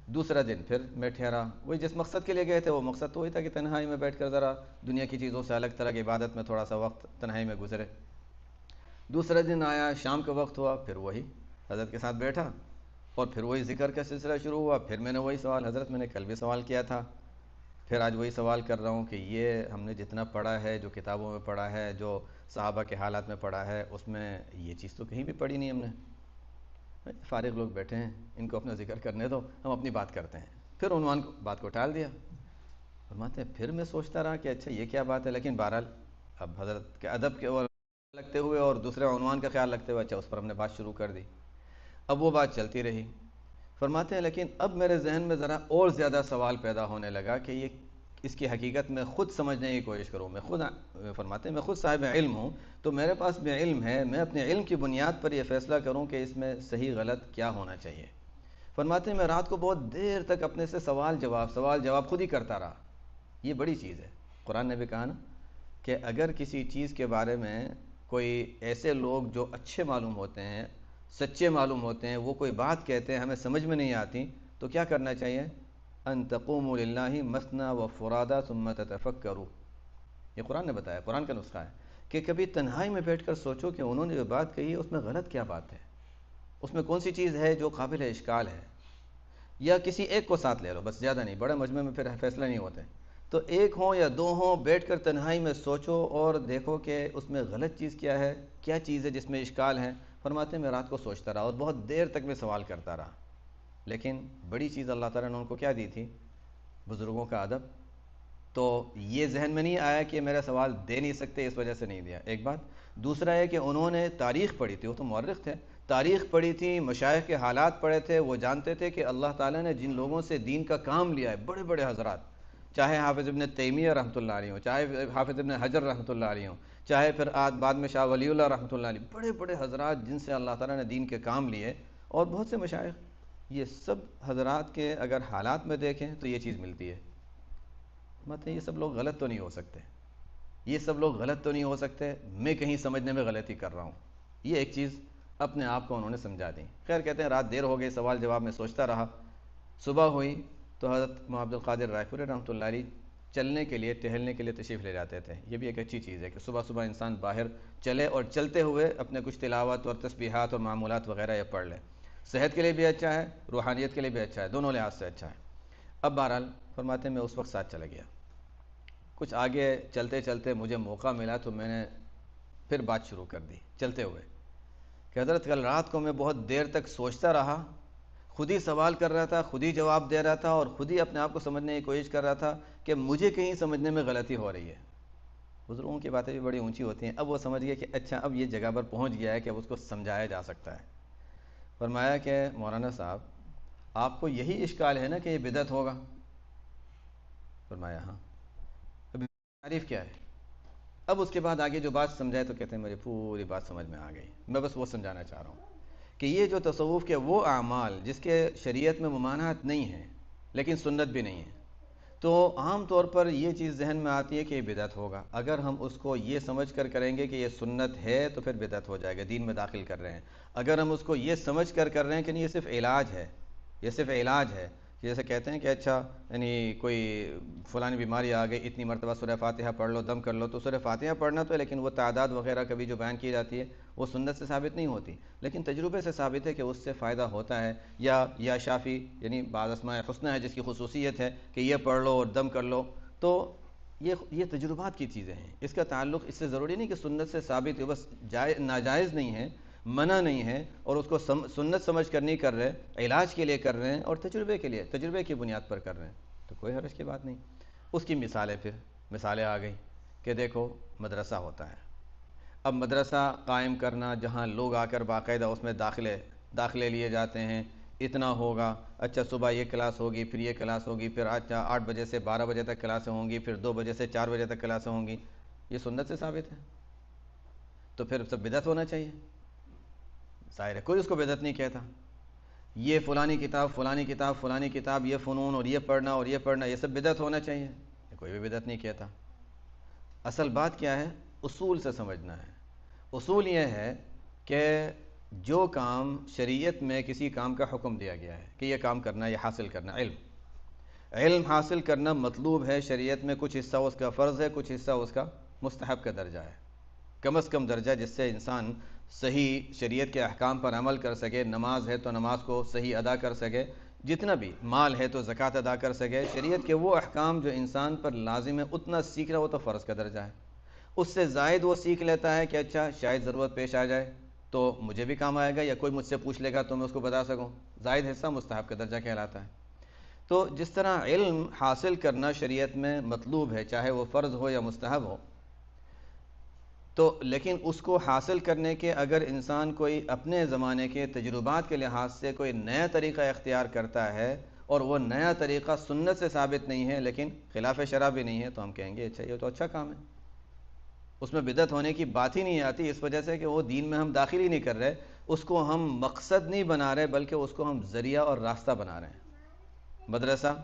دوسرا دن پھر میں ٹھہرا، وہی جس مقصد کے لیے گئے تھے وہ مقصد تو وہی تھا کہ تنہائی میں بیٹھ کر ذرا دنیا کی چیزوں سے الگ طرح کی عبادت میں تھوڑا سا وقت تنہائی میں گزرے۔ دوسرا دن آیا، شام کا وقت ہوا، پھر وہی حضرت کے ساتھ بیٹھا اور پھر وہی ذکر کا سلسلہ شروع ہوا، پھر میں نے وہی سوال، حضرت میں نے کل بھی سوال کیا تھا، پھر آج وہی سوال کر رہا ہوں کہ یہ ہم نے جتنا پڑھا ہے، جو کتابوں میں پڑھا ہے، جو صحابہ کے حالات میں پڑھا ہے، اس میں یہ چیز تو کہیں بھی پڑھی نہیں ہم نے۔ فارغ لوگ بیٹھے ہیں، ان کو اپنا ذکر کرنے دو، ہم اپنی بات کرتے ہیں۔ پھر عنوان بات کو ٹال دیا۔ فرماتے ہیں پھر میں سوچتا رہا کہ اچھا یہ کیا بات ہے، لیکن بہرحال اب حضرت کے ادب کے لگتے ہوئے اور دوسرے عنوان کا خیال رکھتے ہوئے اچھا اس پر ہم نے بات شروع کر دی۔ اب وہ بات چلتی رہی۔ فرماتے ہیں لیکن اب میرے ذہن میں ذرا اور زیادہ سوال پیدا ہونے لگا کہ یہ اس کی حقیقت میں خود سمجھنے کی کوشش کروں۔ میں خود فرماتے ہیں میں خود صاحب علم ہوں، تو میرے پاس بھی علم ہے، میں اپنے علم کی بنیاد پر یہ فیصلہ کروں کہ اس میں صحیح غلط کیا ہونا چاہیے۔ فرماتے ہیں میں رات کو بہت دیر تک اپنے سے سوال جواب خود ہی کرتا رہا۔ یہ بڑی چیز ہے، قرآن نے بھی کہا نا کہ اگر کسی چیز کے بارے میں کوئی ایسے لوگ جو اچھے معلوم ہوتے ہیں، سچے معلوم ہوتے ہیں، وہ کوئی بات کہتے ہیں ہمیں سمجھ میں نہیں آتی، تو کیا کرنا چاہیے؟ ان تقوموا للہ مثنی و فرادا ثم تتفکروا، یہ قرآن نے بتایا، قرآن کا نسخہ ہے کہ کبھی تنہائی میں بیٹھ کر سوچو کہ انہوں نے جو بات کہی ہے اس میں غلط کیا بات ہے، اس میں کون سی چیز ہے جو قابل اشکال ہے، یا کسی ایک کو ساتھ لے لو، بس زیادہ نہیں، بڑے مجمع میں پھر فیصلہ نہیں ہوتے، تو ایک ہوں یا دو ہوں، بیٹھ کر تنہائی میں سوچو اور دیکھو کہ اس میں غلط چیز کیا ہے، کیا چیز ہے جس میں اشکال ہے۔ فرماتے ہیں میں رات کو سوچتا رہا اور بہت دیر تک میں سوال کرتا رہا، لیکن بڑی چیز اللہ تعالیٰ نے ان کو کیا دی تھی؟ بزرگوں کا ادب۔ تو یہ ذہن میں نہیں آیا کہ میرا سوال دے نہیں سکتے اس وجہ سے نہیں دیا، ایک بات۔ دوسرا ہے کہ انہوں نے تاریخ پڑھی تھی، وہ تو مورخ تھے، تاریخ پڑھی تھی، مشائخ کے حالات پڑھے تھے، وہ جانتے تھے کہ اللہ تعالیٰ نے جن لوگوں سے دین کا کام لیا ہے، بڑے بڑے حضرات، چاہے حافظ ابن تیمیہ رحمۃ اللہ علیہ ہوں، چاہے حافظ ابن حجر رحمۃ اللہ علیہ ہوں، چاہے پھر بعد میں شاہ ولی اللہ رحمۃ اللہ علیہ، بڑے بڑے حضرات جن سے اللہ تعالیٰ نے دین کے کام لیے، اور بہت سے مشائخ، یہ سب حضرات کے اگر حالات میں دیکھیں تو یہ چیز ملتی ہے۔ مطلب یہ سب لوگ غلط تو نہیں ہو سکتے، یہ سب لوگ غلط تو نہیں ہو سکتے، میں کہیں سمجھنے میں غلطی کر رہا ہوں، یہ ایک چیز اپنے آپ کو انہوں نے سمجھا دی۔ خیر کہتے ہیں رات دیر ہو گئی، سوال جواب میں سوچتا رہا، صبح ہوئی تو حضرت مولانا عبدالقادر رائے پوری رحمۃ اللہ علیہ چلنے کے لیے، ٹہلنے کے لیے تشریف لے جاتے تھے۔ یہ بھی ایک اچھی چیز ہے کہ صبح صبح انسان باہر چلے اور چلتے ہوئے اپنے کچھ تلاوت اور تسبیحات اور معمولات وغیرہ یہ پڑھ لے، صحت کے لیے بھی اچھا ہے، روحانیت کے لیے بھی اچھا ہے، دونوں لحاظ سے اچھا ہے۔ اب بہرحال فرماتے ہیں میں اس وقت ساتھ چلا گیا، کچھ آگے چلتے چلتے مجھے موقع ملا تو میں نے پھر بات شروع کر دی چلتے ہوئے کہ حضرت کل رات کو میں بہت دیر تک سوچتا رہا، خود ہی سوال کر رہا تھا، خود ہی جواب دے رہا تھا، اور خود ہی اپنے آپ کو سمجھنے کی کوشش کر رہا تھا کہ مجھے کہیں سمجھنے میں غلطی ہو رہی ہے۔ بزرگوں کی باتیں بھی بڑی اونچی ہوتی ہیں، اب وہ سمجھ گئے کہ اچھا اب یہ جگہ پر پہنچ گیا ہے کہ اب اس کو سمجھایا جا سکتا ہے۔ فرمایا کہ مولانا صاحب آپ کو یہی اشکال ہے نا کہ یہ بدعت ہوگا؟ فرمایا ہاں۔ ابھی تعریف کیا ہے؟ اب اس کے بعد آگے جو بات سمجھائے تو کہتے ہیں مجھے پوری بات سمجھ میں آ گئی، میں بس وہ سمجھانا چاہ رہا ہوں کہ یہ جو تصوف کے وہ اعمال جس کے شریعت میں ممانعت نہیں ہیں لیکن سنت بھی نہیں ہے، تو عام طور پر یہ چیز ذہن میں آتی ہے کہ یہ بدعت ہوگا۔ اگر ہم اس کو یہ سمجھ کر کریں گے کہ یہ سنت ہے تو پھر بدعت ہو جائے گا، دین میں داخل کر رہے ہیں۔ اگر ہم اس کو یہ سمجھ کر رہے ہیں کہ نہیں یہ صرف علاج ہے، یہ صرف علاج ہے، جیسے کہتے ہیں کہ اچھا یعنی کوئی فلانی بیماری آ گئی، اتنی مرتبہ سورہ فاتحہ پڑھ لو، دم کر لو، تو سورہ فاتحہ پڑھنا تو ہے، لیکن وہ تعداد وغیرہ کبھی جو بیان کی جاتی ہے وہ سنت سے ثابت نہیں ہوتی، لیکن تجربے سے ثابت ہے کہ اس سے فائدہ ہوتا ہے. یا شافی یعنی بعض اسماء الحسنی ہے جس کی خصوصیت ہے کہ یہ پڑھ لو اور دم کر لو، تو یہ تجربات کی چیزیں ہیں. اس کا تعلق اس سے ضروری نہیں کہ سنت سے ثابت ہو، بس ناجائز نہیں ہے، منع نہیں ہے، اور اس کو سنت سمجھ کر نہیں کر رہے، علاج کے لیے کر رہے ہیں اور تجربے کے لیے، تجربے کی بنیاد پر کر رہے ہیں، تو کوئی حرج کی بات نہیں. اس کی مثالیں آ گئی کہ دیکھو مدرسہ ہوتا ہے. اب مدرسہ قائم کرنا جہاں لوگ آ کر باقاعدہ اس میں داخلے لیے جاتے ہیں، اتنا ہوگا، اچھا صبح یہ کلاس ہوگی، پھر یہ کلاس ہوگی، پھر 8 بجے سے 12 بجے تک کلاسیں ہوں گی، پھر 2 بجے سے 4 بجے تک کلاسیں ہوں گی، یہ سنت سے ثابت ہے؟ تو پھر سب بدعت ہونا چاہیے. ظاہر ہے کوئی اس کو بدعت نہیں کہتا. یہ فلانی کتاب، یہ فنون اور یہ پڑھنا یہ سب بدعت ہونا چاہیے، کوئی بھی بدعت نہیں کہتا. اصل بات کیا ہے؟ اصول سے سمجھنا ہے. اصول یہ ہے کہ جو کام شریعت میں کسی کام کا حکم دیا گیا ہے کہ یہ کام کرنا، یہ حاصل کرنا، علم حاصل کرنا مطلوب ہے شریعت میں، کچھ حصہ اس کا فرض ہے، کچھ حصہ اس کا مستحب کا درجہ ہے، کم از کم درجہ، جس سے انسان صحیح شریعت کے احکام پر عمل کر سکے. نماز ہے تو نماز کو صحیح ادا کر سکے، جتنا بھی مال ہے تو زکوٰۃ ادا کر سکے. شریعت کے وہ احکام جو انسان پر لازم ہے اتنا سیکھ رہا، وہ تو فرض کا درجہ ہے. اس سے زائد وہ سیکھ لیتا ہے کہ اچھا شاید ضرورت پیش آ جائے تو مجھے بھی کام آئے گا، یا کوئی مجھ سے پوچھ لے گا تو میں اس کو بتا سکوں، زائد حصہ مستحب کا درجہ کہلاتا ہے. تو جس طرح علم حاصل کرنا شریعت میں مطلوب ہے، چاہے وہ فرض ہو یا مستحب ہو، تو لیکن اس کو حاصل کرنے کے اگر انسان کوئی اپنے زمانے کے تجربات کے لحاظ سے کوئی نیا طریقہ اختیار کرتا ہے اور وہ نیا طریقہ سنت سے ثابت نہیں ہے لیکن خلاف شرع بھی نہیں ہے، تو ہم کہیں گے اچھا یہ تو اچھا کام ہے، اس میں بدعت ہونے کی بات ہی نہیں آتی، اس وجہ سے کہ وہ دین میں ہم داخل ہی نہیں کر رہے، اس کو ہم مقصد نہیں بنا رہے بلکہ اس کو ہم ذریعہ اور راستہ بنا رہے ہیں. مدرسہ،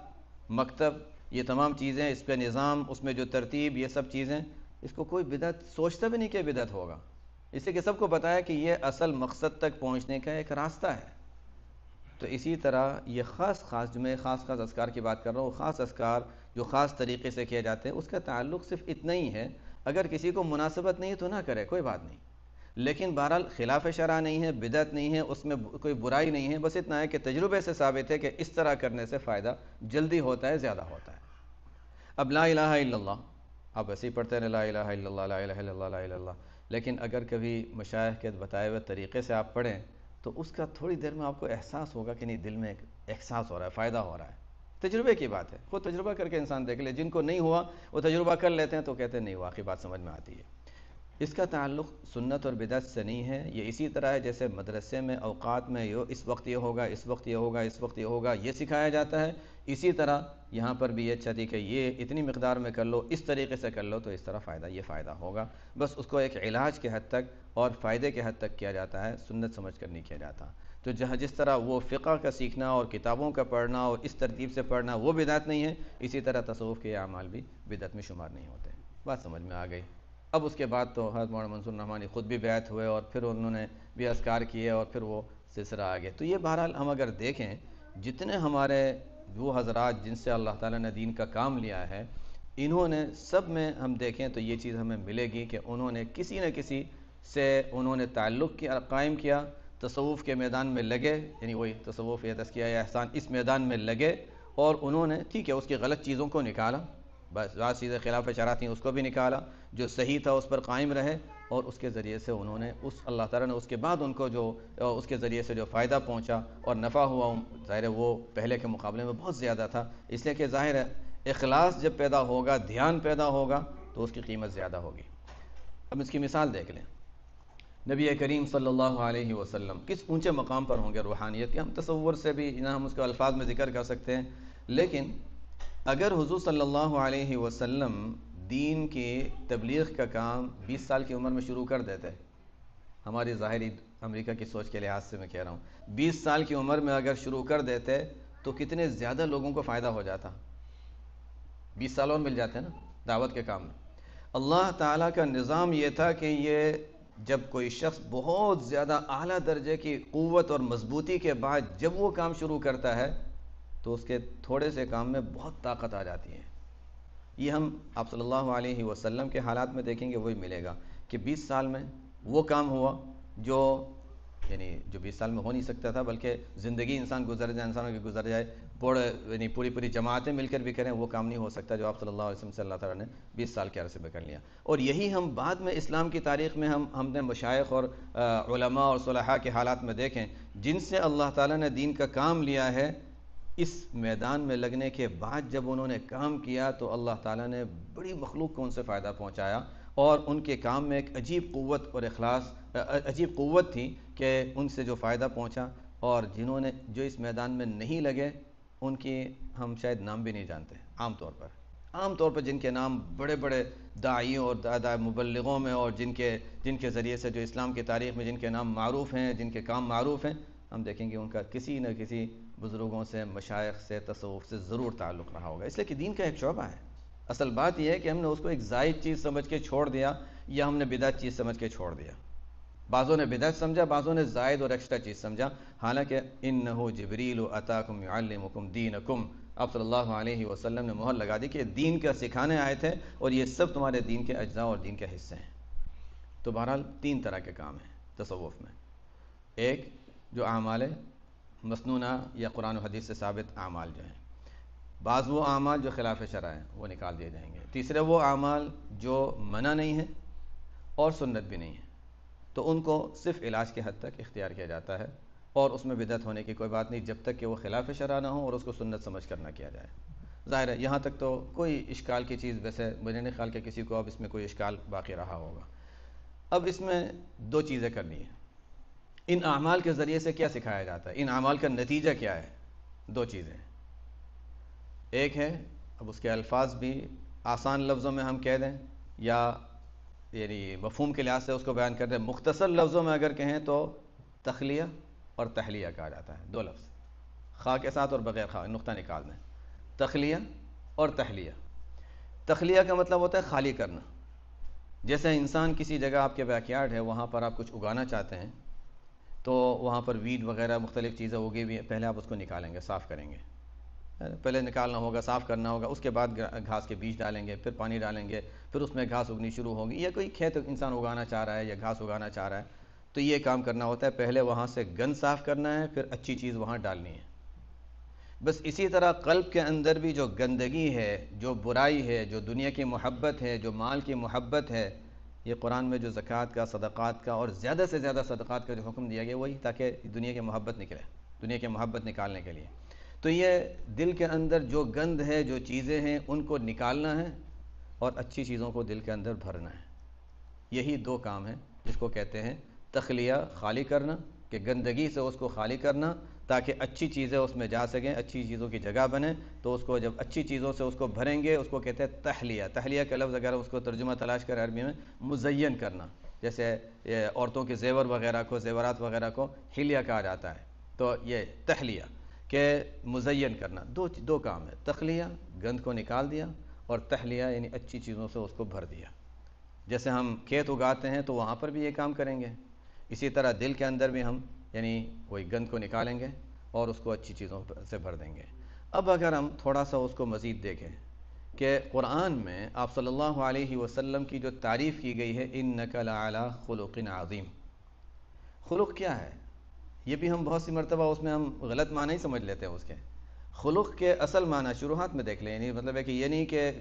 مکتب، یہ تمام چیزیں، اس پہ نظام، اس میں جو ترتیب، یہ سب چیزیں، اس کو کوئی بدعت سوچتا بھی نہیں کہ بدعت ہوگا، اس لیے کہ سب کو پتہ ہے کہ یہ اصل مقصد تک پہنچنے کا ایک راستہ ہے. تو اسی طرح یہ خاص جو میں خاص اذکار کی بات کر رہا ہوں، خاص اذکار جو خاص طریقے سے کیے جاتے ہیں، اس کا تعلق صرف اتنا ہی ہے. اگر کسی کو مناسبت نہیں ہے تو نہ کرے، کوئی بات نہیں، لیکن بہرحال خلاف شرع نہیں ہے، بدعت نہیں ہے، اس میں کوئی برائی نہیں ہے، بس اتنا ہے کہ تجربے سے ثابت ہے کہ اس طرح کرنے سے فائدہ جلدی ہوتا ہے، زیادہ ہوتا ہے. اب لا الہ الا اللہ آپ ایسے ہی پڑھتے ہیں، لا الہ الا اللہ، لا الہ الا اللہ، لا الہ الا اللہ، لیکن اگر کبھی مشائخ کے بتائے ہوئے طریقے سے آپ پڑھیں تو اس کا تھوڑی دیر میں آپ کو احساس ہوگا کہ نہیں، دل میں ایک احساس ہو رہا ہے، فائدہ ہو رہا ہے. تجربے کی بات ہے، خود تجربہ کر کے انسان دیکھ لے. جن کو نہیں ہوا وہ تجربہ کر لیتے ہیں تو کہتے ہیں نہیں واقعی بات سمجھ میں آتی ہے. اس کا تعلق سنت اور بدعت سے نہیں ہے. یہ اسی طرح ہے جیسے مدرسے میں اوقات میں اس وقت یہ ہوگا، اس وقت یہ ہوگا، اس وقت یہ ہوگا، یہ سکھایا جاتا ہے. اسی طرح یہاں پر بھی یہ اچھا تھی کہ یہ اتنی مقدار میں کر لو، اس طریقے سے کر لو تو اس طرح یہ فائدہ ہوگا. بس اس کو ایک علاج کے حد تک اور فائدے کے حد تک کیا جاتا ہے، سنت سمجھ کر نہیں کیا جاتا. تو جس طرح وہ فقہ کا سیکھنا اور کتابوں کا پڑھنا اور اس ترتیب سے پڑھنا وہ بدعت نہیں ہے، اسی طرح تصوف کے اعمال بھی بدعت میں شمار نہیں ہوتے. بات سمجھ میں آ گئی. اب اس کے بعد تو حضرت مولانا منصور نعمانی خود بھی بیعت ہوئے اور پھر انہوں نے بھی اذکار کیے اور پھر وہ سلسلہ آ گیا. تو یہ بہرحال ہم اگر دیکھیں جتنے ہمارے وہ حضرات جن سے اللہ تعالیٰ نے دین کا کام لیا ہے، انہوں نے سب میں ہم دیکھیں تو یہ چیز ہمیں ملے گی کہ انہوں نے کسی نہ کسی سے انہوں نے تعلق قائم کیا، تصوف کے میدان میں لگے، یعنی وہی تصوف یا تزکیہ یا احسان، اس میدان میں لگے اور انہوں نے ٹھیک ہے اس کی غلط چیزوں کو نکالا، بس بعض چیزیں خلاف شرع تھیں اس کو بھی نکالا، جو صحیح تھا اس پر قائم رہے، اور اس کے ذریعے سے انہوں نے اللہ تعالیٰ نے اس کے بعد ان کو جو اس کے ذریعے سے جو فائدہ پہنچا اور نفع ہوا، ظاہر ہے وہ پہلے کے مقابلے میں بہت زیادہ تھا. اس لیے کہ ظاہر ہے اخلاص جب پیدا ہوگا، دھیان پیدا ہوگا تو اس کی قیمت زیادہ ہوگی. اب اس کی مثال دیکھ لیں. نبی کریم صلی اللہ علیہ وسلم کس اونچے مقام پر ہوں گے روحانیت کے، ہم تصور سے بھی ہم اس کو الفاظ میں ذکر کر سکتے ہیں، لیکن اگر حضور صلی اللہ علیہ وسلم دین کی تبلیغ کا کام 20 سال کی عمر میں شروع کر دیتے، ہماری ظاہری امریکہ کی سوچ کے لحاظ سے میں کہہ رہا ہوں، 20 سال کی عمر میں اگر شروع کر دیتے تو کتنے زیادہ لوگوں کو فائدہ ہو جاتا. 20 سال اور مل جاتے ہیں نا دعوت کے کام میں. اللہ تعالیٰ کا نظام یہ تھا کہ یہ جب کوئی شخص بہت زیادہ اعلیٰ درجے کی قوت اور مضبوطی کے بعد جب وہ کام شروع کرتا ہے تو اس کے تھوڑے سے کام میں بہت طاقت آ جاتی ہے. یہ ہم آپ صلی اللہ علیہ وسلم کے حالات میں دیکھیں گے وہی ملے گا کہ 20 سال میں وہ کام ہوا جو 20 سال میں ہو نہیں سکتا تھا، بلکہ زندگی انسان گزر جائے، انسانوں کی گزر جائے، پوری جماعتیں مل کر بھی کریں، وہ کام نہیں ہو سکتا جو آپ صلی اللہ علیہ وسلم سے اللہ تعالیٰ نے 20 سال کے عرصے میں کر لیا. اور یہی ہم بعد میں اسلام کی تاریخ میں ہم نے مشائخ اور علماء اور صلحاء کے حالات میں دیکھیں جن سے اللہ تعالیٰ نے دین کا کام لیا ہے. اس میدان میں لگنے کے بعد جب انہوں نے کام کیا تو اللہ تعالیٰ نے بڑی مخلوق کو ان سے فائدہ پہنچایا، اور ان کے کام میں ایک عجیب قوت اور اخلاص، عجیب قوت تھی کہ ان سے جو فائدہ پہنچا. اور جو اس میدان میں نہیں لگے ان کی ہم شاید نام بھی نہیں جانتے. عام طور پر جن کے نام بڑے بڑے داعیوں اور مبلغوں میں اور جن کے ذریعے سے جو اسلام کی تاریخ میں جن کے نام معروف ہیں، جن کے کام معروف ہیں، ہم دیکھیں گے ان کا کسی نہ کسی بزرگوں سے، مشائخ سے، تصوف سے ضرور تعلق رہا ہوگا، اس لیے کہ دین کا ایک شعبہ ہے. اصل بات یہ ہے کہ ہم نے اس کو ایک زائد چیز سمجھ کے چھوڑ دیا یا ہم نے بدعت چیز سمجھ کے چھوڑ دیا. بعضوں نے بدعت سمجھا، بعضوں نے زائد اور ایکسٹرا چیز سمجھا، حالانکہ انہ جبریل اتاکم یعلمکم دینکم، آپ صلی اللہ علیہ وسلم نے مہر لگا دی کہ دین کا سکھانے آئے تھے اور یہ سب تمہارے دین کے اجزاء اور دین کے حصے ہیں. تو بہرحال 3 طرح کے کام ہیں تصوف میں. ایک جو اعمال مسنونہ یا قرآن و حدیث سے ثابت اعمال جو ہیں، بعض وہ اعمال جو خلاف شرع ہیں وہ نکال دیے جائیں گے. تیسرے وہ اعمال جو منع نہیں ہیں اور سنت بھی نہیں ہے، تو ان کو صرف علاج کے حد تک اختیار کیا جاتا ہے، اور اس میں بدعت ہونے کی کوئی بات نہیں جب تک کہ وہ خلاف شرع نہ ہو اور اس کو سنت سمجھ کر نہ کیا جائے. ظاہر ہے یہاں تک تو کوئی اشکال کی چیز ویسے مجھے نہیں خیال کہ کسی کو اب اس میں کوئی اشکال باقی رہا ہوگا. اب اس میں 2 چیزیں کرنی ہیں. ان اعمال کے ذریعے سے کیا سکھایا جاتا ہے، ان اعمال کا نتیجہ کیا ہے؟ 2 چیزیں. ایک ہے، اب اس کے الفاظ بھی آسان لفظوں میں ہم کہہ دیں یا مفہوم کے لحاظ سے اس کو بیان کر دیں. مختصر لفظوں میں اگر کہیں تو تخلیہ اور تحلیہ کہا جاتا ہے. 2 لفظ، خواہ کے ساتھ اور بغیر خواہ، نقطہ نکال دیں. تخلیہ اور تحلیہ. تخلیہ کا مطلب ہوتا ہے خالی کرنا. جیسے انسان کسی جگہ آپ کے بیک یارڈ ہے، وہاں پر آپ کچھ اگانا چاہتے ہیں، تو وہاں پر ویڈ وغیرہ مختلف چیزیں اگی ہوئی ہیں، پہلے آپ اس کو نکالیں گے، صاف کریں گے. پہلے نکالنا ہوگا، صاف کرنا ہوگا، اس کے بعد گھاس کے بیج ڈالیں گے، پھر پانی ڈالیں گے، پھر اس میں گھاس اگنی شروع ہوگی. یا کوئی کھیت انسان اگانا چاہ رہا ہے یا گھاس اگانا چاہ رہا ہے تو یہ کام کرنا ہوتا ہے. پہلے وہاں سے گند صاف کرنا ہے، پھر اچھی چیز وہاں ڈالنی ہے. بس اسی طرح قلب کے اندر بھی جو گندگی ہے، جو برائی ہے، جو دنیا کی محبت ہے، جو مال کی محبت ہے، یہ قرآن میں جو زکوٰۃ کا، صدقات کا اور زیادہ سے زیادہ صدقات کا جو حکم دیا گیا وہی تاکہ دنیا کی محبت نکلے، دنیا کی محبت نکالنے کے لیے. تو یہ دل کے اندر جو گند ہے، جو چیزیں ہیں، ان کو نکالنا ہے اور اچھی چیزوں کو دل کے اندر بھرنا ہے. یہی 2 کام ہیں جس کو کہتے ہیں تخلیہ، خالی کرنا، کہ گندگی سے اس کو خالی کرنا تاکہ اچھی چیزیں اس میں جا سکیں، اچھی چیزوں کی جگہ بنے. تو اس کو جب اچھی چیزوں سے اس کو بھریں گے اس کو کہتے ہیں تحلیہ. تحلیہ کا لفظ اگر اس کو ترجمہ تلاش کریں عربی میں، مزین کرنا. جیسے عورتوں کے زیور وغیرہ کو، زیورات وغیرہ کو حلیہ کہا جاتا ہے. تو یہ تحلیہ کہ مزین کرنا. 2 کام ہے، تخلیہ گند کو نکال دیا اور تحلیہ یعنی اچھی چیزوں سے اس کو بھر دیا. جیسے ہم کھیت اگاتے ہیں تو وہاں پر بھی یہ کام کریں گے، اسی طرح دل کے اندر بھی ہم وہی گند کو نکالیں گے اور اس کو اچھی چیزوں سے بھر دیں گے. اب اگر ہم تھوڑا سا اس کو مزید دیکھیں کہ قرآن میں آپ صلی اللہ علیہ وسلم کی جو تعریف کی گئی ہے، انک لعلی خلق عظیم. خلق کیا ہے؟ یہ بھی ہم بہت سی مرتبہ اس میں ہم غلط معنی ہی سمجھ لیتے ہیں اس کے. خلق کے اصل معنی شروحات میں دیکھ لیں، مطلب ہے کہ یہ نہیں کہ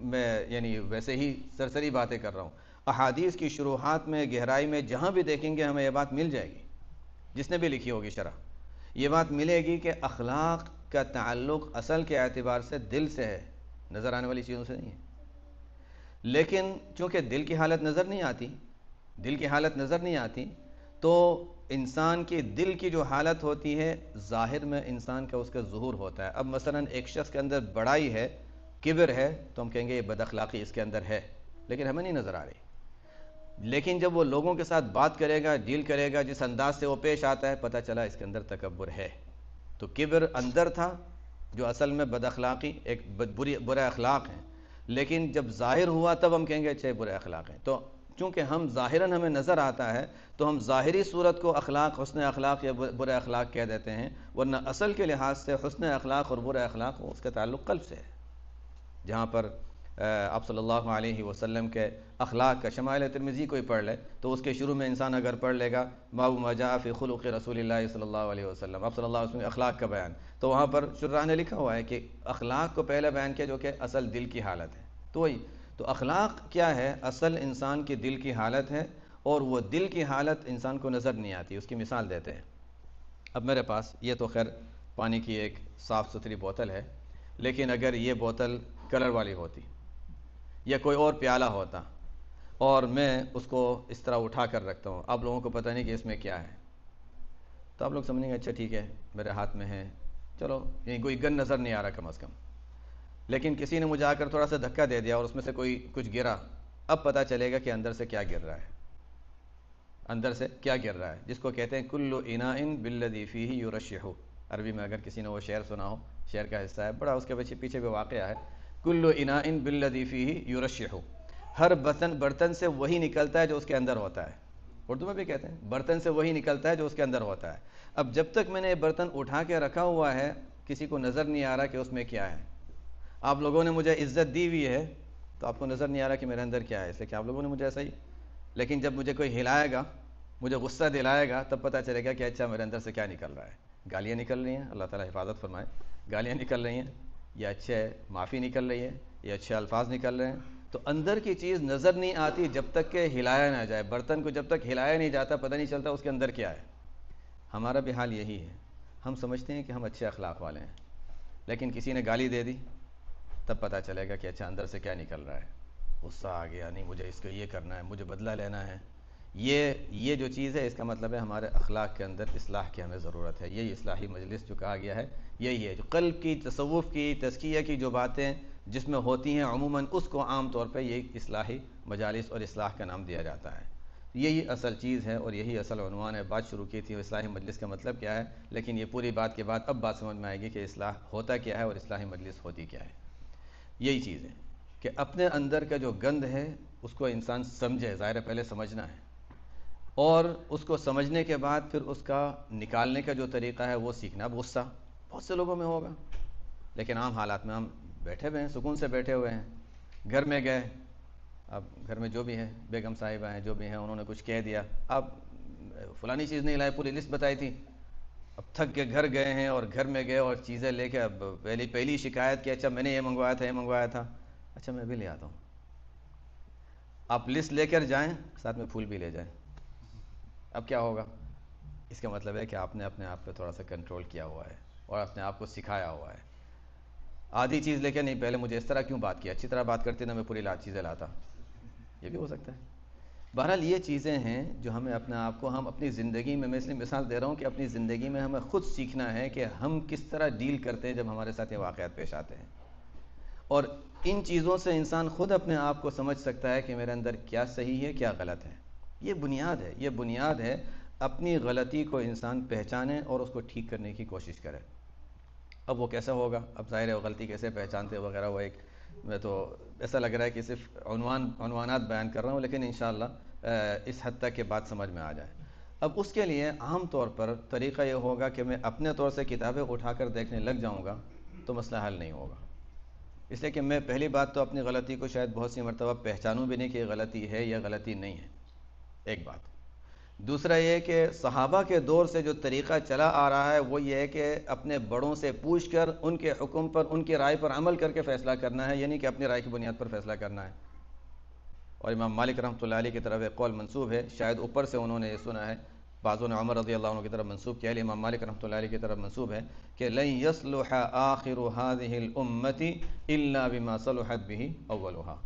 میں ویسے ہی سرسری باتیں کر رہا ہوں. احادیث کی شروحات میں، گہرائی میں جہاں بھی دیکھیں گے ہمیں یہ بات مل جائے گی. جس نے بھی لکھی ہوگی شرح، یہ بات ملے گی کہ اخلاق کا تعلق اصل کے اعتبار سے دل سے ہے، نظر آنے والی چیزوں سے نہیں ہے. لیکن چونکہ دل کی حالت نظر نہیں آتی تو انسان کے دل کی جو حالت ہوتی ہے ظاہر میں انسان کا اس کا ظہور ہوتا ہے. اب مثلا ایک شخص کے اندر بڑائی ہے، کبر ہے، تو ہم کہیں گے یہ بد اخلاقی اس کے اندر ہے، لیکن ہمیں نہیں نظر آ رہی. لیکن جب وہ لوگوں کے ساتھ بات کرے گا، ڈیل کرے گا، جس انداز سے وہ پیش آتا ہے، پتہ چلا اس کے اندر تکبر ہے. تو کبر اندر تھا جو اصل میں بد اخلاقی، ایک برے اخلاق ہیں، لیکن جب ظاہر ہوا تب ہم کہیں گے اچھے برے اخلاق ہیں. تو چونکہ ہم ظاہراً ہمیں نظر آتا ہے تو ہم ظاہری صورت کو اخلاق، حسن اخلاق یا برے اخلاق کہہ دیتے ہیں، ورنہ اصل کے لحاظ سے حسن اخلاق اور برے اخلاق اس کا تعلق قلب سے ہے. جہاں پر آپ صلی اللہ علیہ وسلم کے اخلاق کا شمائل ترمذی کوئی پڑھ لے تو اس کے شروع میں انسان اگر پڑھ لے گا باب ما جاء فی خلق رسول اللہ صلی اللہ علیہ وسلم، آپ صلی اللہ علیہ وسلم کے اخلاق کا بیان، تو وہاں پر شراح نے لکھا ہوا ہے کہ اخلاق کو پہلے بیان کیا جو کہ اصل دل کی حالت ہے. تو وہی تو اخلاق کیا ہے؟ اصل انسان کے دل کی حالت ہے، اور وہ دل کی حالت انسان کو نظر نہیں آتی. اس کی مثال دیتے ہیں. اب میرے پاس یہ تو خیر پانی کی ایک صاف ستھری بوتل ہے، لیکن اگر یہ بوتل کلر والی ہوتی یا کوئی اور پیالہ ہوتا اور میں اس کو اس طرح اٹھا کر رکھتا ہوں، آپ لوگوں کو پتہ نہیں کہ اس میں کیا ہے، تو آپ لوگ سمجھیں گے اچھا ٹھیک ہے میرے ہاتھ میں ہے، چلو یہ کوئی گن نظر نہیں آ رہا کم از کم. لیکن کسی نے مجھے آ کر تھوڑا سا دھکا دے دیا اور اس میں سے کوئی کچھ گرا، اب پتہ چلے گا کہ اندر سے کیا گر رہا ہے، اندر سے کیا گر رہا ہے، جس کو کہتے ہیں کل اناء بالذی فیہ یرشح. عربی میں اگر کسی نے وہ شعر سنا ہو، شعر کا حصہ ہے بڑا، اس کے پیچھے بھی واقعہ ہے. کل اناء بالذی فیہ یرشح، ہر برتن سے وہی نکلتا ہے جو اس کے اندر ہوتا ہے. اردو میں بھی کہتے ہیں برتن سے وہی نکلتا ہے جو اس کے اندر ہوتا ہے. اب جب تک میں نے یہ برتن اٹھا کے رکھا ہوا ہے کسی کو نظر نہیں آ رہا کہ اس میں کیا ہے. آپ لوگوں نے مجھے عزت دی ہوئی ہے تو آپ کو نظر نہیں آ رہا کہ میرے اندر کیا ہے، اس لیے کہ آپ لوگوں نے مجھے ایسا ہی. لیکن جب مجھے کوئی ہلائے گا، مجھے غصہ دلائے گا، تب پتہ چلے گا کہ اچھا میرے اندر سے کیا نکل رہا ہے. گالیاں نکل رہی ہیں، اللہ تعالیٰ حفاظت فرمائے، گالیاں نکل رہی ہیں یا اچھے معافی نکل رہی ہے یا اچھے الفاظ نکل رہے ہیں. تو اندر کی چیز نظر نہیں آتی جب تک کہ ہلایا نہ جائے. برتن کو جب تک ہلایا نہیں جاتا پتہ نہیں چلتا اس کے اندر کیا ہے. ہمارا بھی حال یہی ہے. ہم سمجھتے ہیں کہ ہم اچھے اخلاق والے ہیں، لیکن کسی نے گالی دے دی تب پتہ چلے گا کہ اچھا اندر سے کیا نکل رہا ہے. غصہ آ گیا، نہیں مجھے اس کو یہ کرنا ہے، مجھے بدلہ لینا ہے. یہ جو چیز ہے اس کا مطلب ہے ہمارے اخلاق کے اندر اصلاح کی ہمیں ضرورت ہے. یہی اصلاحی مجلس جو کہا گیا ہے یہی ہے، جو قلب کی، تصوف کی، تزکیہ کی جو باتیں جس میں ہوتی ہیں عموماً اس کو عام طور پہ یہ اصلاحی مجالس اور اصلاح کا نام دیا جاتا ہے. یہی اصل چیز ہے اور یہی اصل عنوان ہے. بات شروع کی تھی اصلاحی مجلس کا مطلب کیا ہے، لیکن یہ پوری بات کے بعد اب بات سمجھ میں آئے گی کہ اصلاح ہوتا کیا ہے اور اصلاحی مجلس ہوتی کیا ہے. یہی چیز ہے کہ اپنے اندر کا جو گند ہے اس کو انسان سمجھے. ظاہر ہے پہلے سمجھنا ہے، اور اس کو سمجھنے کے بعد پھر اس کا نکالنے کا جو طریقہ ہے وہ سیکھنا. اب غصہ بہت سے لوگوں میں ہوگا، لیکن عام حالات میں ہم بیٹھے ہوئے ہیں، سکون سے بیٹھے ہوئے ہیں. گھر میں گئے، اب گھر میں جو بھی ہے، بیگم صاحبہ ہیں جو بھی ہیں، انہوں نے کچھ کہہ دیا، اب فلانی چیز نہیں لائے، پوری لسٹ بتائی تھی. اب تھک کے گھر گئے ہیں اور گھر میں گئے اور چیزیں لے کے اب پہلی شکایت کہ اچھا میں نے یہ منگوایا تھا، اچھا میں بھی لے آتا ہوں. آپ لسٹ لے کر جائیں، ساتھ میں پھول بھی لے جائیں. اب کیا ہوگا؟ اس کا مطلب ہے کہ آپ نے اپنے آپ پہ تھوڑا سا کنٹرول کیا ہوا ہے اور اپنے آپ کو سکھایا ہوا ہے. آدھی چیز لے کے نہیں، پہلے مجھے اس طرح کیوں بات کیا، اچھی طرح بات کرتے نا میں پوری چیزیں لاتا. یہ بھی ہو سکتا ہے. بہرحال یہ چیزیں ہیں جو ہمیں اپنے آپ کو، ہم اپنی زندگی میں اس لیے مثال دے رہا ہوں کہ اپنی زندگی میں ہمیں خود سیکھنا ہے کہ ہم کس طرح ڈیل کرتے ہیں جب ہمارے ساتھ یہ واقعات پیش آتے ہیں. اور ان چیزوں سے انسان خود اپنے آپ کو سمجھ سکتا ہے کہ میرے اندر کیا صحیح ہے کیا غلط ہے. یہ بنیاد ہے. اپنی غلطی کو انسان پہچانے اور اس کو ٹھیک کرنے کی کوشش کرے. اب وہ کیسا ہوگا؟ اب ظاہر ہے وہ غلطی کیسے پہچانتے وغیرہ، وہ ایک، میں تو ایسا لگ رہا ہے کہ صرف عنوانات بیان کر رہا ہوں، لیکن انشاءاللہ اس حد تک کہ بات سمجھ میں آ جائے. اب اس کے لیے عام طور پر طریقہ یہ ہوگا کہ میں اپنے طور سے کتابیں اٹھا کر دیکھنے لگ جاؤں گا تو مسئلہ حل نہیں ہوگا. اس لیے کہ میں پہلی بات تو اپنی غلطی کو شاید بہت سی مرتبہ پہچانوں بھی نہیں کہ یہ غلطی ہے یا غلطی نہیں ہے، ایک بات. دوسرا یہ کہ صحابہ کے دور سے جو طریقہ چلا آ رہا ہے وہ یہ ہے کہ اپنے بڑوں سے پوچھ کر ان کے حکم پر، ان کی رائے پر عمل کر کے فیصلہ کرنا ہے، یعنی کہ اپنی رائے کی بنیاد پر فیصلہ کرنا ہے. اور امام مالک رحمۃ اللہ علیہ کی طرف ایک قول منسوب ہے، شاید اوپر سے انہوں نے یہ سنا ہے، بعضوں نے عمر رضی اللہ عنہ کی طرف منسوب کیا ہے، امام مالک رحمۃ اللہ علیہ کی طرف منسوب ہے کہ لن يصلح آخر هذه الامة الا بما صلحت به اولها.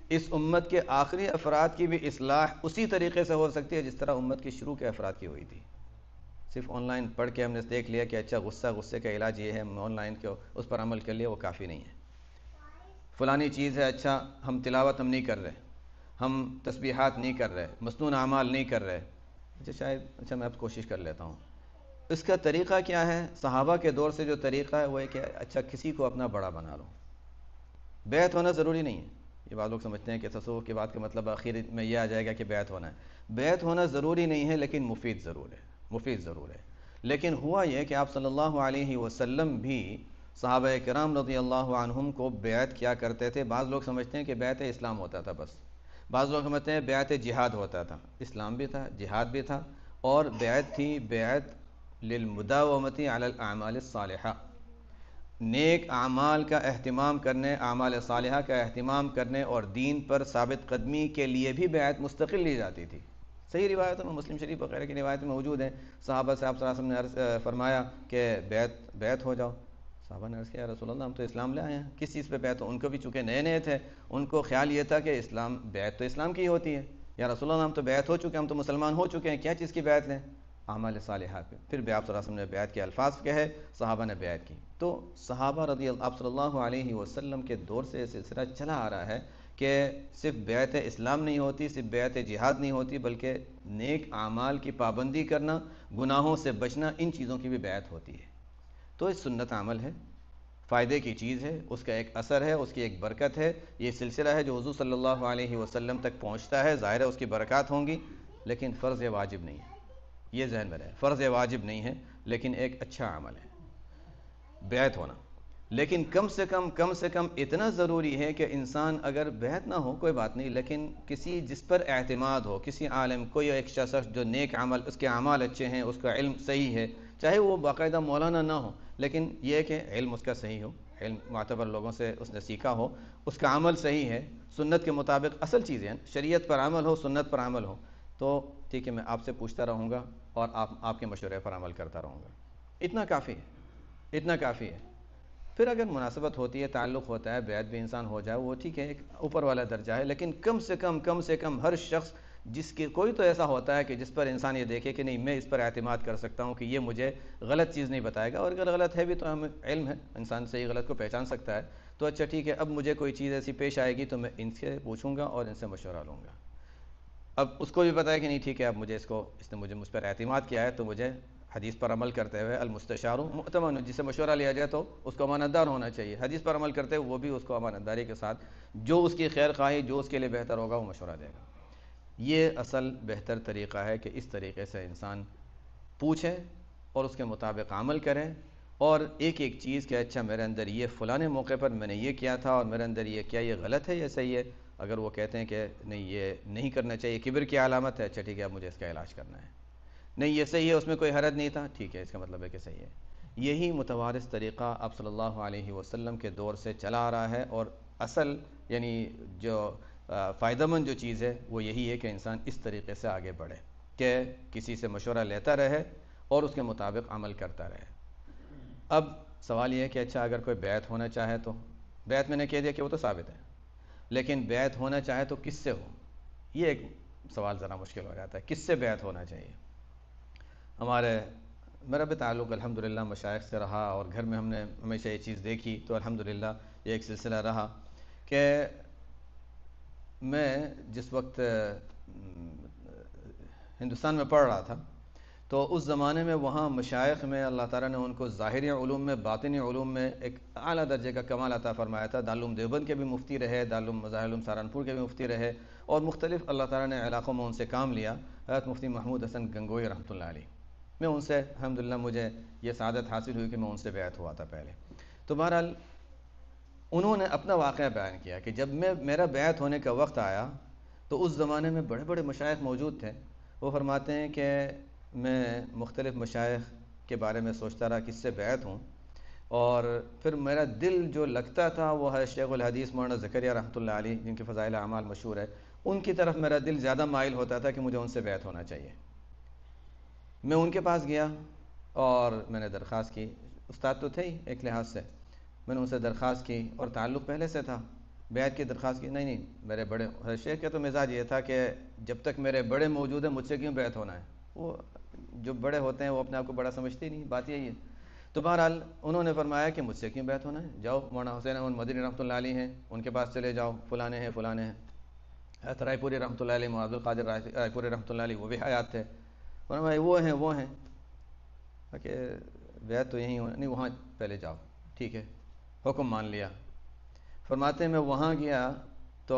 اس امت کے آخری افراد کی بھی اصلاح اسی طریقے سے ہو سکتی ہے جس طرح امت کی شروع کے افراد کی ہوئی تھی. صرف آن لائن پڑھ کے ہم نے دیکھ لیا کہ اچھا غصے کا علاج یہ ہے، ہم آن لائن کے اس پر عمل کر لیا، وہ کافی نہیں ہے. فلانی چیز ہے، اچھا ہم تلاوت ہم نہیں کر رہے، ہم تسبیحات نہیں کر رہے، مسنون اعمال نہیں کر رہے، اچھا میں اب کوشش کر لیتا ہوں. اس کا طریقہ کیا ہے؟ صحابہ کے دور سے جو طریقہ ہے وہ ہے کہ اچھا کسی کو اپنا بڑا بنا لو. بیعت ہونا ضروری نہیں ہے، یہ بعض لوگ سمجھتے ہیں کہ تصوف کی بات کا مطلب آخر میں یہ آ جائے گا کہ بیعت ہونا ہے. بیعت ہونا ضروری نہیں ہے لیکن مفید ضرور ہے, مفید ضرور ہے. لیکن ہوا یہ کہ آپ صلی اللہ علیہ وسلم بھی صحابہ کرام رضی اللہ عنہم کو بیعت کیا کرتے تھے. بعض لوگ سمجھتے ہیں کہ بیعت اسلام ہوتا تھا بس, بعض لوگ سمجھتے ہیں بیعت جہاد ہوتا تھا. اسلام بھی تھا, جہاد بھی تھا, اور بیعت تھی بیعت للمداومۃ علی الاعمال الصالحہ, نیک اعمال کا اہتمام کرنے, اعمال صالحہ کا اہتمام کرنے اور دین پر ثابت قدمی کے لیے بھی بیعت مستقل لی جاتی تھی. صحیح روایتوں میں, مسلم شریف وغیرہ کی روایت میں موجود ہیں. صحابہ سے آپ صلی اللہ علیہ وسلم نے فرمایا کہ بیعت ہو جاؤ. صحابہ نے عرض کیا, رسول اللہ ہم تو اسلام لے آئے ہیں, کس چیز پہ بیعت ہو؟ ان کو بھی چونکہ نئے نئے تھے, ان کو خیال یہ تھا کہ اسلام, بیعت تو اسلام کی ہوتی ہے. یا رسول اللہ ہم تو بیعت ہو چکے ہیں, ہم تو مسلمان ہو چکے ہیں, کیا چیز کی بیعت لیں؟ اعمال صالحہ پہ. پھر بھی آپ صلی اللہ علیہ وسلم نے بیعت کے الفاظ کہے, صحابہ نے بیعت کی. تو صحابہ رضی اللہ, آپ صلی اللہ علیہ وسلم کے دور سے یہ سلسلہ چلا آ رہا ہے کہ صرف بیعت اسلام نہیں ہوتی, صرف بیعت جہاد نہیں ہوتی, بلکہ نیک اعمال کی پابندی کرنا, گناہوں سے بچنا, ان چیزوں کی بھی بیعت ہوتی ہے. تو یہ سنت عمل ہے, فائدے کی چیز ہے, اس کا ایک اثر ہے, اس کی ایک برکت ہے. یہ سلسلہ ہے جو حضور صلی اللہ علیہ وسلم تک پہنچتا ہے, ظاہر ہے اس کی برکات ہوں گی, لیکن فرض واجب نہیں ہے. یہ ذہن میں رہے, فرض واجب نہیں ہے لیکن ایک اچھا عمل ہے بیعت ہونا. لیکن کم سے کم اتنا ضروری ہے کہ انسان اگر بیعت نہ ہو کوئی بات نہیں, لیکن کسی جس پر اعتماد ہو, کسی عالم, کوئی ایک شخص جو نیک عمل, اس کے اعمال اچھے ہیں, اس کا علم صحیح ہے, چاہے وہ باقاعدہ مولانا نہ ہو, لیکن یہ کہ علم اس کا صحیح ہو, علم معتبر لوگوں سے اس نے سیکھا ہو, اس کا عمل صحیح ہے, سنت کے مطابق, اصل چیزیں شریعت پر عمل ہو, سنت پر عمل ہو, تو ٹھیک ہے, میں آپ سے پوچھتا رہوں گا اور آپ کے مشورے پر عمل کرتا رہوں گا. اتنا کافی ہے, اتنا کافی ہے. پھر اگر مناسبت ہوتی ہے, تعلق ہوتا ہے, بیعت بھی انسان ہو جائے, وہ ٹھیک ہے, ایک اوپر والا درجہ ہے. لیکن کم سے کم ہر شخص, جس کے کوئی تو ایسا ہوتا ہے کہ جس پر انسان یہ دیکھے کہ نہیں, میں اس پر اعتماد کر سکتا ہوں کہ یہ مجھے غلط چیز نہیں بتائے گا, اور اگر غلط ہے بھی تو ہمیں علم ہے, انسان صحیح غلط کو پہچان سکتا ہے, تو اچھا ٹھیک ہے, اب مجھے کوئی چیز ایسی پیش آئے گی تو میں ان سے پوچھوں گا اور ان سے مشورہ لوں گا. اب اس کو بھی پتا ہے کہ نہیں ٹھیک ہے, اب اس نے مجھ پر اعتماد کیا ہے, تو مجھے حدیث پر عمل کرتے ہوئے, المستشار مؤتمن, جسے مشورہ لیا جائے تو اس کو امانت دار ہونا چاہیے. حدیث پر عمل کرتے ہوئے وہ بھی اس کو امانت داری کے ساتھ, جو اس کی خیر خواہی, جو اس کے لیے بہتر ہوگا, وہ مشورہ دے گا. یہ اصل بہتر طریقہ ہے کہ اس طریقے سے انسان پوچھے اور اس کے مطابق عمل کرے, اور ایک ایک چیز کہ اچھا میرے اندر یہ فلاں موقع پر میں نے یہ کیا تھا, اور میرے اندر یہ کیا, یہ غلط ہے یا صحیح ہے. اگر وہ کہتے ہیں کہ نہیں یہ نہیں کرنا چاہیے, کبر کی علامت ہے, اچھا ٹھیک ہے, اب مجھے اس کا علاج کرنا ہے. نہیں یہ صحیح ہے, اس میں کوئی حرج نہیں تھا, ٹھیک ہے, اس کا مطلب ہے کہ صحیح ہے. یہی متوارث طریقہ آپ صلی اللہ علیہ وسلم کے دور سے چلا آ رہا ہے, اور اصل یعنی جو فائدہ مند جو چیز ہے وہ یہی ہے کہ انسان اس طریقے سے آگے بڑھے کہ کسی سے مشورہ لیتا رہے اور اس کے مطابق عمل کرتا رہے. اب سوال یہ ہے کہ اچھا اگر کوئی بیعت ہونا چاہے تو, بیعت میں نے کہہ دیا کہ وہ تو ثابت ہے, لیکن بیعت ہونا چاہے تو کس سے ہو, یہ ایک سوال ذرا مشکل ہو جاتا ہے. کس سے بیعت ہونا چاہیے؟ میرا بھی تعلق الحمدللہ مشائخ سے رہا, اور گھر میں ہم نے ہمیشہ یہ چیز دیکھی, تو الحمدللہ یہ ایک سلسلہ رہا کہ میں جس وقت ہندوستان میں پڑھ رہا تھا, تو اس زمانے میں وہاں مشائخ میں اللہ تعالیٰ نے ان کو ظاہری علوم میں, باطنی علوم میں ایک اعلیٰ درجے کا کمال عطا فرمایا تھا. دارالعلوم دیوبند کے بھی مفتی رہے, دارالعلوم مظاہر علوم سہارنپور کے بھی مفتی رہے, اور مختلف اللہ تعالیٰ نے علاقوں میں ان سے کام لیا. حضرت مفتی محمود حسن گنگوئی رحمۃ اللہ علیہ, میں ان سے الحمدللہ مجھے یہ سعادت حاصل ہوئی کہ میں ان سے بیعت ہوا تھا پہلے. تو بہرحال انہوں نے اپنا واقعہ بیان کیا کہ جب میرا بیعت ہونے کا وقت آیا تو اس زمانے میں بڑے بڑے مشائخ موجود تھے. وہ فرماتے ہیں کہ میں مختلف مشائخ کے بارے میں سوچتا رہا کس سے بیعت ہوں, اور پھر میرا دل جو لگتا تھا وہ ہے شیخ الحدیث مولانا زکریا رحمۃ اللہ علیہ, جن کے فضائل اعمال مشہور ہے, ان کی طرف میرا دل زیادہ مائل ہوتا تھا کہ مجھے ان سے بیعت ہونا چاہیے. میں ان کے پاس گیا اور میں نے درخواست کی, استاد تو تھے ہی ایک لحاظ سے, میں نے ان سے درخواست کی, اور تعلق پہلے سے تھا, بیعت کی درخواست کی. نہیں میرے بڑے شیخ کا تو مزاج یہ تھا کہ جب تک میرے بڑے موجود ہیں مجھ سے کیوں بیعت ہونا ہے, وہ جو بڑے ہوتے ہیں وہ اپنے آپ کو بڑا سمجھتے ہی نہیں, بات یہی ہے. تو بہرحال انہوں نے فرمایا کہ مجھ سے کیوں بیعت ہونا ہے, جاؤ مولانا حسین احمد مدنی رحمۃ اللہ علیہ ہیں, ان کے پاس چلے جاؤ, فلانے ہیں. حضرت رائے پوری رحمۃ اللہ علیہ, عبد القادر رائے پوری رحمۃ اللہ علیہ, وہ بھی حیات تھے. فرمایا وہ ہیں کہ بیعت تو یہیں ہونا, نہیں وہاں پہلے جاؤ, ٹھیک ہے, حکم مان لیا. فرماتے ہیں میں وہاں گیا تو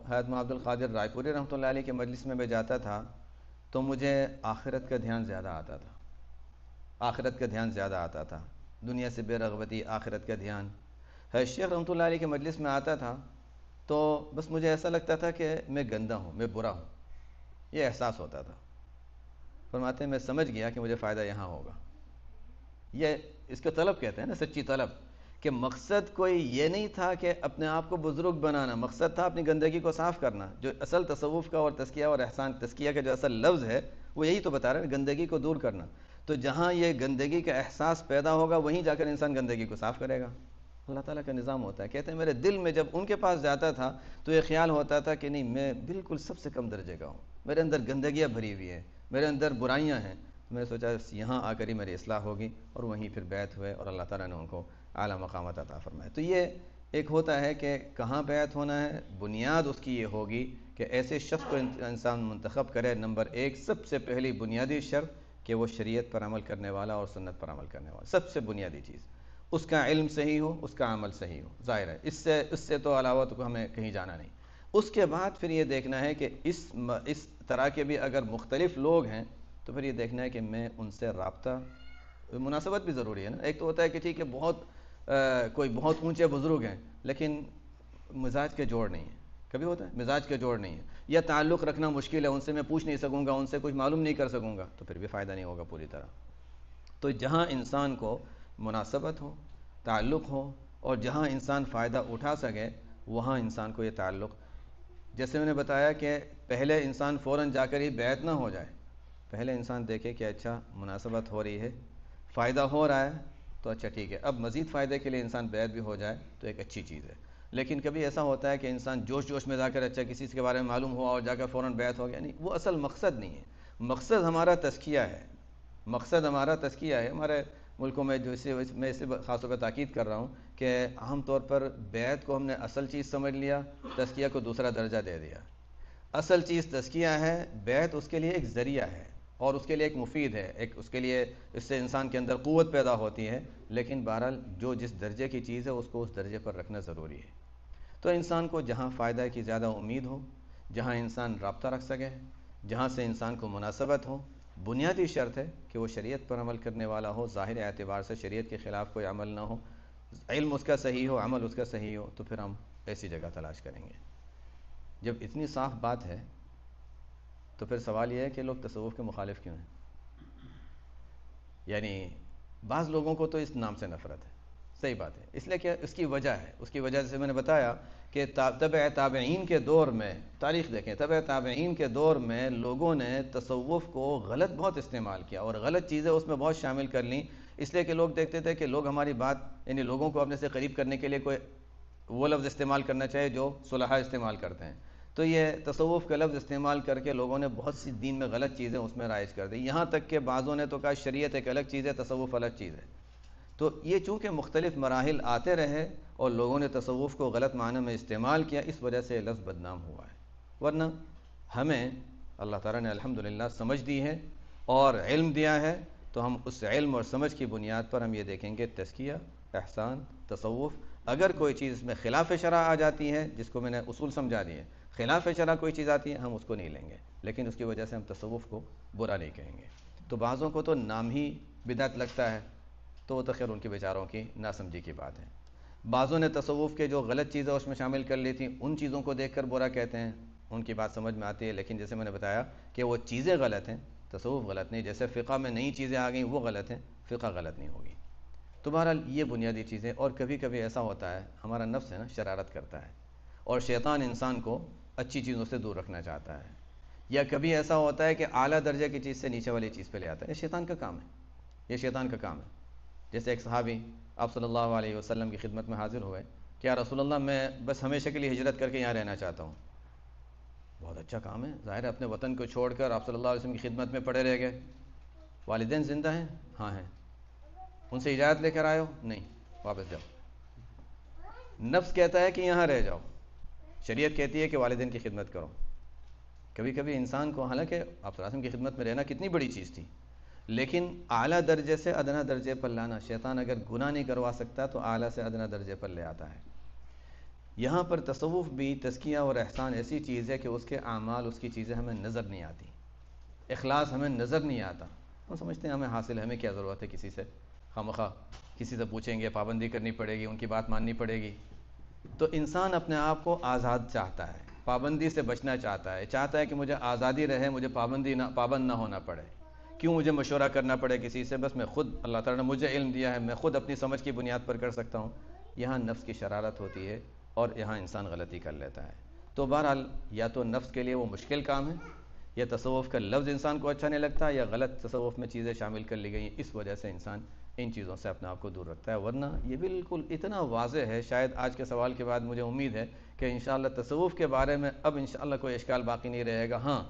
حضرت عبد القادر رائے پوری رحمۃ اللہ علیہ کے مجلس میں جاتا تھا تو مجھے آخرت کا دھیان زیادہ آتا تھا، آخرت کا دھیان زیادہ آتا تھا، دنیا سے بے رغبتی، آخرت کا دھیان۔ حضرت شیخ رحمۃ اللہ علیہ کے مجلس میں آتا تھا تو بس مجھے ایسا لگتا تھا کہ میں گندا ہوں، میں برا ہوں، یہ احساس ہوتا تھا۔ فرماتے ہیں میں سمجھ گیا کہ مجھے فائدہ یہاں ہوگا۔ یہ اس کو طلب کہتے ہیں نا، سچی طلب، کہ مقصد کوئی یہ نہیں تھا کہ اپنے آپ کو بزرگ بنانا، مقصد تھا اپنی گندگی کو صاف کرنا۔ جو اصل تصوف کا اور تزکیہ اور احسان، تزکیہ کا جو اصل لفظ ہے وہ یہی تو بتا رہا ہے، گندگی کو دور کرنا۔ تو جہاں یہ گندگی کا احساس پیدا ہوگا وہیں جا کر انسان گندگی کو صاف کرے گا۔ اللہ تعالیٰ کا نظام ہوتا ہے۔ کہتے ہیں میرے دل میں جب ان کے پاس جاتا تھا تو یہ خیال ہوتا تھا کہ نہیں، میں بالکل سب سے کم درجے کا ہوں، میرے اندر گندگیاں بھری ہوئی ہیں، میرے اندر برائیاں ہیں۔ میں نے سوچا یہاں آ کر ہی میری اصلاح ہوگی، اور وہیں پھر بیعت ہوئے اور اللہ تعالیٰ نے ان کو اعلیٰ مقامات عطا فرمائے۔ تو یہ ایک ہوتا ہے کہ کہاں بیعت ہونا ہے، بنیاد اس کی یہ ہوگی کہ ایسے شخص کو انسان منتخب کرے۔ نمبر ایک، سب سے پہلی بنیادی شرط کہ وہ شریعت پر عمل کرنے والا اور سنت پر عمل کرنے والا، سب سے بنیادی چیز، اس کا علم صحیح ہو، اس کا عمل صحیح ہو۔ ظاہر ہے اس سے تو علاوہ تو ہمیں کہیں جانا نہیں۔ اس کے بعد پھر یہ دیکھنا ہے کہ اس طرح کے بھی اگر مختلف لوگ ہیں تو پھر یہ دیکھنا ہے کہ میں ان سے رابطہ، مناسبت بھی ضروری ہے نا۔ ایک تو ہوتا ہے کہ ٹھیک ہے کوئی بہت اونچے بزرگ ہیں لیکن مزاج کے جوڑ نہیں ہے، کبھی ہوتا ہے مزاج کے جوڑ نہیں ہے، یا تعلق رکھنا مشکل ہے، ان سے میں پوچھ نہیں سکوں گا، ان سے کچھ معلوم نہیں کر سکوں گا، تو پھر بھی فائدہ نہیں ہوگا پوری طرح۔ تو جہاں انسان کو مناسبت ہو، تعلق ہو، اور جہاں انسان فائدہ اٹھا سکے وہاں انسان کو یہ تعلق، جیسے میں نے بتایا کہ پہلے انسان فوراً جا کر ہی بیعت نہ ہو جائے، پہلے انسان دیکھے کہ اچھا مناسبت ہو رہی ہے، فائدہ ہو رہا ہے تو اچھا ٹھیک ہے، اب مزید فائدے کے لیے انسان بیعت بھی ہو جائے تو ایک اچھی چیز ہے۔ لیکن کبھی ایسا ہوتا ہے کہ انسان جوش میں جا کر اچھا کسی کے بارے میں معلوم ہوا اور جا کر فوراً بیعت ہو گیا، نہیں، وہ اصل مقصد نہیں ہے۔ مقصد ہمارا تزکیہ ہے، مقصد ہمارا تزکیہ ہے۔ ہمارے ملکوں میں میں اس خاص طور پر تاکید کر رہا ہوں کہ عام طور پر بیعت کو ہم نے اصل چیز سمجھ لیا، تزکیہ کو دوسرا درجہ دے دیا۔ اصل چیز تزکیہ ہے، بیعت اس کے لیے ایک ذریعہ ہے اور اس کے لیے ایک مفید ہے، ایک اس کے لیے، اس سے انسان کے اندر قوت پیدا ہوتی ہے، لیکن بہرحال جو جس درجے کی چیز ہے اس کو اس درجے پر رکھنا ضروری ہے۔ تو انسان کو جہاں فائدہ کی زیادہ امید ہو، جہاں انسان رابطہ رکھ سکے، جہاں سے انسان کو مناسبت ہو، بنیادی شرط ہے کہ وہ شریعت پر عمل کرنے والا ہو، ظاہر اعتبار سے شریعت کے خلاف کوئی عمل نہ ہو، علم اس کا صحیح ہو، عمل اس کا صحیح ہو، تو پھر ہم ایسی جگہ تلاش کریں گے۔ جب اتنی صاف بات ہے تو پھر سوال یہ ہے کہ لوگ تصوف کے مخالف کیوں ہیں؟ یعنی بعض لوگوں کو تو اس نام سے نفرت ہے، صحیح بات ہے، اس لیے کہ اس کی وجہ ہے، اس کی وجہ سے میں نے بتایا کہ تبع تابعین کے دور میں، تاریخ دیکھیں، تبع تابعین کے دور میں لوگوں نے تصوف کو غلط بہت استعمال کیا اور غلط چیزیں اس میں بہت شامل کر لیں، اس لیے کہ لوگ دیکھتے تھے کہ لوگ ہماری بات، یعنی لوگوں کو اپنے سے قریب کرنے کے لیے کوئی وہ لفظ استعمال کرنا چاہے جو صلحاء استعمال کرتے ہیں، تو یہ تصوف کا لفظ استعمال کر کے لوگوں نے بہت سی دین میں غلط چیزیں اس میں رائج کر دی، یہاں تک کہ بعضوں نے تو کہا شریعت ایک الگ چیز ہے، تصوف الگ چیز ہے۔ تو یہ چونکہ مختلف مراحل آتے رہے اور لوگوں نے تصوف کو غلط معنی میں استعمال کیا، اس وجہ سے لفظ بدنام ہوا ہے۔ ورنہ ہمیں اللہ تعالیٰ نے الحمدللہ سمجھ دی ہے اور علم دیا ہے، تو ہم اس علم اور سمجھ کی بنیاد پر ہم یہ دیکھیں گے تزکیہ، احسان، تصوف۔ اگر کوئی چیز اس میں خلاف شرع آ جاتی ہے، جس کو میں نے اصول سمجھا دیے، خلاف شرع کوئی چیز آتی ہے ہم اس کو نہیں لیں گے، لیکن اس کی وجہ سے ہم تصوف کو برا نہیں کہیں گے۔ تو بعضوں کو تو نام ہی بدعت لگتا ہے، تو وہ تو خیر ان کے بیچاروں کی ناسمجھی کی بات ہے۔ بعضوں نے تصوف کے جو غلط چیزیں اس میں شامل کر لی تھیں، ان چیزوں کو دیکھ کر برا کہتے ہیں، ان کی بات سمجھ میں آتی ہے، لیکن جیسے میں نے بتایا کہ وہ چیزیں غلط ہیں، تصوف غلط نہیں۔ جیسے فقہ میں نئی چیزیں آ گئیں وہ غلط ہیں، فقہ غلط نہیں ہوگی۔ تو بہرحال یہ بنیادی چیزیں، اور کبھی کبھی ایسا ہوتا ہے ہمارا نفس ہے نا، شرارت کرتا ہے اور شیطان انسان کو اچھی چیزوں سے دور رکھنا چاہتا ہے، یا کبھی ایسا ہوتا ہے کہ اعلیٰ درجے کی چیز سے نیچے والی چیز پہ لے آتا ہے۔ یہ شیطان کا کام ہے، یہ شیطان کا کام ہے۔ جیسے ایک صحابی آپ صلی اللہ علیہ وسلم کی خدمت میں حاضر ہوئے کہ یا رسول اللہ، میں بس ہمیشہ کے لیے ہجرت کر کے یہاں رہنا چاہتا ہوں۔ بہت اچھا کام ہے، ظاہر ہے اپنے وطن کو چھوڑ کر آپ صلی اللہ علیہ وسلم کی خدمت میں پڑے رہ گئے۔ والدین زندہ ہیں؟ ہاں ہیں۔ ان سے اجازت لے کر آئے ہو؟ نہیں، واپس جاؤ۔ نفس کہتا ہے کہ یہاں رہ جاؤ، شریعت کہتی ہے کہ والدین کی خدمت کرو۔ کبھی کبھی انسان کو، حالانکہ آپ صلی اللہ علیہ وسلم کی خدمت میں رہنا کتنی بڑی چیز تھی، لیکن اعلیٰ درجے سے ادنا درجے پر لانا، شیطان اگر گناہ نہیں کروا سکتا تو اعلیٰ سے ادنا درجے پر لے آتا ہے۔ یہاں پر تصوف بھی تزکیہ اور احسان ایسی چیز ہے کہ اس کے اعمال، اس کی چیزیں ہمیں نظر نہیں آتی، اخلاص ہمیں نظر نہیں آتا. ہم سمجھتے ہیں ہمیں حاصل، ہمیں کیا ضرورت ہے کسی سے، خواہ کسی سے پوچھیں گے، پابندی کرنی پڑے گی، ان کی بات ماننی پڑے گی. تو انسان اپنے آپ کو آزاد چاہتا ہے، پابندی سے بچنا چاہتا ہے کہ مجھے آزادی رہے، مجھے پابند نہ ہونا پڑے. کیوں مجھے مشورہ کرنا پڑے کسی سے؟ بس میں خود، اللہ تعالیٰ نے مجھے علم دیا ہے، میں خود اپنی سمجھ کی بنیاد پر کر سکتا ہوں. یہاں نفس کی شرارت ہوتی ہے اور یہاں انسان غلطی کر لیتا ہے. تو بہرحال یا تو نفس کے لیے وہ مشکل کام ہے، یا تصوف کا لفظ انسان کو اچھا نہیں لگتا، یا غلط تصوف میں چیزیں شامل کر لی گئی ہیں، اس وجہ سے انسان ان چیزوں سے اپنے آپ کو دور رکھتا ہے. ورنہ یہ بالکل اتنا واضح ہے، شاید آج کے سوال کے بعد مجھے امید ہے کہ انشاءاللہ تصوف کے بارے میں اب انشاءاللہ کوئی اشکال باقی نہیں رہے گا. ہاں،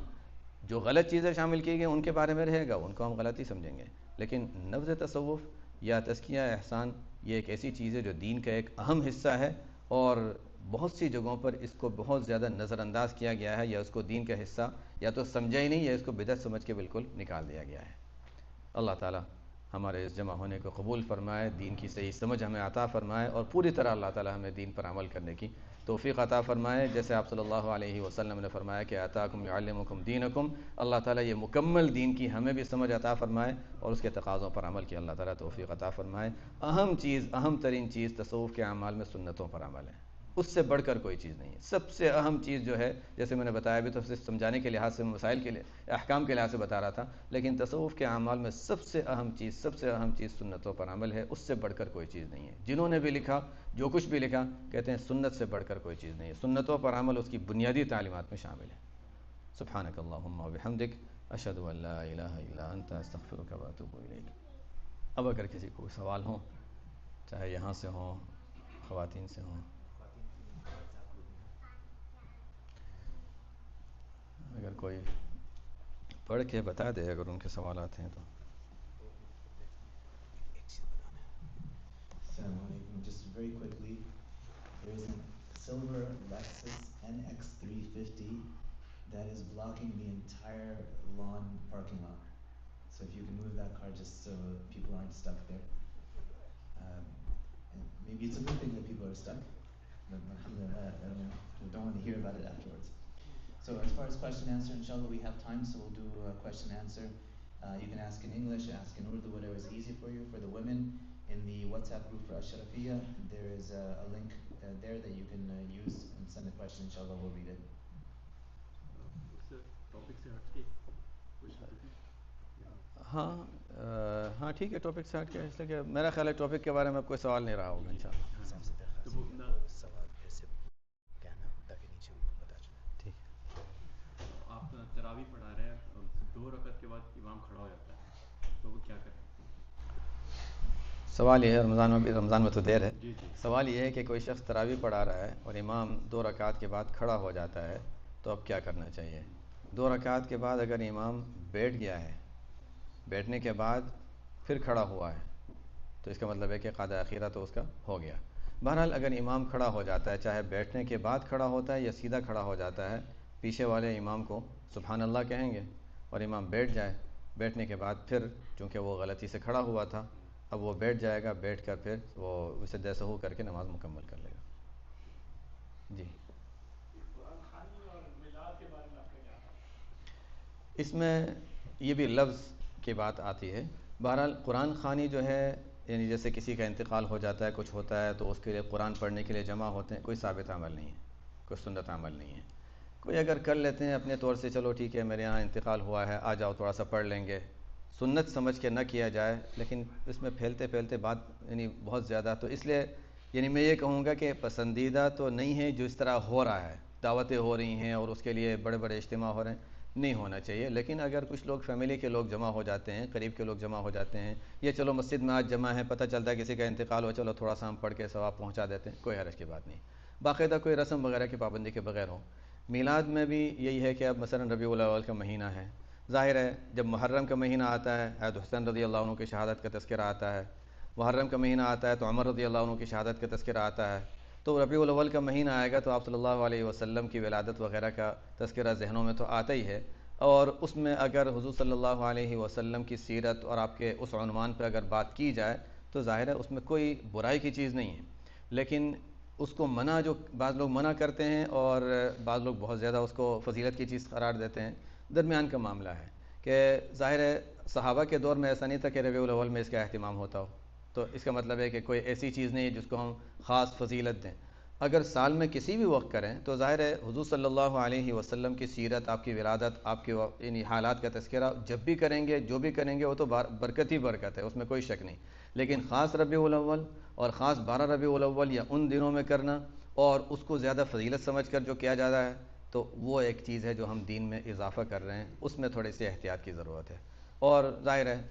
جو غلط چیزیں شامل کی گئی ان کے بارے میں رہے گا، ان کو ہم غلط ہی سمجھیں گے. لیکن نفذ تصوف یا تزکیہ احسان یہ ایک ایسی چیز ہے جو دین کا ایک اہم حصہ ہے، اور بہت سی جگہوں پر اس کو بہت زیادہ نظر انداز کیا گیا ہے، یا اس کو دین کا حصہ یا تو سمجھا ہی نہیں، یا اس کو بدعت سمجھ کے بالکل نکال دیا گیا ہے. اللہ تعالیٰ ہمارے اس جمع ہونے کو قبول فرمائے، دین کی صحیح سمجھ ہمیں عطا فرمائے، اور پوری طرح اللہ تعالیٰ ہمیں دین پر عمل کرنے کی توفیق عطا فرمائے. جیسے آپ صلی اللہ علیہ وسلم نے فرمایا کہ آتاکم یعلمکم دینکم، اللہ تعالیٰ یہ مکمل دین کی ہمیں بھی سمجھ عطا فرمائے اور اس کے تقاضوں پر عمل کی اللہ تعالیٰ توفیق عطا فرمائے. اہم ترین چیز تصوف کے اعمال میں سنتوں پر عمل ہے، اس سے بڑھ کر کوئی چیز نہیں ہے. سب سے اہم چیز جو ہے، جیسے میں نے بتایا بھی تو صرف سمجھانے کے لحاظ سے، مسائل کے احکام کے لحاظ سے بتا رہا تھا، لیکن تصوف کے اعمال میں سب سے اہم چیز سنتوں پر عمل ہے. اس سے بڑھ کر کوئی چیز نہیں ہے. جنہوں نے بھی لکھا، جو کچھ بھی لکھا، کہتے ہیں سنت سے بڑھ کر کوئی چیز نہیں ہے. سنتوں پر عمل اس کی بنیادی تعلیمات میں شامل ہے. سبحانک اللہم و بحمدک، اشہد ان لا الہ الا انت، استغفرک و اتوب الیک. اب اگر کسی کو سوال ہوں، چاہے یہاں سے ہوں، خواتین سے ہوں. اگر کوئی پڑھ کے بتا دے اگر ان کے سوالات ہیں تو. Assalamu alaikum. Just very quickly, there is a silver Lexus NX 350 that is blocking the entire lawn parking lot. So if you can move that car just so people aren't stuck there. And maybe it's a good thing that people are stuck, but we don't want to hear about it afterwards. So as far as question answer, inshallah we have time, so we'll do a question answer. You can ask in English, ask in Urdu, whatever is easy for you. For the women, in the WhatsApp group for Ashrafiyya, there is a link there that you can use and send a question, inshallah we'll read it. ہاں ٹھیک ہے، topic سے ہٹ کے، اس لیے کہ میرا خیال ہے ٹاپک کے بارے میں اب کوئی سوال نہیں رہا ہوگا انشاءاللہ. سوال پھر سے کہنا تاکہ نیچے ان کو پتہ چلے. ٹھیک ہے. آپ تراویح پڑھا رہے ہیں، 2 رکعت کے بعد امام کھڑا ہو جاتا ہے تو وہ کیا کریں؟ سوال یہ ہے، رمضان میں تو دیر ہے. جی سوال یہ ہے کہ کوئی شخص تراویح پڑھا رہا ہے اور امام 2 رکعات کے بعد کھڑا ہو جاتا ہے تو اب کیا کرنا چاہیے؟ 2 رکعات کے بعد اگر امام بیٹھ گیا ہے، بیٹھنے کے بعد پھر کھڑا ہوا ہے، تو اس کا مطلب ہے کہ قضا اخیرہ تو اس کا ہو گیا. بہرحال اگر امام کھڑا ہو جاتا ہے، چاہے بیٹھنے کے بعد کھڑا ہوتا ہے یا سیدھا کھڑا ہو جاتا ہے، پیچھے والے امام کو سبحان اللہ کہیں گے اور امام بیٹھ جائے. بیٹھنے کے بعد پھر چونکہ وہ غلطی سے کھڑا ہوا تھا، اب وہ بیٹھ جائے گا، بیٹھ کر پھر وہ سجدہ سہو کر کے نماز مکمل کر لے گا. جی، اس میں یہ بھی لفظ کی بات آتی ہے. بہرحال قرآن خوانی جو ہے، یعنی جیسے کسی کا انتقال ہو جاتا ہے، کچھ ہوتا ہے تو اس کے لیے قرآن پڑھنے کے لیے جمع ہوتے ہیں، کوئی ثابت عمل نہیں ہے، کوئی سنت عمل نہیں ہے. کوئی اگر کر لیتے ہیں اپنے طور سے، چلو ٹھیک ہے میرے یہاں انتقال ہوا ہے، آ جاؤ تھوڑا سا پڑھ لیں گے، سنت سمجھ کے نہ کیا جائے. لیکن اس میں پھیلتے بات یعنی بہت زیادہ، تو اس لیے یعنی میں یہ کہوں گا کہ پسندیدہ تو نہیں ہے جو اس طرح ہو رہا ہے، دعوتیں ہو رہی ہیں اور اس کے لیے بڑے بڑے اجتماع ہو رہے ہیں، نہیں ہونا چاہیے. لیکن اگر کچھ لوگ فیملی کے لوگ جمع ہو جاتے ہیں، قریب کے لوگ جمع ہو جاتے ہیں، یہ چلو مسجد میں آج جمع ہے، پتہ چلتا ہے کسی کا انتقال ہو، چلو تھوڑا سا ہم پڑھ کے ثواب پہنچا دیتے ہیں، کوئی حرج کی بات نہیں. باقاعدہ کوئی رسم وغیرہ کی پابندی کے بغیر ہو. میلاد میں بھی یہی ہے کہ اب مثلا ربیع الاول کا مہینہ ہے، ظاہر ہے جب محرم کا مہینہ آتا ہے، حضرت حسین رضی اللہ عنہ کی شہادت کا تذکرہ آتا ہے. محرم کا مہینہ آتا ہے تو عمر رضی اللہ عنہ کی شہادت کا تذکرہ آتا ہے. تو ربیع الاول کا مہینہ آئے گا تو آپ صلی اللہ علیہ وسلم کی ولادت وغیرہ کا تذکرہ ذہنوں میں تو آتا ہی ہے. اور اس میں اگر حضور صلی اللہ علیہ وسلم کی سیرت اور آپ کے اس عنوان پہ اگر بات کی جائے تو ظاہر ہے اس میں کوئی برائی کی چیز نہیں ہے. لیکن اس کو منع جو بعض لوگ منع کرتے ہیں اور بعض لوگ بہت زیادہ اس کو فضیلت کی چیز قرار دیتے ہیں، درمیان کا معاملہ ہے کہ ظاہر ہے صحابہ کے دور میں ایسا نہیں تھا کہ ربیع الاول میں اس کا اہتمام ہوتا ہو، تو اس کا مطلب ہے کہ کوئی ایسی چیز نہیں ہے جس کو ہم خاص فضیلت دیں. اگر سال میں کسی بھی وقت کریں تو ظاہر ہے حضور صلی اللہ علیہ وسلم کی سیرت، آپ کی ولادت، آپ کے یعنی حالات کا تذکرہ جب بھی کریں گے، جو بھی کریں گے، وہ تو برکت ہی برکت ہے، اس میں کوئی شک نہیں. لیکن خاص ربیع الاول اور خاص 12 ربیع الاول یا ان دنوں میں کرنا اور اس کو زیادہ فضیلت سمجھ کر جو کیا جاتا ہے، تو وہ ایک چیز ہے جو ہم دین میں اضافہ کر رہے ہیں، اس میں تھوڑی سی احتیاط کی ضرورت ہے. اور ظاہر ہے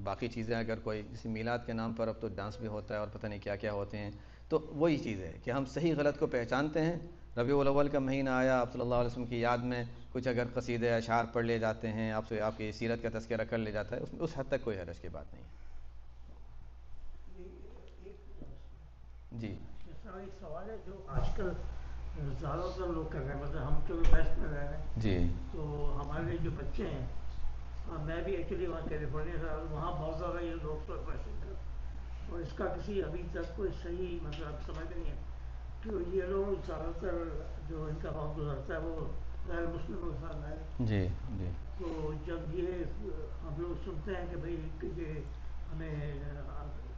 باقی چیزیں اگر کوئی جیسے میلاد کے نام پر اب تو ڈانس بھی ہوتا ہے اور پتہ نہیں کیا کیا ہوتے ہیں، تو وہی چیز ہے کہ ہم صحیح غلط کو پہچانتے ہیں. ربیع الاول کا مہینہ آیا، آپ صلی اللہ علیہ وسلم کی یاد میں کچھ اگر قصیدے اشعار پڑھ لیے جاتے ہیں، آپ سے آپ کی سیرت کا تذکرہ کر لیا جاتا ہے، اس حد تک کوئی حرج کی بات نہیں ہے. جی جیسا ایک سوال ہے جو آج کل زیادہ تر لوگ کر رہے ہیں، مطلب ہم تو ویسٹ میں رہ رہے ہیں جی تو ہمارے جو بچے ہیں، میں بھی ایکچولی وہاں کیلیفورنیا سے، وہاں بہت زیادہ یہ لوگ پرسن ہے اور اس کا کسی ابھی تک کوئی صحیح مطلب سمجھ نہیں ہے کہ یہ لوگ زیادہ تر جو ان کا وقت گزرتا ہے وہ غیر مسلموں کے ساتھ ہے. جی جی تو جب یہ ہم لوگ سنتے ہیں کہ بھائی کہ یہ ہمیں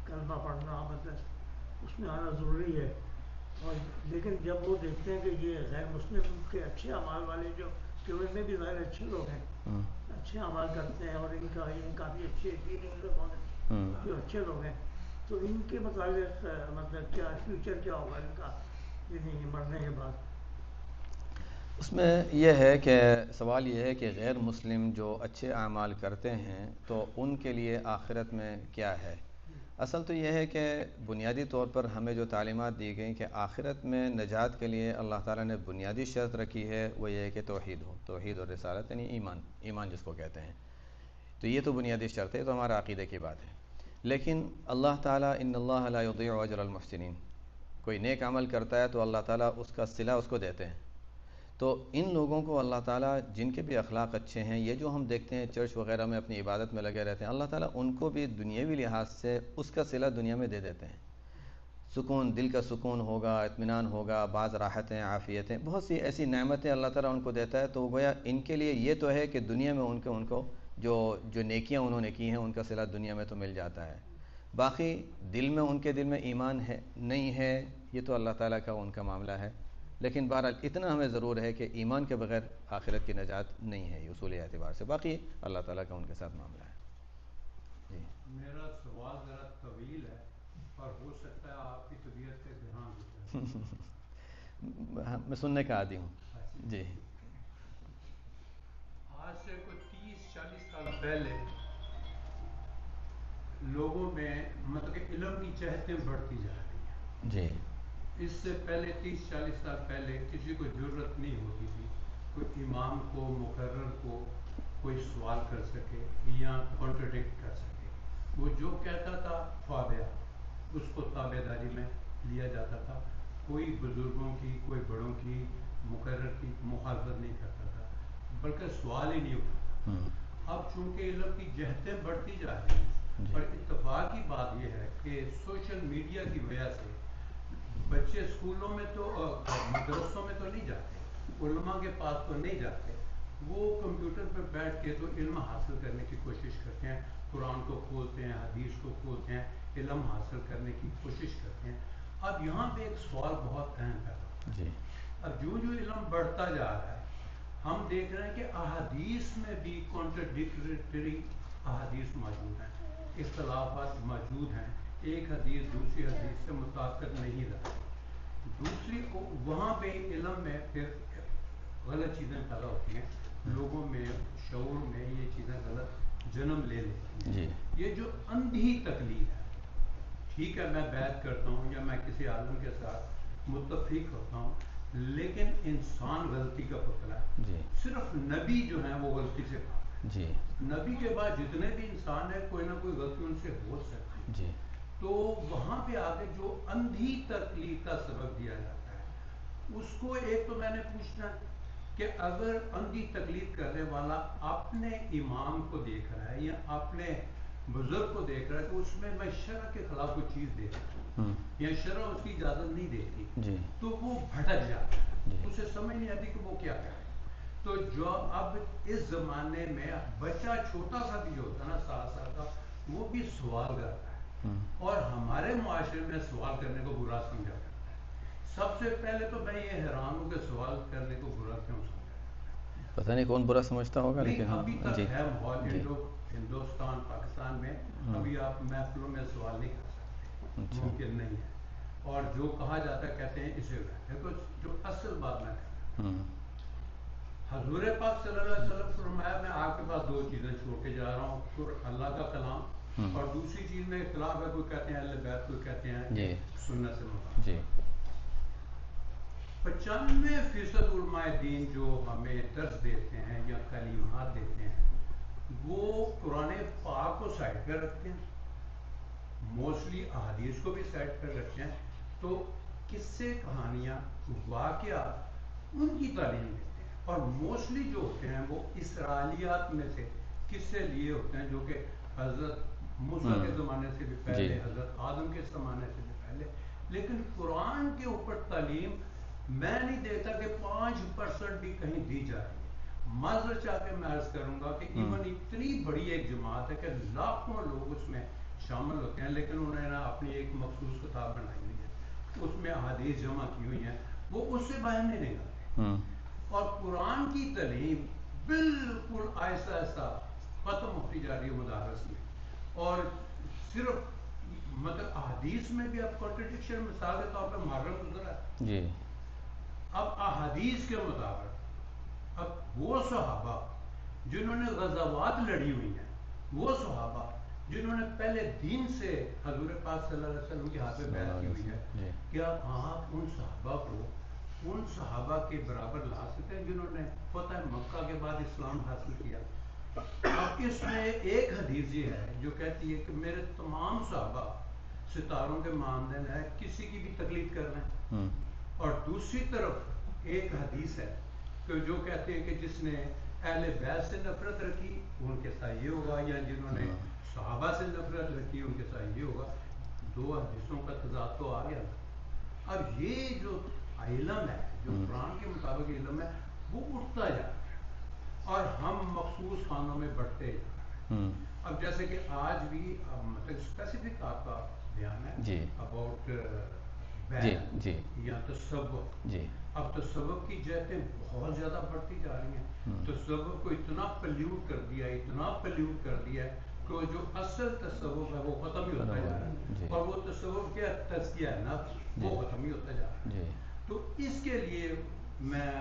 کلمہ پڑھنا مطلب اس میں آنا ضروری ہے، اور لیکن جب وہ دیکھتے ہیں کہ یہ غیر مسلم کے اچھے اعمال والے جو کہ ان میں بھی ظاہر اچھے لوگ ہیں، اچھے اعمال کرتے ہیں اور ان کا کافی اچھے جو اچھے لوگ ہیں، تو ان کے متعلق مطلب کیا فیوچر کیا ہوگا ان کا یعنی مرنے کے بعد؟ اس میں یہ ہے کہ سوال یہ ہے کہ غیر مسلم جو اچھے اعمال کرتے ہیں تو ان کے لیے آخرت میں کیا ہے. اصل تو یہ ہے کہ بنیادی طور پر ہمیں جو تعلیمات دی گئیں کہ آخرت میں نجات کے لیے اللہ تعالیٰ نے بنیادی شرط رکھی ہے، وہ یہ ہے کہ توحید ہو، توحید اور رسالت یعنی ایمان جس کو کہتے ہیں. تو یہ تو بنیادی شرط ہے، تو ہمارا عقیدے کی بات ہے. لیکن اللہ تعالیٰ ان اللہ لا یضیع اجر المحسنین، کوئی نیک عمل کرتا ہے تو اللہ تعالیٰ اس کا صلہ اس کو دیتے ہیں. تو ان لوگوں کو اللہ تعالیٰ جن کے بھی اخلاق اچھے ہیں، یہ جو ہم دیکھتے ہیں چرچ وغیرہ میں اپنی عبادت میں لگے رہتے ہیں، اللہ تعالیٰ ان کو بھی دنیاوی لحاظ سے اس کا صلہ دنیا میں دے دیتے ہیں. سکون، دل کا سکون ہوگا، اطمینان ہوگا، بعض راحتیں، عافیتیں، بہت سی ایسی نعمتیں اللہ تعالیٰ ان کو دیتا ہے. تو گویا ان کے لیے یہ تو ہے کہ دنیا میں ان کو جو نیکیاں انہوں نے کی ہیں ان کا صلہ دنیا میں تو مل جاتا ہے. باقی دل میں ان کے دل میں ایمان ہے نہیں ہے، یہ تو اللہ تعالیٰ کا ان کا معاملہ ہے. لیکن بہرحال اتنا ہمیں ضرور ہے کہ ایمان کے بغیر آخرت کی نجات نہیں ہے اصولی اعتبار سے. باقی اللہ تعالیٰ کا ان کے ساتھ معاملہ ہے. جی میرا سوال ذرا طویل ہے اور ہو سکتا ہے آپ کی طبیعت کا دھیان دیتا ہے. میں سننے کا عادی ہوں. جی آج سے کوئی 30-40 سال پہلے لوگوں میں مطلب کہ علم کی چہتیں بڑھتی جا رہی ہیں. جی اس سے پہلے 30-40 سال پہلے کسی کو ضرورت نہیں ہوتی تھی کوئی امام کو، مقرر کو کوئی سوال کر سکے یا کانٹرڈکٹ کر سکے. وہ جو کہتا تھا فابیا، اس کو تابع داری میں لیا جاتا تھا. کوئی بزرگوں کی، کوئی بڑوں کی، مقرر کی مخالفت نہیں کرتا تھا، بلکہ سوال ہی نہیں اٹھاتا. اب چونکہ علم کی جہتیں بڑھتی جا رہی ہیں اور اتفاق کی بات یہ ہے کہ سوشل میڈیا کی وجہ سے بچے اسکولوں میں تو مدرسوں میں تو نہیں جاتے، علماء کے پاس تو نہیں جاتے، وہ کمپیوٹر پر بیٹھ کے تو علم حاصل کرنے کی کوشش کرتے ہیں. قرآن کو کھولتے ہیں، حدیث کو کھولتے ہیں، علم حاصل کرنے کی کوشش کرتے ہیں. اب یہاں پہ ایک سوال بہت اہم پیدا ہوتا ہے. اب جو علم بڑھتا جا رہا ہے، ہم دیکھ رہے ہیں کہ احادیث میں بھی کانٹرڈکٹری احادیث موجود ہیں، اختلافات موجود ہیں. ایک حدیث دوسری حدیث سے مطابقت نہیں رکھتی. دوسری وہاں پہ علم میں پھر غلط چیزیں پیدا ہوتی ہیں، لوگوں میں شعور میں یہ چیزیں غلط جنم لے لیتی ہیں. یہ جو اندھی تقلید ہے، ٹھیک ہے میں بیعت کرتا ہوں یا میں کسی عالم کے ساتھ متفق ہوتا ہوں، لیکن انسان غلطی کا پتلا ہے. صرف نبی جو ہیں وہ غلطی سے پاک ہے. نبی کے بعد جتنے بھی انسان ہیں کوئی نہ کوئی غلطی ان سے ہو سکتی ہے. تو وہاں پہ آگے جو اندھی تقلید کا سبب دیا جاتا ہے، اس کو ایک تو میں نے پوچھنا کہ اگر اندھی تقلید کرنے والا اپنے امام کو دیکھ رہا ہے یا اپنے بزرگ کو دیکھ رہا ہے تو اس میں شرع کے خلاف کوئی چیز دیکھ رہا ہوں. ہوں، یا شرع اس کی اجازت نہیں دیتی جی تو وہ بھٹک جاتا جی ہے، اسے سمجھ نہیں آتی کہ وہ کیا کرے. تو جو اب اس زمانے میں بچہ چھوٹا سا بھی جو ہوتا ہے نا 7 سال کا، وہ بھی سوال کرتا ہے، ہوں، اور ہمارے معاشرے میں سوال کرنے کو برا سمجھا جاتا ہے. سب سے پہلے تو میں یہ حیران ہوں کہ سوال کرنے کو برا کیوں سمجھا جاتا ہے. پتہ نہیں کون برا سمجھتا ہوگا، نہیں لیکن ابھی جی تک ہے ماحول جی ہندوستان پاکستان میں، ابھی آپ محفلوں میں سوال نہیں کر سکتے، اچھا ممکن نہیں ہے. اور جو کہا جاتا ہے کہتے ہیں اسے دیکھو جو اصل بات میں کہتا ہوں، ہوں، حضور پاک صلی اللہ علیہ وسلم فرمایا میں آپ کے پاس 2 چیزیں چھوڑ کے جا رہا ہوں، اللہ کا کلام، ہوں، اور دوسری چیز میں اختلاف ہے، کوئی کہتے ہیں اہل بیت، کوئی کہتے ہیں جی کہ سنت سے مطابق. جی 95% علماء دین جو ہمیں درس دیتے ہیں یا تعلیمات دیتے ہیں وہ قرآن پاک کو سائڈ پہ رکھتے ہیں، موسٹلی احادیث کو بھی سائڈ پہ رکھتے ہیں. تو قصے کہانیاں واقعات ان کی تعلیم دیتے ہیں، اور موسٹلی جو ہوتے ہیں وہ اسرائیلیات میں سے قصے لیے ہوتے ہیں جو کہ حضرت موسیٰ کے زمانے سے بھی پہلے، جی حضرت آدم کے زمانے سے بھی پہلے. لیکن قرآن کے اوپر تعلیم میں نہیں دیتا کہ 5% بھی کہیں دی جا رہی ہے. معذرت چاہ کے میں عرض کروں گا کہ ایون اتنی بڑی ایک جماعت ہے کہ لاکھوں لوگ اس میں شامل ہوتے ہیں، لیکن انہوں نے اپنی ایک مخصوص کتاب بنائی ہوئی ہے، اس میں احادیث جمع کی ہوئی ہیں، وہ اس سے باہر نہیں نکلتے. ہوں، اور قرآن کی تعلیم بالکل آہستہ آہستہ ختم ہوتی جا رہی ہے مدارس میں. اور صرف مطلب احادیث میں بھی اب کنٹرڈکشن، مثال کے طور پہ محرم گزرا ہے، جی اب احادیث کے مطابق اب وہ صحابہ جنہوں نے غزوات لڑی ہوئی ہیں، وہ صحابہ جنہوں نے پہلے دین سے حضور پاک صلی اللہ علیہ وسلم کے ہاتھ میں بیعت کی ہوئی ہے، جی کیا آپ ان صحابہ کو ان صحابہ کے برابر لا سکتے ہیں جنہوں نے فتح مکہ کے بعد اسلام حاصل کیا؟ اب اس میں ایک حدیث یہ ہے جو کہتی ہے کہ میرے تمام صحابہ ستاروں کے مانند ہیں، کسی کی بھی تقلید کر رہے ہیں. ہوں، اور دوسری طرف ایک حدیث ہے کہ جو کہتے ہیں کہ جس نے اہل بیت سے نفرت رکھی ان کے ساتھ یہ ہوگا، یا جنہوں نے صحابہ سے نفرت رکھی ان کے ساتھ یہ ہوگا. 2 حدیثوں کا تضاد تو آ گیا. اب یہ جو علم ہے، جو قرآن کے مطابق علم ہے، وہ اٹھتا جا رہا ہے اور ہم مخصوص خانوں میں بڑھتے جا رہے ہیں. ہوں، اب جیسے کہ آج بھی مطلب اسپیسیفک آپ کا بیان ہے جی اباؤٹ جی جی یا تصوف. جی اب تصوف کی جہتیں بہت زیادہ بڑھتی جا رہی ہیں. تصوف کو اتنا پلیوٹ کر دیا، اتنا پلیوٹ کر دیا ہے کہ وہ جو اصل تصوف ہے وہ ختم ہی ہوتا جا رہا ہے، اور وہ تصوف کیا تزکیہ نفس وہ ختم ہی ہوتا جا رہا ہے. جی تو اس کے لیے میں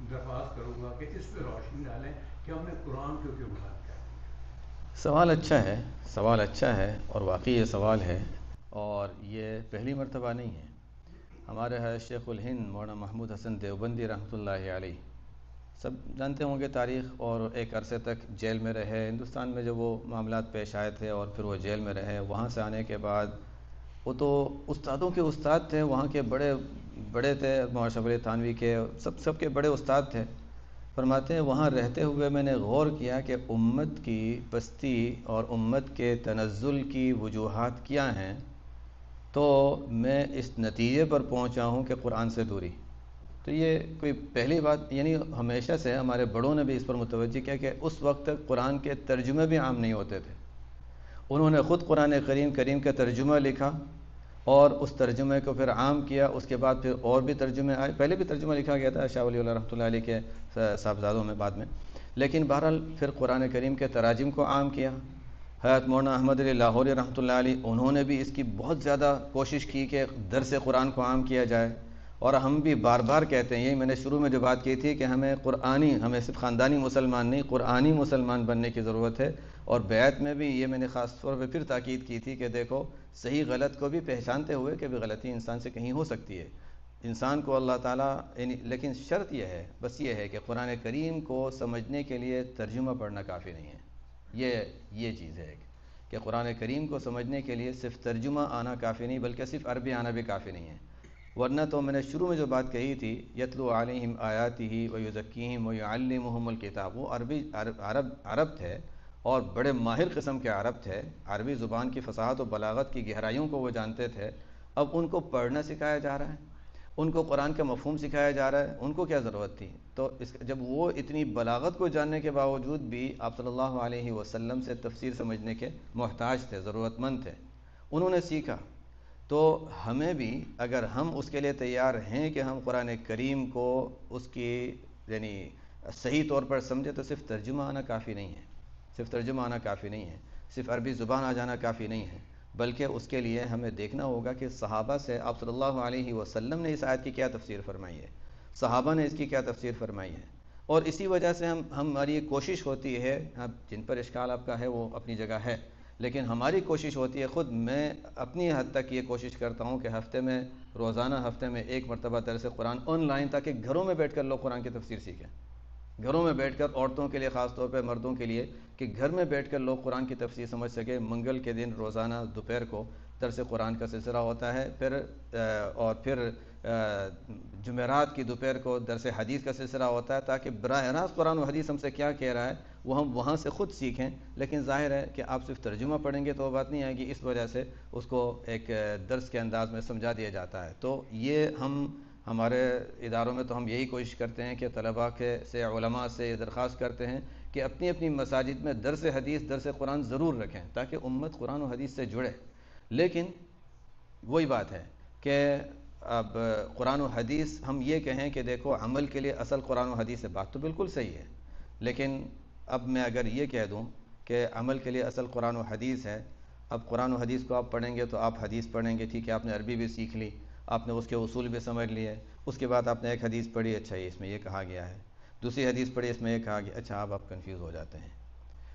درخواست کروں گا کہ اس پہ روشنی ڈالیں کہ ہم نے قرآن کیوں کیوں بات کر دی ہے. سوال اچھا ہے، سوال اچھا ہے، اور واقعی یہ سوال ہے، اور یہ پہلی مرتبہ نہیں ہے. ہمارے شیخ الہند مولانا محمود حسن دیوبندی رحمۃ اللہ علیہ، سب جانتے ہوں گے تاریخ، اور ایک عرصے تک جیل میں رہے. ہندوستان میں جب وہ معاملات پیش آئے تھے اور پھر وہ جیل میں رہے، وہاں سے آنے کے بعد وہ تو استادوں کے استاد تھے، وہاں کے بڑے بڑے تھے، مولانا اشرف علی تھانوی کے، سب کے بڑے استاد تھے. فرماتے ہیں وہاں رہتے ہوئے میں نے غور کیا کہ امت کی پستی اور امت کے تنزل کی وجوہات کیا ہیں، تو میں اس نتیجے پر پہنچا ہوں کہ قرآن سے دوری. تو یہ کوئی پہلی بات، یعنی ہمیشہ سے ہمارے بڑوں نے بھی اس پر متوجہ کیا کہ اس وقت تک قرآن کے ترجمے بھی عام نہیں ہوتے تھے. انہوں نے خود قرآن کریم کا ترجمہ لکھا اور اس ترجمے کو پھر عام کیا. اس کے بعد پھر اور بھی ترجمے آئے، پہلے بھی ترجمہ لکھا گیا تھا شاہ ولی اللہ رحمۃ اللہ علیہ کے صاحبزادوں میں بعد میں، لیکن بہرحال پھر قرآن کریم کے تراجم کو عام کیا. حضرت مولانا احمد علی لاہوری رحمۃ اللہ علیہ، انہوں نے بھی اس کی بہت زیادہ کوشش کی کہ درس قرآن کو عام کیا جائے. اور ہم بھی بار بار کہتے ہیں، یہی میں نے شروع میں جو بات کی تھی کہ ہمیں ہمیں صرف خاندانی مسلمان نہیں، قرآنی مسلمان بننے کی ضرورت ہے. اور بیعت میں بھی یہ میں نے خاص طور پہ پھر تاکید کی تھی کہ دیکھو صحیح غلط کو بھی پہچانتے ہوئے کہ بھی غلطی انسان سے کہیں ہو سکتی ہے، انسان کو اللہ تعالیٰ لیکن شرط یہ ہے، بس یہ ہے کہ قرآن کریم کو سمجھنے کے لیے ترجمہ پڑھنا کافی نہیں ہے. یہ چیز ہے کہ قرآن کریم کو سمجھنے کے لیے صرف ترجمہ آنا کافی نہیں، بلکہ صرف عربی آنا بھی کافی نہیں ہے. ورنہ تو میں نے شروع میں جو بات کہی تھی، یتلو علیہم آیاتہ ویزکیہم ویعلمہم الکتاب، وہ عرب تھے اور بڑے ماہر قسم کے عرب تھے، عربی زبان کی فصاحت و بلاغت کی گہرائیوں کو وہ جانتے تھے. اب ان کو پڑھنا سکھایا جا رہا ہے، ان کو قرآن کا مفہوم سکھایا جا رہا ہے، ان کو کیا ضرورت تھی؟ تو جب وہ اتنی بلاغت کو جاننے کے باوجود بھی آپ صلی اللہ علیہ وسلم سے تفسیر سمجھنے کے محتاج تھے، ضرورت مند تھے، انہوں نے سیکھا. تو ہمیں بھی اگر ہم اس کے لیے تیار ہیں کہ ہم قرآن کریم کو اس کی یعنی صحیح طور پر سمجھے، تو صرف ترجمہ آنا کافی نہیں ہے، صرف ترجمہ آنا کافی نہیں ہے، صرف عربی زبان آ جانا کافی نہیں ہے، بلکہ اس کے لیے ہمیں دیکھنا ہوگا کہ صحابہ سے آپ صلی اللہ علیہ وسلم نے اس آیت کی کیا تفسیر فرمائی ہے، صحابہ نے اس کی کیا تفسیر فرمائی ہے. اور اسی وجہ سے ہماری یہ کوشش ہوتی ہے، اب جن پر اشکال آپ کا ہے وہ اپنی جگہ ہے، لیکن ہماری کوشش ہوتی ہے، خود میں اپنی حد تک یہ کوشش کرتا ہوں کہ ہفتے میں روزانہ ہفتے میں ایک مرتبہ درس قرآن آن لائن، تاکہ گھروں میں بیٹھ کر لوگ قرآن کی تفسیر سیکھیں، گھروں میں بیٹھ کر، عورتوں کے لیے خاص طور پہ، مردوں کے لیے، کہ گھر میں بیٹھ کر لوگ قرآن کی تفسیر سمجھ سکے. منگل کے دن روزانہ دوپہر کو درس قرآن کا سلسلہ ہوتا ہے، پھر جمعرات کی دوپہر کو درس حدیث کا سلسلہ ہوتا ہے، تاکہ براہ راست قرآن و حدیث ہم سے کیا کہہ رہا ہے وہ ہم وہاں سے خود سیکھیں. لیکن ظاہر ہے کہ آپ صرف ترجمہ پڑھیں گے تو وہ بات نہیں آئے گی، اس وجہ سے اس کو ایک درس کے انداز میں سمجھا دیا جاتا ہے. تو یہ ہمارے اداروں میں تو ہم یہی کوشش کرتے ہیں کہ طلباء سے، علماء سے یہ درخواست کرتے ہیں کہ اپنی اپنی مساجد میں درس حدیث، درس قرآن ضرور رکھیں، تاکہ امت قرآن و حدیث سے جڑے. لیکن وہی بات ہے کہ اب قرآن و حدیث ہم یہ کہیں کہ دیکھو عمل کے لیے اصل قرآن و حدیث ہے، بات تو بالکل صحیح ہے، لیکن اب میں اگر یہ کہہ دوں کہ عمل کے لیے اصل قرآن و حدیث ہے، اب قرآن و حدیث کو آپ پڑھیں گے تو آپ حدیث پڑھیں گے، ٹھیک ہے، آپ نے عربی بھی سیکھ لی، آپ نے اس کے اصول بھی سمجھ لیے، اس کے بعد آپ نے ایک حدیث پڑھی، اچھا اس میں یہ کہا گیا ہے، دوسری حدیث پڑھی، اس میں یہ کہا گیا، اچھا آپ کنفیوز ہو جاتے ہیں.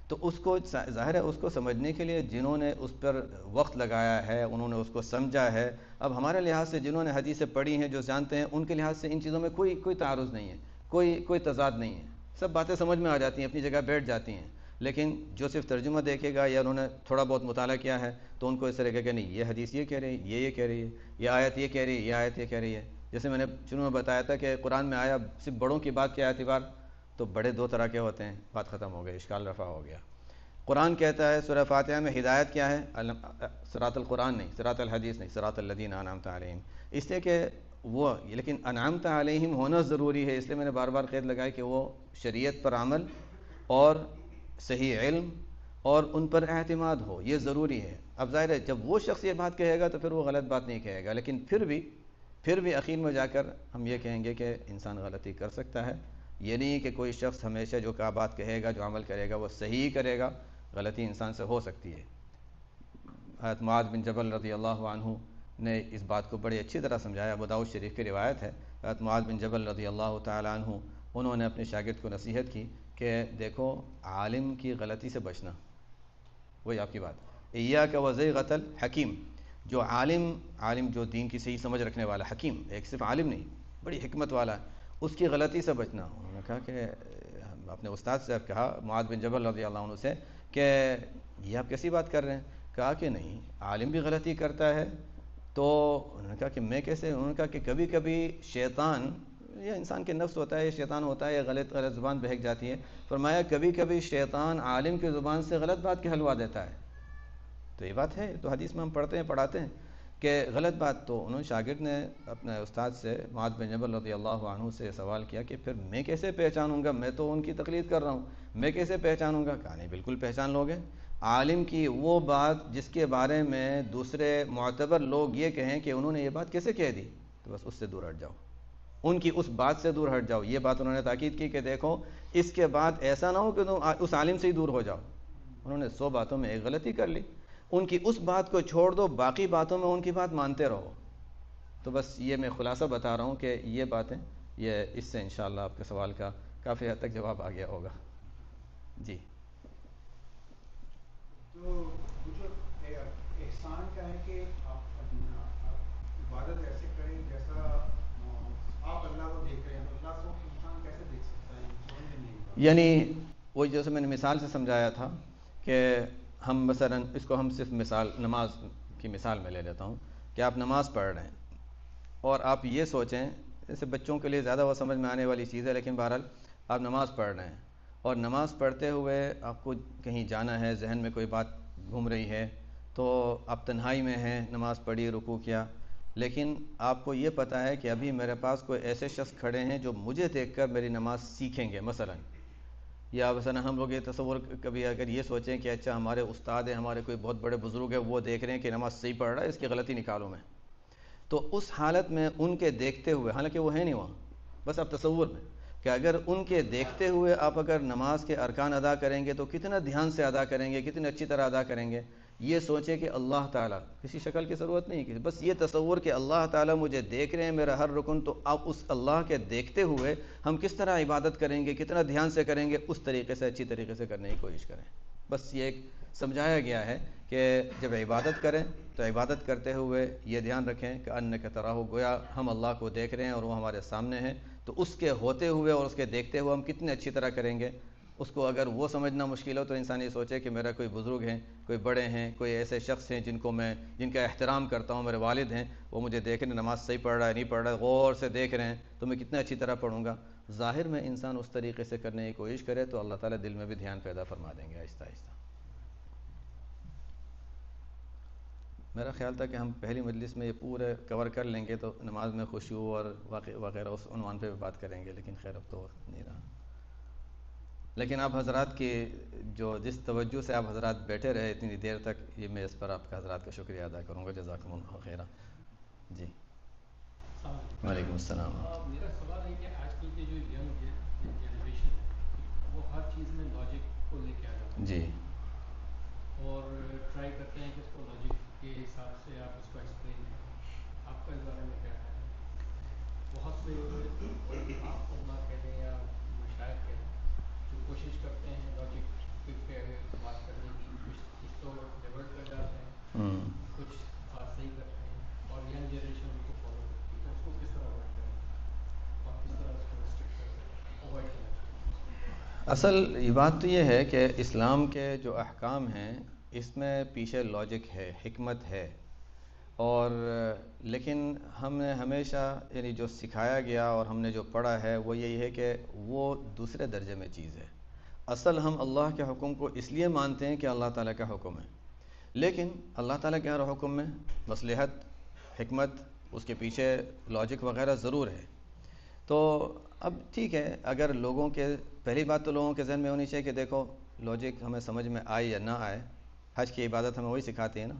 تو اس کو ظاہر ہے اس کو سمجھنے کے لیے جنہوں نے اس پر وقت لگایا ہے، انہوں نے اس کو سمجھا ہے. اب ہمارے لحاظ سے جنہوں نے حدیثیں پڑھی ہیں، جو جانتے ہیں، ان کے لحاظ سے ان چیزوں میں کوئی تعارض نہیں ہے، کوئی تضاد نہیں ہے، سب باتیں سمجھ میں آ جاتی ہیں، اپنی جگہ بیٹھ جاتی ہیں. لیکن جو صرف ترجمہ دیکھے گا یا انہوں نے تھوڑا بہت مطالعہ کیا ہے، تو ان کو اس طرح کہ نہیں یہ حدیث یہ کہہ رہی ہے، یہ کہہ رہی ہے، یہ آیت یہ کہہ رہی ہے، یہ آیت یہ کہہ رہی ہے. جیسے میں نے شروع میں بتایا تھا کہ قرآن میں آیا صرف بڑوں کی بات کے اعتبار، تو بڑے دو طرح کے ہوتے ہیں، بات ختم ہو گئی، اشکال رفع ہو گیا. قرآن کہتا ہے سورہ فاتحہ میں ہدایت کیا ہے؟ صراط القرآن نہیں، صراط الحدیث نہیں، صراط الذین انعمت علیہم، اس لیے کہ وہ، لیکن انعمت علیہم ہونا ضروری ہے، اس لیے میں نے بار بار قید لگائی کہ وہ شریعت پر عمل اور صحیح علم اور ان پر اعتماد ہو، یہ ضروری ہے. اب ظاہر ہے جب وہ شخص یہ بات کہے گا تو پھر وہ غلط بات نہیں کہے گا، لیکن پھر بھی اخیر میں جا کر ہم یہ کہیں گے کہ انسان غلطی کر سکتا ہے. یہ نہیں کہ کوئی شخص ہمیشہ جو بات کہے گا، جو عمل کرے گا وہ صحیح کرے گا، غلطی انسان سے ہو سکتی ہے. حضرت معاذ بن جبل رضی اللہ عنہ نے اس بات کو بڑی اچھی طرح سمجھایا. ابو داؤد شریف کی روایت ہے، حضرت معاذ بن جبل رضی اللہ تعالی عنہ انہوں نے اپنے شاگرد کو نصیحت کی کہ دیکھو عالم کی غلطی سے بچنا، وہی آپ کی بات، ایاک وزیغۃ الحکیم، جو عالم جو دین کی صحیح سمجھ رکھنے والا، حکیم، ایک صرف عالم نہیں، بڑی حکمت والا، اس کی غلطی سے بچنا. انہوں نے کہا کہ اپنے استاد سے کہا، معاذ بن جبل رضی اللہ عنہ سے، کہ یہ آپ کیسی بات کر رہے ہیں؟ کہا کہ نہیں، عالم بھی غلطی کرتا ہے. تو انہوں نے کہا کہ میں کیسے؟ انہوں نے کہا کہ کبھی کبھی شیطان، یہ انسان کے نفس ہوتا ہے، یہ شیطان ہوتا ہے، یہ غلط زبان بہک جاتی ہے. فرمایا کبھی کبھی شیطان عالم کی زبان سے غلط بات کہلوا دیتا ہے. تو یہ بات ہے، تو حدیث میں ہم پڑھتے ہیں، پڑھاتے ہیں کہ غلط بات. تو انہوں نے، شاگرد نے اپنے استاد سے، معاذ بن جبل رضی اللہ عنہ سے سوال کیا کہ پھر میں کیسے پہچانوں گا؟ میں تو ان کی تقلید کر رہا ہوں، میں کیسے پہچانوں گا؟ کہا نہیں، بالکل پہچان لوگے. عالم کی وہ بات جس کے بارے میں دوسرے معتبر لوگ یہ کہیں کہ انہوں نے یہ بات کیسے کہہ دی، تو بس اس سے دور ہٹ جاؤ، ان کی اس بات سے دور ہٹ جاؤ. یہ بات انہوں نے تاکید کی کہ دیکھو اس کے بعد ایسا نہ ہو کہ تم اس عالم سے ہی دور ہو جاؤ. انہوں نے 100 باتوں میں ایک غلطی کر لی، ان کی اس بات کو چھوڑ دو، باقی باتوں میں ان کی بات مانتے رہو. تو بس یہ میں خلاصہ بتا رہا ہوں کہ یہ باتیں، یہ اس سے انشاءاللہ آپ کے سوال کا کافی حد تک جواب آ گیا ہوگا. جی. تو جو احسان کا ہے کہ آپ عبادت ایسے کریں جیسا آپ اللہ کو دیکھ رہے ہیں، تو اللہ کو انسان کیسے دیکھ سکتا ہے؟ سمجھ میں نہیں آتا. یعنی وہ جیسے میں نے مثال سے سمجھایا تھا کہ ہم مثلا اس کو ہم صرف مثال، نماز کی مثال میں لے لیتا ہوں کہ آپ نماز پڑھ رہے ہیں اور آپ یہ سوچیں، جیسے بچوں کے لیے زیادہ وہ سمجھ میں آنے والی چیز ہے، لیکن بہرحال آپ نماز پڑھ رہے ہیں اور نماز پڑھتے ہوئے آپ کو کہیں جانا ہے، ذہن میں کوئی بات گھوم رہی ہے، تو آپ تنہائی میں ہیں، نماز پڑھی، رکوع کیا، لیکن آپ کو یہ پتہ ہے کہ ابھی میرے پاس کوئی ایسے شخص کھڑے ہیں جو مجھے دیکھ کر میری نماز سیکھیں گے مثلا، یا مثلا ہم لوگ یہ تصور کبھی اگر یہ سوچیں کہ اچھا ہمارے استاد ہیں، ہمارے کوئی بہت بڑے بزرگ ہیں، وہ دیکھ رہے ہیں کہ نماز صحیح پڑھ رہا ہے، اس کی غلطی نکالوں میں، تو اس حالت میں ان کے دیکھتے ہوئے، حالانکہ وہ ہے نہیں وہاں، بس آپ تصور میں کہ اگر ان کے دیکھتے ہوئے آپ اگر نماز کے ارکان ادا کریں گے تو کتنا دھیان سے ادا کریں گے، کتنی اچھی طرح ادا کریں گے. یہ سوچیں کہ اللہ تعالیٰ، کسی شکل کی ضرورت نہیں ہے، بس یہ تصور کہ اللہ تعالیٰ مجھے دیکھ رہے ہیں میرا ہر رکن، تو آپ اس اللہ کے دیکھتے ہوئے ہم کس طرح عبادت کریں گے، کتنا دھیان سے کریں گے، اس طریقے سے اچھی طریقے سے کرنے کی کوشش کریں. بس یہ ایک سمجھایا گیا ہے کہ جب عبادت کریں تو عبادت کرتے ہوئے یہ دھیان رکھیں کہ انک تراہ، گویا ہم اللہ کو دیکھ رہے ہیں اور وہ ہمارے سامنے ہیں، تو اس کے ہوتے ہوئے اور اس کے دیکھتے ہوئے ہم کتنے اچھی طرح کریں گے. اس کو اگر وہ سمجھنا مشکل ہو تو انسان یہ سوچے کہ میرا کوئی بزرگ ہیں، کوئی بڑے ہیں، کوئی ایسے شخص ہیں جن کا احترام کرتا ہوں، میرے والد ہیں، وہ مجھے دیکھ رہے ہیں نماز صحیح پڑھ رہا ہے نہیں پڑھ رہا ہے، غور سے دیکھ رہے ہیں تو میں کتنا اچھی طرح پڑھوں گا. ظاہر میں انسان اس طریقے سے کرنے کی کوشش کرے تو اللہ تعالیٰ دل میں بھی دھیان پیدا فرما دیں گے آہستہ آہستہ. میرا خیال تھا کہ ہم پہلی مجلس میں یہ پورے کور کر لیں گے تو نماز میں خشوع اور وغیرہ اس عنوان پہ بھی بات کریں گے، لیکن خیر اب تو وقت نہیں رہا. لیکن آپ حضرات کی جس توجہ سے آپ حضرات بیٹھے رہے اتنی دیر تک، یہ میں اس پر آپ کا حضرات کا شکریہ ادا کروں گا. جزاکم اللہ خیرہ. جی وعلیکم السلام. میرا سوال ہے کہ آج کل کے جو ینگ جنریشن ہے وہ ہر چیز میں لاجک کو لے کے آ جاتے ہیں جی اور ٹرائی کرتے ہیں کہ اس کو لاجک کے حساب سے آپ اس کو ایکسپلین کریں. آپ کا اس بارے میں کیا خیال ہے؟ بہت سے آپ علماء کہہ دیں یا مشاہد کہہ دیں جو کوشش کرتے ہیں لاجک پہ بات کرنے کی، کچھ تو ڈیولٹ کر جاتے ہیں، کچھ صحیح کرتے ہیں، اور ینگ جنریشن ان کو فالو کرتی ہے، تو اس کو کس طرح اوائڈ کریں اور کس طرح اس کو ریسٹرکٹ کر سکیں، اوائڈ کرنا چاہیے؟ اصل یہ بات تو یہ ہے کہ اسلام کے جو احکام ہیں اس میں پیچھے لاجک ہے، حکمت ہے، اور لیکن ہم نے ہمیشہ یعنی جو سکھایا گیا اور ہم نے جو پڑھا ہے وہ یہی ہے کہ وہ دوسرے درجے میں چیز ہے. اصل ہم اللہ کے حکم کو اس لیے مانتے ہیں کہ اللہ تعالیٰ کا حکم ہے، لیکن اللہ تعالیٰ کے ہر حکم میں مصلحت، حکمت، اس کے پیچھے لاجک وغیرہ ضرور ہے. تو اب ٹھیک ہے، اگر لوگوں کے پہلی بات تو لوگوں کے ذہن میں ہونی چاہیے کہ دیکھو لاجک ہمیں سمجھ میں آئے یا نہ آئے، حج کی عبادت ہمیں وہی سکھاتی ہے نا.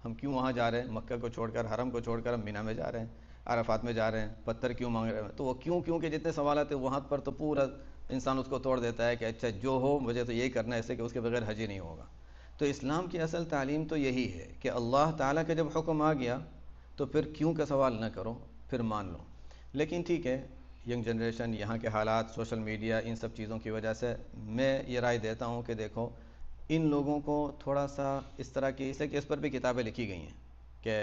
ہم کیوں وہاں جا رہے ہیں؟ مکہ کو چھوڑ کر، حرم کو چھوڑ کر ہم مینا میں جا رہے ہیں، عرفات میں جا رہے ہیں، پتھر کیوں مانگ رہے ہیں؟ تو وہ کیوں کے جتنے سوالات ہیں وہاں پر تو پورا انسان اس کو توڑ دیتا ہے کہ اچھا جو ہو مجھے تو یہی کرنا ہے، ایسے کہ اس کے بغیر حج ہی نہیں ہوگا. تو اسلام کی اصل تعلیم تو یہی ہے کہ اللہ تعالیٰ کا جب حکم آ گیا تو پھر کیوں کا سوال نہ کرو، پھر مان لو. لیکن ٹھیک ہے، ینگ جنریشن، یہاں کے حالات، سوشل میڈیا، ان سب چیزوں کی وجہ سے میں یہ رائے دیتا ہوں کہ دیکھو ان لوگوں کو تھوڑا سا اس طرح کی، اس لیے کہ اس پر بھی کتابیں لکھی گئی ہیں کہ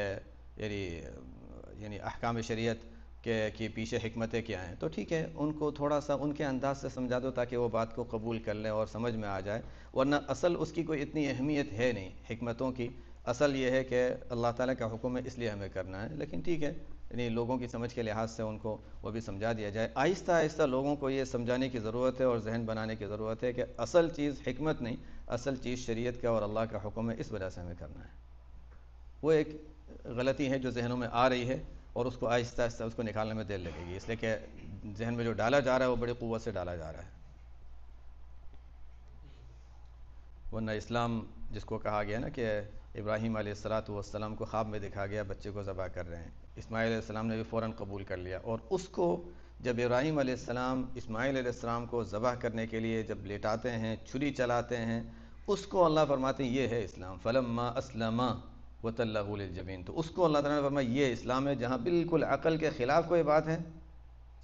یعنی احکام شریعت کے پیچھے حکمتیں کیا ہیں، تو ٹھیک ہے ان کو تھوڑا سا ان کے انداز سے سمجھا دو تاکہ وہ بات کو قبول کر لیں اور سمجھ میں آ جائے. ورنہ اصل اس کی کوئی اتنی اہمیت ہے نہیں حکمتوں کی. اصل یہ ہے کہ اللہ تعالیٰ کا حکم ہے اس لیے ہمیں کرنا ہے. لیکن ٹھیک ہے، یعنی لوگوں کی سمجھ کے لحاظ سے ان کو وہ بھی سمجھا دیا جائے. آہستہ آہستہ لوگوں کو یہ سمجھانے کی ضرورت ہے اور ذہن بنانے کی ضرورت ہے کہ اصل چیز حکمت نہیں، اصل چیز شریعت کا اور اللہ کا حکم ہے، اس وجہ سے ہمیں کرنا ہے. وہ ایک غلطی ہے جو ذہنوں میں آ رہی ہے اور اس کو آہستہ آہستہ اس کو نکالنے میں دیر لگے گی، اس لیے کہ ذہن میں جو ڈالا جا رہا ہے وہ بڑی قوت سے ڈالا جا رہا ہے. ورنہ اسلام جس کو کہا گیا نا کہ ابراہیم علیہ السلام کو خواب میں دکھا گیا بچے کو ذبح کر رہے ہیں، اسماعیل علیہ السلام نے بھی فوراً قبول کر لیا. اور اس کو جب ابراہیم علیہ السلام اسماعیل علیہ السلام کو ذبح کرنے کے لیے جب لیٹاتے ہیں، چھری چلاتے ہیں، اس کو اللہ فرماتے ہیں یہ ہے اسلام. فلما اسلما وتلہ للجبین، تو اس کو اللہ تعالیٰ نے فرمایا یہ اسلام ہے، جہاں بالکل عقل کے خلاف کوئی بات ہے،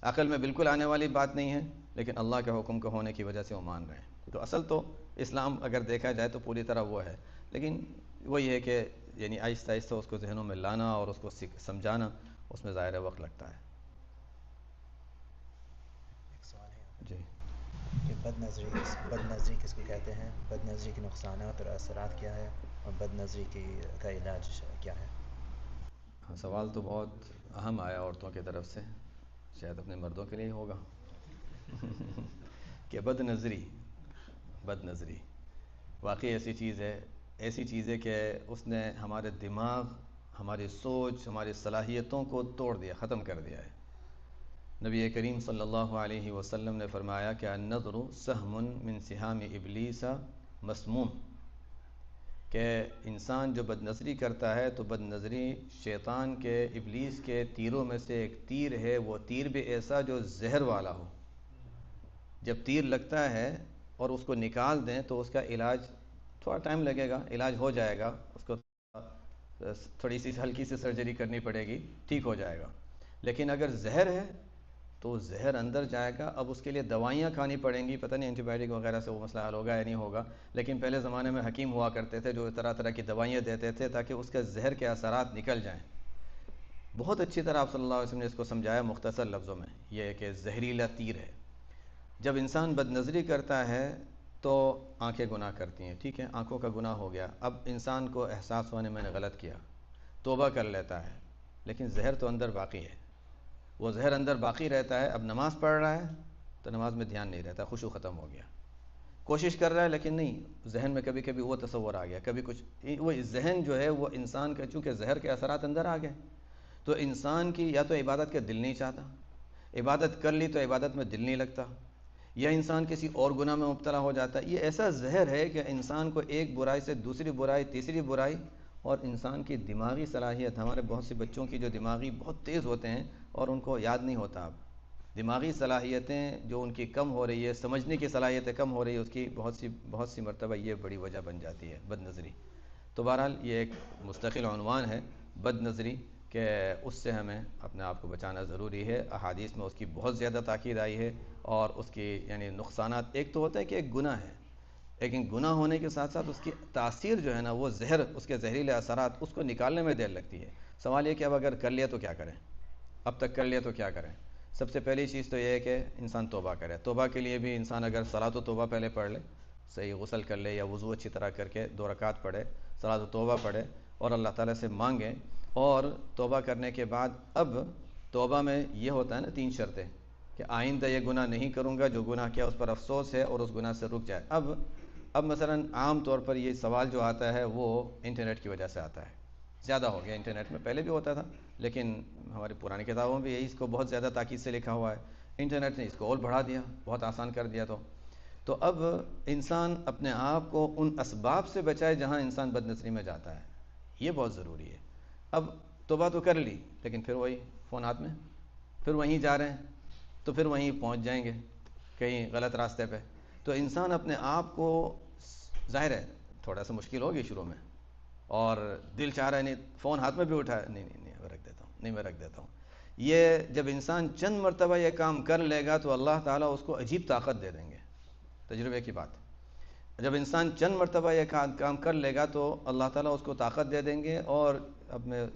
عقل میں بالکل آنے والی بات نہیں ہے، لیکن اللہ کے حکم کے ہونے کی وجہ سے وہ مان رہے ہیں. تو اصل تو اسلام اگر دیکھا جائے تو پوری طرح وہ ہے، لیکن وہی ہے کہ یعنی آہستہ آہستہ اس کو ذہنوں میں لانا اور اس کو سمجھانا، اس میں ظاہر وقت لگتا ہے. ایک سوال ہے جی کہ بد نظری کس کو کہتے ہیں، بد نظری کے نقصانات اور اثرات کیا ہے، اور بد نظری کا علاج کیا ہے؟ سوال تو بہت اہم آیا عورتوں کی طرف سے، شاید اپنے مردوں کے لیے ہوگا کہ بد نظری واقعی ایسی چیز ہے کہ اس نے ہمارے دماغ، ہماری سوچ، ہماری صلاحیتوں کو توڑ دیا، ختم کر دیا ہے۔ نبی کریم صلی اللہ علیہ وسلم نے فرمایا کہ النظر سہم من سہام ابلیس مسموم، کہ انسان جو بد نظری کرتا ہے تو بد نظری شیطان کے، ابلیس کے تیروں میں سے ایک تیر ہے، وہ تیر بھی ایسا جو زہر والا ہو۔ جب تیر لگتا ہے اور اس کو نکال دیں تو اس کا علاج تھوڑا ٹائم لگے گا، علاج ہو جائے گا، اس کو تھوڑی سی ہلکی سی سرجری کرنی پڑے گی، ٹھیک ہو جائے گا۔ لیکن اگر زہر ہے تو زہر اندر جائے گا، اب اس کے لیے دوائیاں کھانی پڑیں گی، پتہ نہیں اینٹی بائیوٹک وغیرہ سے وہ مسئلہ حل ہوگا یا نہیں ہوگا، لیکن پہلے زمانے میں حکیم ہوا کرتے تھے جو طرح طرح کی دوائیاں دیتے تھے تاکہ اس کے زہر کے اثرات نکل جائیں۔ بہت اچھی طرح آپ صلی اللہ علیہ وسلم نے اس کو سمجھایا مختصر لفظوں میں، یہ کہ زہریلا تیر ہے۔ جب انسان بد نظری کرتا ہے تو آنکھیں گناہ کرتی ہیں، ٹھیک ہے، آنکھوں کا گناہ ہو گیا، اب انسان کو احساس ہوا میں نے غلط کیا، توبہ کر لیتا ہے، لیکن زہر تو اندر باقی ہے، وہ زہر اندر باقی رہتا ہے۔ اب نماز پڑھ رہا ہے تو نماز میں دھیان نہیں رہتا، خشوع ختم ہو گیا، کوشش کر رہا ہے لیکن نہیں، ذہن میں کبھی کبھی وہ تصور آ گیا، کبھی کچھ، وہ ذہن جو ہے وہ انسان کا چونکہ زہر کے اثرات اندر آ گئے تو انسان کی یا تو عبادت کا دل نہیں چاہتا، عبادت کر لی تو عبادت میں دل نہیں لگتا، یا انسان کسی اور گناہ میں مبتلا ہو جاتا ہے۔ یہ ایسا زہر ہے کہ انسان کو ایک برائی سے دوسری برائی، تیسری برائی، اور انسان کی دماغی صلاحیت، ہمارے بہت سے بچوں کی جو دماغی بہت تیز ہوتے ہیں اور ان کو یاد نہیں ہوتا، اب دماغی صلاحیتیں جو ان کی کم ہو رہی ہے، سمجھنے کی صلاحیتیں کم ہو رہی ہے، اس کی بہت سی مرتبہ یہ بڑی وجہ بن جاتی ہے بد نظری۔ تو بہرحال یہ ایک مستقل عنوان ہے بد نظری، کہ اس سے ہمیں اپنے آپ کو بچانا ضروری ہے۔ احادیث میں اس کی بہت زیادہ تاکید آئی ہے، اور اس کی یعنی نقصانات، ایک تو ہوتا ہے کہ ایک گناہ ہے، لیکن گناہ ہونے کے ساتھ ساتھ اس کی تاثیر جو ہے نا، وہ زہر، اس کے زہریلے اثرات، اس کو نکالنے میں دیر لگتی ہے۔ سوال یہ کہ اب اگر کر لیا تو کیا کریں، اب تک کر لیا تو کیا کریں؟ سب سے پہلی چیز تو یہ ہے کہ انسان توبہ کرے۔ توبہ کے لیے بھی انسان اگر صلاۃ و توبہ پہلے پڑھ لے، صحیح غسل کر لے یا وضو اچھی طرح کر کے 2 رکعت پڑھے، صلاۃ و توبہ پڑھے اور اللہ تعالیٰ سے مانگیں، اور توبہ کرنے کے بعد اب توبہ میں یہ ہوتا ہے نا 3 شرطیں، کہ آئندہ یہ گناہ نہیں کروں گا، جو گناہ کیا اس پر افسوس ہے اور اس گناہ سے رک جائے۔ اب مثلا عام طور پر یہ سوال جو آتا ہے وہ انٹرنیٹ کی وجہ سے آتا ہے، زیادہ ہو گیا، انٹرنیٹ میں پہلے بھی ہوتا تھا لیکن ہماری پرانی کتابوں میں بھی یہی اس کو بہت زیادہ تاکید سے لکھا ہوا ہے، انٹرنیٹ نے اس کو اور بڑھا دیا، بہت آسان کر دیا۔ تو اب انسان اپنے آپ کو ان اسباب سے بچائے جہاں انسان بد نظری میں جاتا ہے، یہ بہت ضروری ہے۔ اب توبہ تو کر لی لیکن پھر وہی فون ہاتھ میں، پھر وہیں جا رہے ہیں تو پھر وہیں پہنچ جائیں گے کہیں غلط راستے پہ۔ تو انسان اپنے آپ کو، ظاہر ہے تھوڑا سا مشکل ہوگی شروع میں، اور دل چاہ رہا ہے نہیں فون ہاتھ میں بھی اٹھایا، نہیں میں رکھ دیتا ہوں، نہیں میں رکھ دیتا ہوں۔ یہ جب انسان چند مرتبہ یہ کام کر لے گا تو اللہ تعالیٰ اس کو عجیب طاقت دے دیں گے، تجربے کی بات۔ جب انسان چند مرتبہ یہ کام کر لے گا تو اللہ تعالیٰ اس کو طاقت دے دیں گے۔ اور اب میں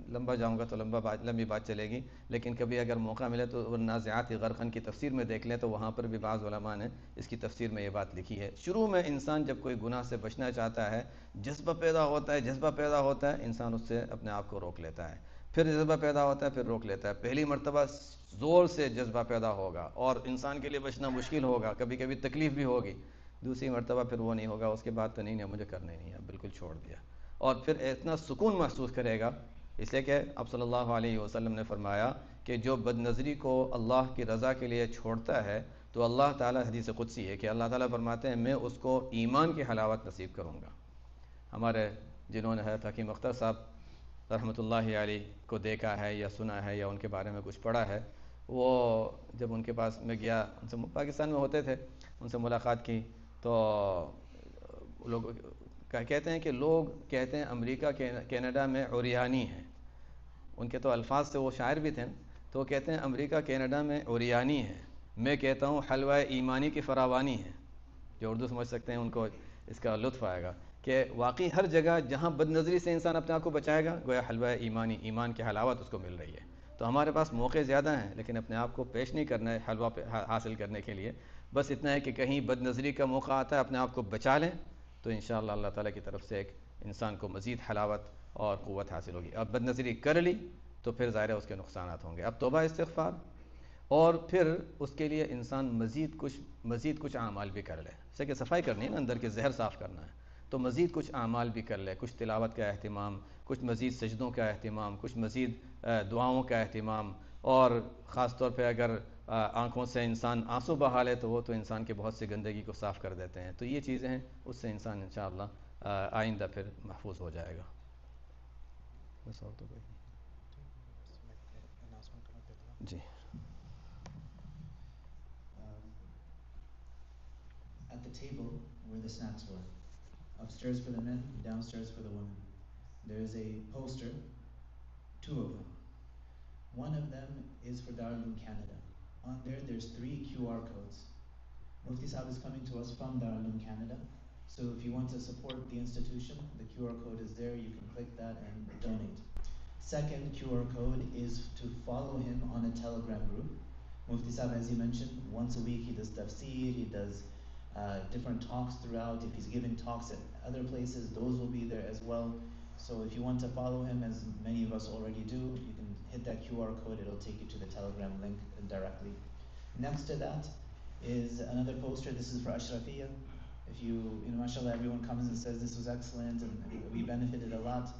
لمبا جاؤں گا تو لمبی بات چلے گی، لیکن کبھی اگر موقع ملے تو والنازعات غرقاً کی تفسیر میں دیکھ لیں تو وہاں پر بھی بعض علماء نے اس کی تفسیر میں یہ بات لکھی ہے۔ شروع میں انسان جب کوئی گناہ سے بچنا چاہتا ہے، جذبہ پیدا ہوتا ہے، انسان اس سے اپنے آپ کو روک لیتا ہے، پھر جذبہ پیدا ہوتا ہے، پھر روک لیتا ہے۔ پہلی مرتبہ زور سے جذبہ پیدا ہوگا اور انسان کے لیے بچنا مشکل ہوگا، کبھی کبھی تکلیف بھی ہوگی، دوسری مرتبہ پھر وہ نہیں ہوگا، اس کے بعد تو نہیں مجھے کرنا ہی نہیں ہے، بالکل چھوڑ دیا، اور پھر اتنا سکون محسوس کرے گا۔ اس لیے کہ اب صلی اللہ علیہ وسلم نے فرمایا کہ جو بد نظری کو اللہ کی رضا کے لیے چھوڑتا ہے تو اللہ تعالیٰ، حدیث قدسی ہے کہ اللہ تعالیٰ فرماتے ہیں میں اس کو ایمان کی حلاوت نصیب کروں گا۔ ہمارے جنہوں نے حضرت حکیم اختر صاحب رحمۃ اللہ علیہ کو دیکھا ہے یا سنا ہے یا ان کے بارے میں کچھ پڑھا ہے، وہ جب ان کے پاس میں گیا، ان سے پاکستان میں ہوتے تھے، ان سے ملاقات کی تو لوگ کہتے ہیں کہ لوگ کہتے ہیں امریکہ کینیڈا میں عریانی ہے، ان کے تو الفاظ سے وہ شاعر بھی تھے، تو وہ کہتے ہیں امریکہ کینیڈا میں عریانی ہے، میں کہتا ہوں حلوہ ایمانی کی فراوانی ہے۔ جو اردو سمجھ سکتے ہیں ان کو اس کا لطف آئے گا کہ واقعی ہر جگہ جہاں بد نظری سے انسان اپنے آپ کو بچائے گا، گویا حلوہ ایمانی، ایمان کی حلاوت اس کو مل رہی ہے۔ تو ہمارے پاس موقع زیادہ ہیں لیکن اپنے آپ کو پیش نہیں کرنا ہے حلوہ حاصل کرنے کے لیے، بس اتنا ہے کہ کہیں بد نظری کا موقع آتا ہے اپنے آپ کو بچا لیں تو انشاءاللہ اللہ تعالیٰ کی طرف سے ایک انسان کو مزید حلاوت اور قوت حاصل ہوگی۔ اب بد نظری کر لی تو پھر ظاہر ہے اس کے نقصانات ہوں گے۔ اب توبہ استغفار، اور پھر اس کے لیے انسان مزید کچھ اعمال بھی کر لے، جیسے کہ صفائی کرنی ہے نا، اندر کے زہر صاف کرنا ہے، تو مزید کچھ اعمال بھی کر لے، کچھ تلاوت کا اہتمام، کچھ مزید سجدوں کا اہتمام، کچھ مزید دعاؤں کا اہتمام، اور خاص طور پہ اگر آنکھوں سے انسان آنسو بہا لے تو وہ تو انسان کے بہت سی گندگی کو صاف کر دیتے ہیں. تو یہ چیزیں ہیں، اس سے انسان انشاءاللہ آئندہ پھر محفوظ ہو جائے گا. بس اور تو کوئی جی. At the table where the snacks were, upstairs for the men, downstairs for the women, there is a poster, 2 of them. One of them is for Darul Uloom Canada. On there, there's 3 QR codes. Mufti Sahib is coming to us from Darul Uloom Canada. So if you want to support the institution, the QR code is there. You can click that and donate. Second QR code is to follow him on a Telegram group. Mufti Sahib, as he mentioned, once a week he does tafsir, he does different talks throughout. If he's giving talks at other places, those will be there as well. So if you want to follow him, as many of us already do, you can hit that QR code. It'll take you to the Telegram link directly. Next to that is another poster. This is for Ashrafiyya. If mashallah, everyone comes and says this was excellent and we benefited a lot.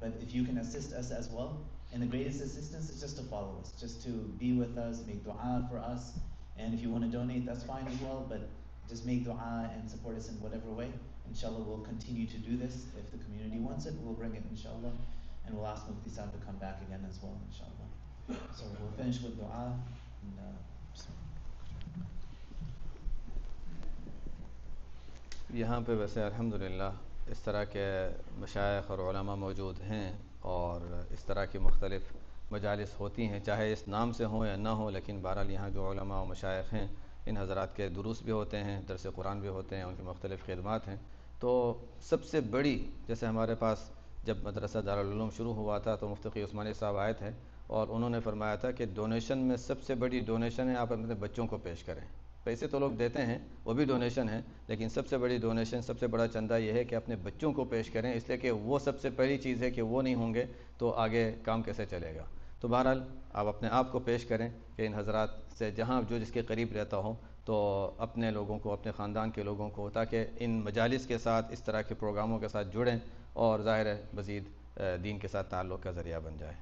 But if you can assist us as well, and the greatest assistance is just to follow us, just to be with us, make dua for us. And if you want to donate, that's fine as well, but just make dua and support us in whatever way. Inshallah, we'll continue to do this. If the community wants it, we'll bring it, inshallah. And we'll ask Mufti Sahib to come back again as well, inshallah. So we'll finish with dua. یہاں پہ ویسے الحمدللہ اس طرح کے مشائخ اور علماء موجود ہیں، اور اس طرح کی مختلف مجالس ہوتی ہیں، چاہے اس نام سے ہوں یا نہ ہوں، لیکن بہرحال یہاں جو علماء و مشائخ ہیں ان حضرات کے دروس بھی ہوتے ہیں، درس قرآن بھی ہوتے ہیں، ان کی مختلف خدمات ہیں. تو سب سے بڑی، جیسے ہمارے پاس جب مدرسہ دارالعلوم شروع ہوا تھا تو مفتی تقی عثمانی صاحب آئے تھے اور انہوں نے فرمایا تھا کہ ڈونیشن میں سب سے بڑی ڈونیشن ہے آپ اپنے بچوں کو پیش کریں. پیسے تو لوگ دیتے ہیں، وہ بھی ڈونیشن ہے، لیکن سب سے بڑی ڈونیشن، سب سے بڑا چندہ یہ ہے کہ اپنے بچوں کو پیش کریں، اس لیے کہ وہ سب سے پہلی چیز ہے کہ وہ نہیں ہوں گے تو آگے کام کیسے چلے گا. تو بہرحال آپ اپنے آپ کو پیش کریں کہ ان حضرات سے جہاں جو جس کے قریب رہتا ہوں تو اپنے لوگوں کو، اپنے خاندان کے لوگوں کو، تاکہ ان مجالس کے ساتھ، اس طرح کے پروگراموں کے ساتھ جڑیں اور ظاہر ہے مزید دین کے ساتھ تعلق کا ذریعہ بن جائے.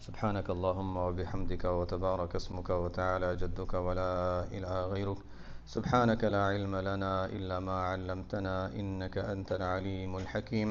سبحانك اللهم وبحمدك وتبارك اسمك وتعالى جدك ولا إله غيرك. سبحانك لا علم لنا إلا ما علمتنا إنك أنت العليم الحكيم.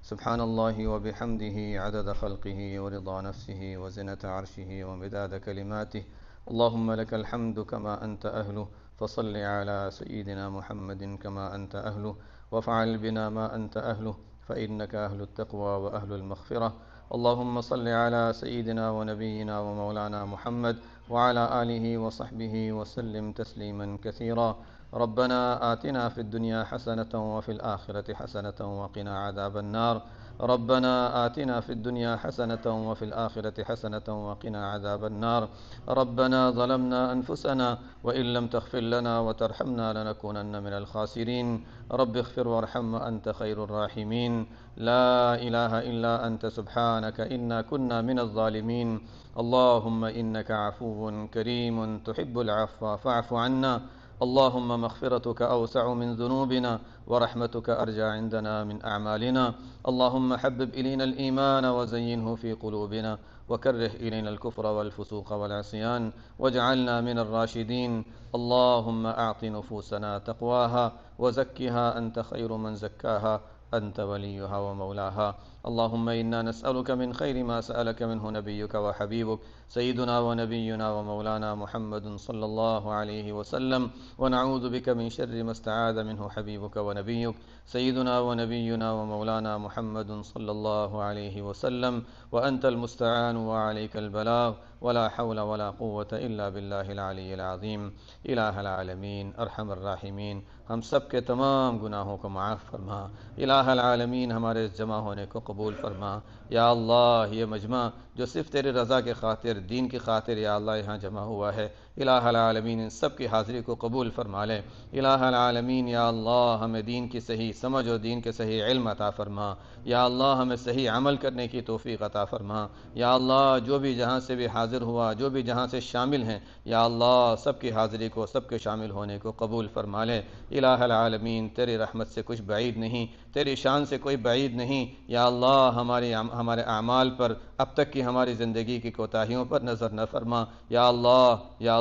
سبحان الله وبحمده عدد خلقه ورضا نفسه وزنة عرشه ومداد كلماته. اللهم لك الحمد كما أنت أهله، فصل على سيدنا محمد كما أنت أهله، وافعل بنا ما أنت أهله، فإنك أهل التقوى وأهل المغفرة. اللهم صل على سيدنا ونبينا ومولانا محمد وعلى آله وصحبه وسلم تسليما كثيرا. ربنا آتنا في الدنيا حسنة وفي الآخرة حسنة وقنا عذاب النار. ربنا آتنا في الدنيا حسنة وفي الآخرة حسنة وقنا عذاب النار. ربنا ظلمنا أنفسنا وإن لم تغفر لنا وترحمنا لنكونن من الخاسرين. رب اغفر وارحم وأنت خير الراحمين. لا إله إلا أنت سبحانك إنا كنا من الظالمين. اللهم إنك عفو كريم تحب العفو فاعف عنا. اللهم مغفرتك أوسع من ذنوبنا ورحمتك أرجى عندنا من أعمالنا. اللهم حبب إلينا الإيمان وزينه في قلوبنا وكره إلينا الكفر والفسوق والعصيان واجعلنا من الراشدين. اللهم أعط نفوسنا تقواها وزكها أنت خير من زكاها أنت وليها ومولاها. اللهم إنا نسألك من خير ما سألك منه نبيك وحبيبك سيدنا ونبينا ومولانا محمد صلى الله عليه وسلم، ونعوذ بك من شر ما استعاذ منه حبيبك ونبيك سيدنا ونبينا ومولانا محمد صلى الله عليه وسلم. وأنت المستعان وعليك البلاغ ولا حول ولا قوة إلا بالله العلي العظيم. الہ العالمین ارحم الراحمین، ہم سب کے تمام گناہوں کو معاف فرما. الہ العالمین، ہمارے جمع ہونے کو قبول فرما۔ یا اللہ یہ مجمع جو صرف تیرے رضا کے خاطر، دین کی خاطر یا اللہ یہاں جمع ہوا ہے، الہ العالمین ان سب کی حاضری کو قبول فرما لے۔ الہ العالمین یا اللہ ہمیں دین کی صحیح سمجھ اور دین کے صحیح علم عطا فرما۔ یا اللہ ہمیں صحیح عمل کرنے کی توفیق عطا فرما۔ یا اللہ جو بھی جہاں سے بھی حاضر ہوا، جو بھی جہاں سے شامل ہیں، یا اللہ سب کی حاضری کو، سب کے شامل ہونے کو قبول فرما لے۔ الہ العالمین تیری رحمت سے کچھ بعید نہیں، تیری شان سے کوئی بعید نہیں۔ یا اللہ ہمارے اعمال پر، اب تک کی ہماری زندگی کی کوتاہیوں پر نظر نہ فرما۔ یا اللہ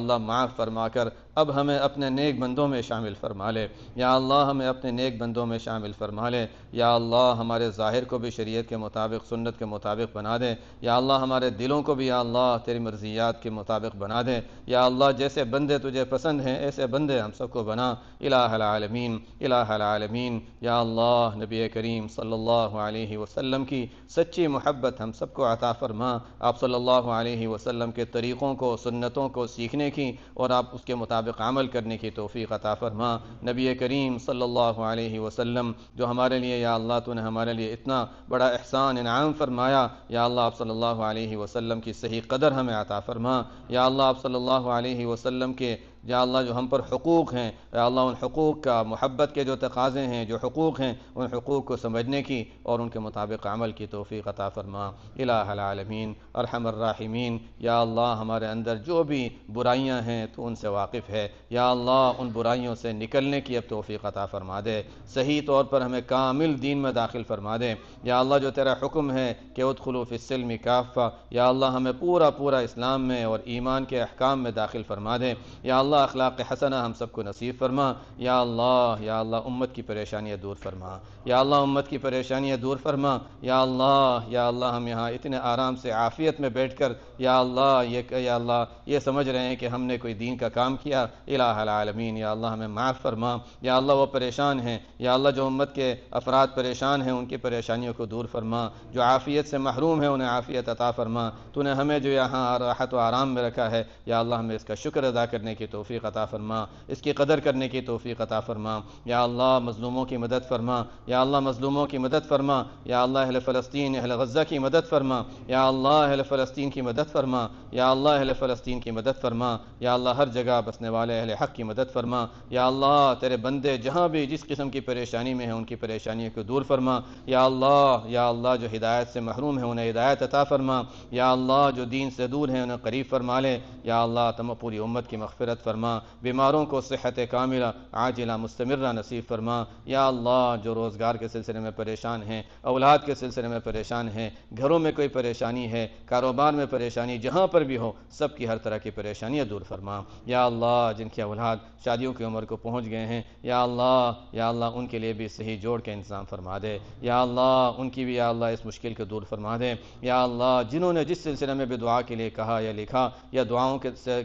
معاف فرما کر اب ہمیں اپنے نیک بندوں میں شامل فرما لے۔ یا اللہ ہمیں اپنے نیک بندوں میں شامل فرما لے۔ یا اللہ ہمارے ظاہر کو بھی شریعت کے مطابق، سنت کے مطابق بنا دے۔ یا اللہ ہمارے دلوں کو بھی یا اللہ تیری مرضیات کے مطابق بنا دے۔ یا اللہ جیسے بندے تجھے پسند ہیں ایسے بندے ہم سب کو بنا۔ الہ العالمین، الہ العالمین یا اللہ نبی کریم صلی اللہ علیہ وسلم کی سچی محبت ہم سب کو عطا فرما۔ آپ صلی اللہ علیہ وسلم کے طریقوں کو، سنتوں کو سیکھنے کی اور آپ اس کے مطابق عمل کرنے کی توفیق عطا فرما۔ نبی کریم صلی اللہ علیہ وسلم جو ہمارے لیے یا اللہ تو نے ہمارے لیے اتنا بڑا احسان انعام فرمایا، یا اللہ آپ صلی اللہ علیہ وسلم کی صحیح قدر ہمیں عطا فرما۔ یا اللہ آپ صلی اللہ علیہ وسلم کے یا اللہ جو ہم پر حقوق ہیں، یا اللہ ان حقوق کا، محبت کے جو تقاضے ہیں، جو حقوق ہیں، ان حقوق کو سمجھنے کی اور ان کے مطابق عمل کی توفیق عطا فرما۔ الہ العالمین ارحم الراحمین یا اللہ ہمارے اندر جو بھی برائیاں ہیں تو ان سے واقف ہے، یا اللہ ان برائیوں سے نکلنے کی اب توفیق عطا فرما دے، صحیح طور پر ہمیں کامل دین میں داخل فرما دے۔ یا اللہ جو تیرا حکم ہے کہ ادخلوا فی السلم کافہ، یا اللہ ہمیں پورا اسلام میں اور ایمان کے احکام میں داخل فرما دے۔ یا اللہ اخلاق حسنہ ہم سب کو نصیب فرما۔ یا اللہ امت کی پریشانیاں دور فرما۔ یا اللہ امت کی پریشانیاں دور فرما۔ یا اللہ ہم یہاں اتنے آرام سے عافیت میں بیٹھ کر یا اللہ یہ سمجھ رہے ہیں کہ ہم نے کوئی دین کا کام کیا۔ الہ العالمین یا اللہ ہمیں معاف فرما۔ یا اللہ وہ پریشان ہیں، یا اللہ جو امت کے افراد پریشان ہیں ان کی پریشانیوں کو دور فرما، جو عافیت سے محروم ہیں انہیں عافیت عطا فرما۔ تو نے ہمیں جو یہاں راحت و آرام میں رکھا ہے، یا اللہ ہمیں اس کا شکر ادا کرنے کی توفیق عطا فرما، اس کی قدر کرنے کی توفیق عطا فرما۔ یا اللہ مظلوموں کی مدد فرما، یا اللہ مظلوموں کی مدد فرما۔ یا اللہ اہل فلسطین، اہل غزہ کی مدد فرما۔ یا اللہ اہل فلسطین کی مدد فرما۔ یا اللہ اہل فلسطین کی مدد فرما۔ یا اللہ ہر جگہ بسنے والے اہل حق کی مدد فرما۔ یا اللہ تیرے بندے جہاں بھی جس قسم کی پریشانی میں ہیں ان کی پریشانیوں کو دور فرما۔ یا اللہ جو ہدایت سے محروم ہیں انہیں ہدایت عطا فرما۔ یا اللہ جو دین سے دور ہیں انہیں قریب فرما لے۔ یا اللہ تمام پوری امت کی مغفرت فرما، بیماروں کو صحت کاملہ عاجلہ مستمرہ نصیب فرما۔ یا اللہ جو روزگار کے سلسلے میں پریشان ہیں، اولاد کے سلسلے میں پریشان ہیں، گھروں میں کوئی پریشانی ہے، کاروبار میں پریشانی، جہاں پر بھی ہو سب کی ہر طرح کی پریشانیاں دور فرما۔ یا اللہ جن کی اولاد شادیوں کی عمر کو پہنچ گئے ہیں، یا اللہ ان کے لیے بھی صحیح جوڑ کے انتظام فرما دے۔ یا اللہ ان کی بھی یا اللہ اس مشکل کو دور فرما دے۔ یا اللہ جنہوں نے جس سلسلے میں بھی دعا کے لیے کہا یا لکھا یا دعاؤں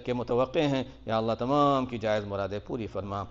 کے متوقع ہیں، یا اللہ تمام کی جائز مرادیں پوری فرما۔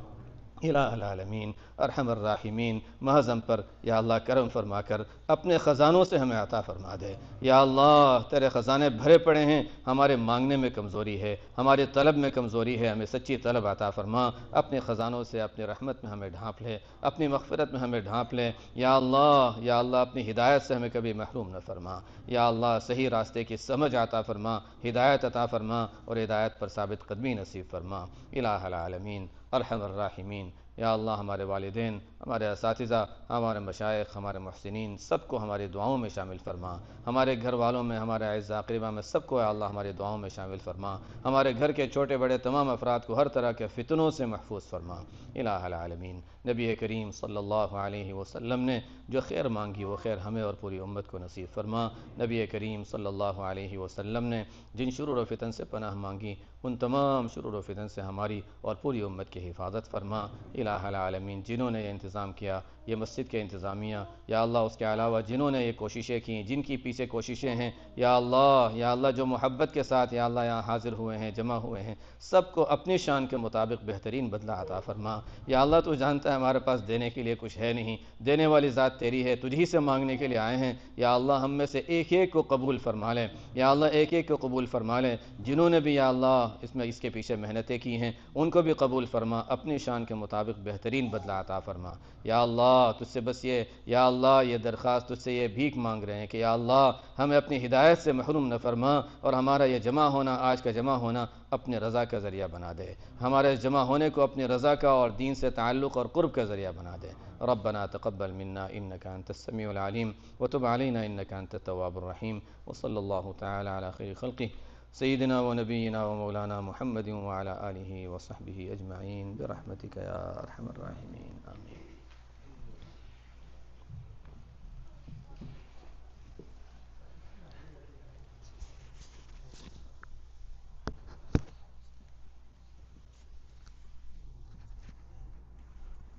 الہ العالمین ارحم الراحمین محض ہم پر یا اللہ کرم فرما کر اپنے خزانوں سے ہمیں عطا فرما دے۔ یا اللہ تیرے خزانے بھرے پڑے ہیں، ہمارے مانگنے میں کمزوری ہے، ہمارے طلب میں کمزوری ہے، ہمیں سچی طلب عطا فرما۔ اپنے خزانوں سے اپنی رحمت میں ہمیں ڈھانپ لے، اپنی مغفرت میں ہمیں ڈھانپ لے۔ یا اللہ اپنی ہدایت سے ہمیں کبھی محروم نہ فرما۔ یا اللہ صحیح راستے کی سمجھ عطا فرما، ہدایت عطا فرما اور ہدایت پر ثابت قدمی نصیب فرما۔ الہ العالمین ارحم الراحمین یا اللہ ہمارے والدین، ہمارے اساتذہ، ہمارے مشائخ، ہمارے محسنین سب کو ہماری دعاؤں میں شامل فرما۔ ہمارے گھر والوں میں، ہمارے اعزاء اقربا میں سب کو یا اللہ ہماری دعاؤں میں شامل فرما۔ ہمارے گھر کے چھوٹے بڑے تمام افراد کو ہر طرح کے فتنوں سے محفوظ فرما۔ الہ العالمین نبی کریم صلی اللہ علیہ وسلم نے جو خیر مانگی وہ خیر ہمیں اور پوری امت کو نصیب فرما۔ نبی کریم صلی اللہ علیہ وسلم نے جن شرور و فتن سے پناہ مانگی ان تمام شرور و فتن سے ہماری اور پوری امت کی حفاظت فرما۔ الہ العالمین جنہوں نے یہ انتظام کیا، یہ مسجد کے انتظامیہ، یا اللہ اس کے علاوہ جنہوں نے یہ کوششیں کی، جن کی پیچھے کوششیں ہیں، یا اللہ جو محبت کے ساتھ یا اللہ یہاں حاضر ہوئے ہیں، جمع ہوئے ہیں، سب کو اپنی شان کے مطابق بہترین بدلہ عطا فرما۔ یا اللہ تو جانتا ہے ہمارے پاس دینے کے لیے کچھ ہے نہیں، دینے والی ذات تیری ہے، تجھی سے مانگنے کے لیے آئے ہیں۔ یا اللہ ہم میں سے ایک ایک کو قبول فرما لے، یا اللہ ایک ایک کو قبول فرما لے۔ جنہوں نے بھی یا اللہ اس کے پیچھے محنتیں کی ہیں ان کو بھی قبول فرما، اپنی شان کے مطابق بہترین بدلہ عطا فرما۔ یا اللہ اللہ تجھ سے بس یا اللہ یہ درخواست تجھ سے یہ بھیک مانگ رہے ہیں کہ یا اللہ ہمیں اپنی ہدایت سے محروم نہ فرما، اور ہمارا یہ جمع ہونا، آج کا جمع ہونا اپنے رضا کا ذریعہ بنا دے، ہمارے جمع ہونے کو اپنے رضا کا اور دین سے تعلق اور قرب کا ذریعہ بنا دے۔ ربنا تقبل منا انك انت السميع العليم وتب علينا انك انت التواب الرحيم، وصلى الله تعالى على خير خلقه سيدنا ونبينا ومولانا محمد وعلى آله وصحبه أجمعين برحمتك يا أرحم الراحمين.